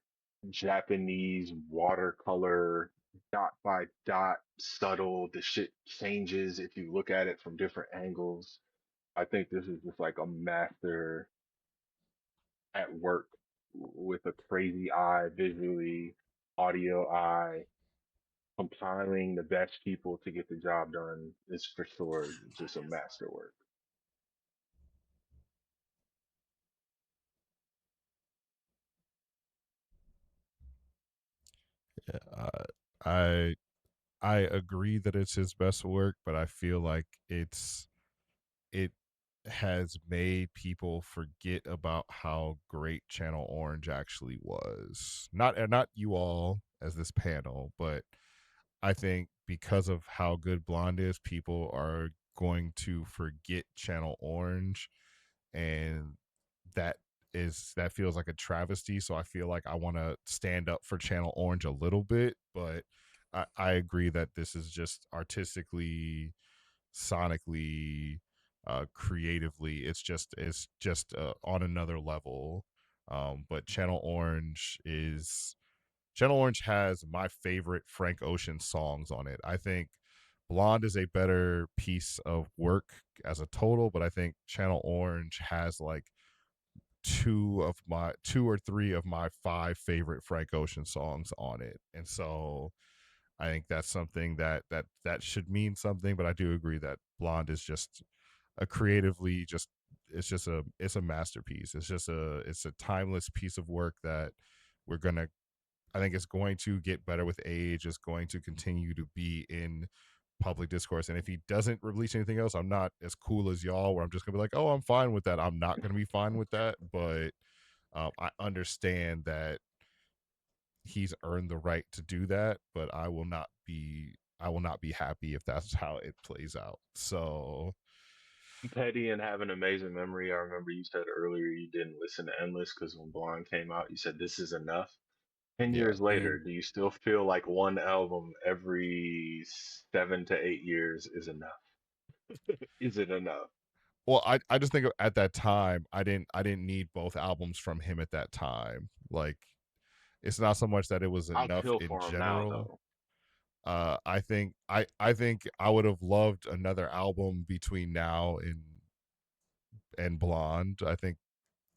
Japanese watercolor, dot by dot, subtle. The shit changes if you look at it from different angles. I think this is just like a master at work with a crazy eye visually, audio eye, compiling the best people to get the job done is for sure just a masterwork. Yeah, I I agree that it's his best work, but I feel like it has made people forget about how great Channel Orange actually was. Not you all as this panel, but I think because of how good Blonde is, people are going to forget Channel Orange, and that that feels like a travesty. So I feel like I want to stand up for Channel Orange a little bit, but I agree that this is just artistically, sonically, creatively, it's just on another level. But Channel Orange has my favorite Frank Ocean songs on it. I think Blonde is a better piece of work as a total, but I think Channel Orange has like two or three of my five favorite Frank Ocean songs on it. And so I think that's something that should mean something, but I do agree that Blonde is just a creatively just it's a masterpiece. It's a timeless piece of work that we're gonna I think it's going to get better with age. It's going to continue to be in public discourse. And if he doesn't release anything else, I'm not as cool as y'all, where I'm just gonna be like, oh, I'm fine with that. I'm not gonna be fine with that, but I understand that he's earned the right to do that. But I will not be happy if that's how it plays out. So Petty and have an amazing memory. I remember you said earlier you didn't listen to Endless because when Blonde came out, you said this is enough. 10 years yeah. later, do you still feel like one album every 7 to 8 years is enough? Is it enough? Well, I just think at that time I didn't need both albums from him at that time. Like it's not so much that it was I'll enough kill in for him now, general. though. I think I would have loved another album between now and Blonde. I think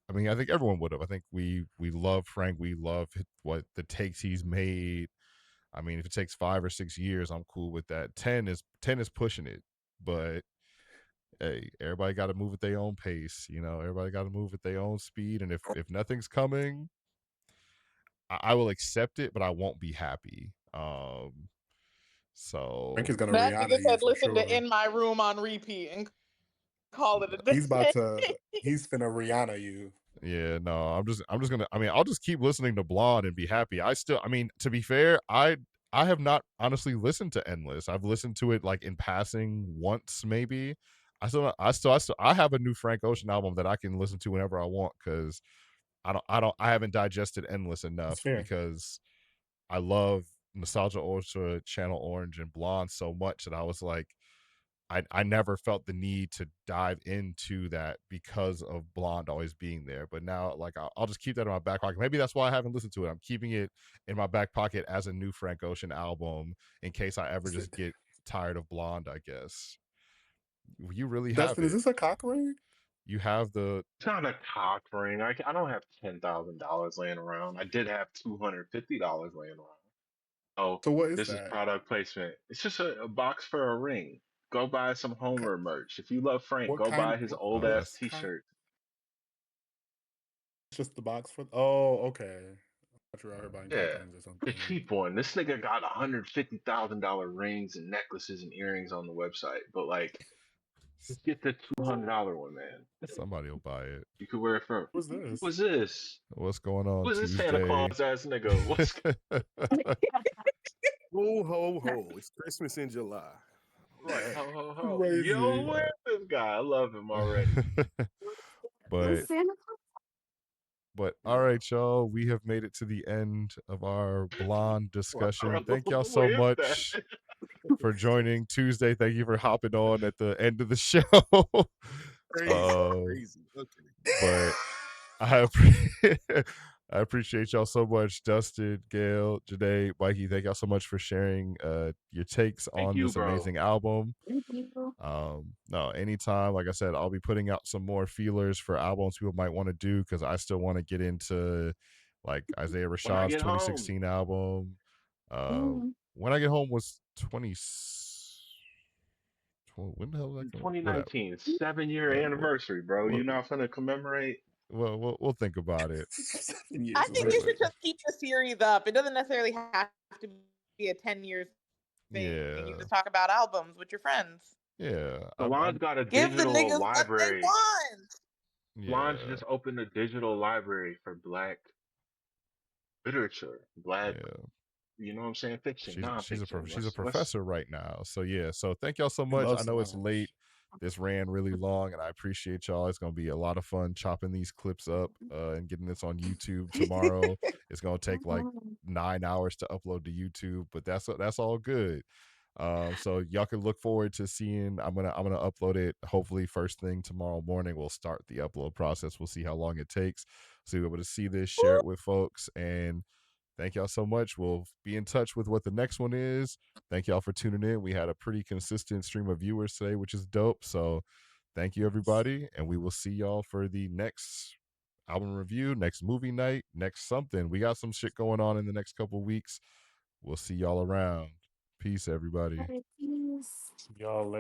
everyone would have. I think we love Frank. We love what the takes he's made. I mean, if it takes 5 or 6 years, I'm cool with that. 10 is pushing it, but hey, everybody got to move at their own pace. You know, everybody got to move at their own speed. And if nothing's coming, I will accept it, but I won't be happy. Frank So is gonna That Rihanna nigga you said, for listen to sure. In My Room on repeat and call it a He's about day. to. He's finna Rihanna you. yeah, no, I'm just gonna. I mean, I'll just keep listening to Blonde and be happy. I mean, to be fair, I have not honestly listened to Endless. I've listened to it like in passing once, maybe. I have a new Frank Ocean album that I can listen to whenever I want because I haven't digested Endless That's enough fair. because I love Nostalgia Ultra, Channel Orange, and Blonde so much that I was like, I never felt the need to dive into that because of Blonde always being there. But now, like, I'll just keep that in my back pocket. Maybe that's why I haven't listened to it. I'm keeping it in my back pocket as a new Frank Ocean album in case I ever just get tired of Blonde, I guess. You really have Dustin, is it. this a cock ring? You have the. It's not a cock ring. I don't have $10,000 laying around. I did have $250 laying around. Oh, So what is this is that? product placement. It's just a box for a ring. Go buy some Homer merch. If you love Frank, What go kind? buy his old Oh, ass that's Kind? T-shirt. It's just the box for. Oh, okay. I thought you were out here buying cock Yeah, rings or the something. cheap one. This nigga got $150,000 rings and necklaces and earrings on the website, but like, just get the $200 one, man. somebody will buy it. You could wear it from. What's this? What's this? What's going on Who's this Santa Tuesday? Claus ass nigga? What's Ho ho ho! It's Christmas in July. right? Ho ho ho! Yo, Crazy. where's this guy? I love him already. but Santa Claus. But all right, y'all, we have made it to the end of our Blonde discussion. Thank y'all so Who is that? much for joining Tuesday. Thank you for hopping on at the end of the show. Crazy. Okay. But I I appreciate y'all so much, Dustin, Gayle, Jeanaye, Mikey. Thank y'all so much for sharing your takes Thank on you, this bro. amazing album. Thank you. No, anytime, like I said, I'll be putting out some more feelers for albums people might want to do because I still want to get into like Isaiah When I Rashad's get home, 2016 album. Mm. When I Get Home was when the hell did that come out? Whatever. 2019, 7-year We'll, anniversary, bro. we'll, You not gonna commemorate? we'll think about it. 7 I years think away. you should just keep the series up. It doesn't necessarily have to be a 10 years thing. Yeah. You just talk about albums with your friends. Yeah. Salon's got a Give the digital niggas what they library. want. Salon's Yeah. just opened a digital library for Black literature, Black, Yeah. you know what I'm saying, fiction, She's nonfiction. a Let's professor right now. So yeah. So thank y'all so We much. love I know it's Solange. late. This ran really long, and I appreciate y'all. It's gonna be a lot of fun chopping these clips up and getting this on YouTube tomorrow. It's gonna take like 9 hours to upload to YouTube, but that's all good. So y'all can look forward to seeing. I'm gonna upload it hopefully first thing tomorrow morning. We'll start the upload process. We'll see how long it takes. So you'll be able to see this, share it with folks, and thank y'all so much. We'll be in touch with what the next one is. Thank y'all for tuning in. We had a pretty consistent stream of viewers today, which is dope. So thank you, everybody. And we will see y'all for the next album review, next movie night, next something. We got some shit going on in the next couple weeks. We'll see y'all around. Peace, everybody. Peace. Y'all later.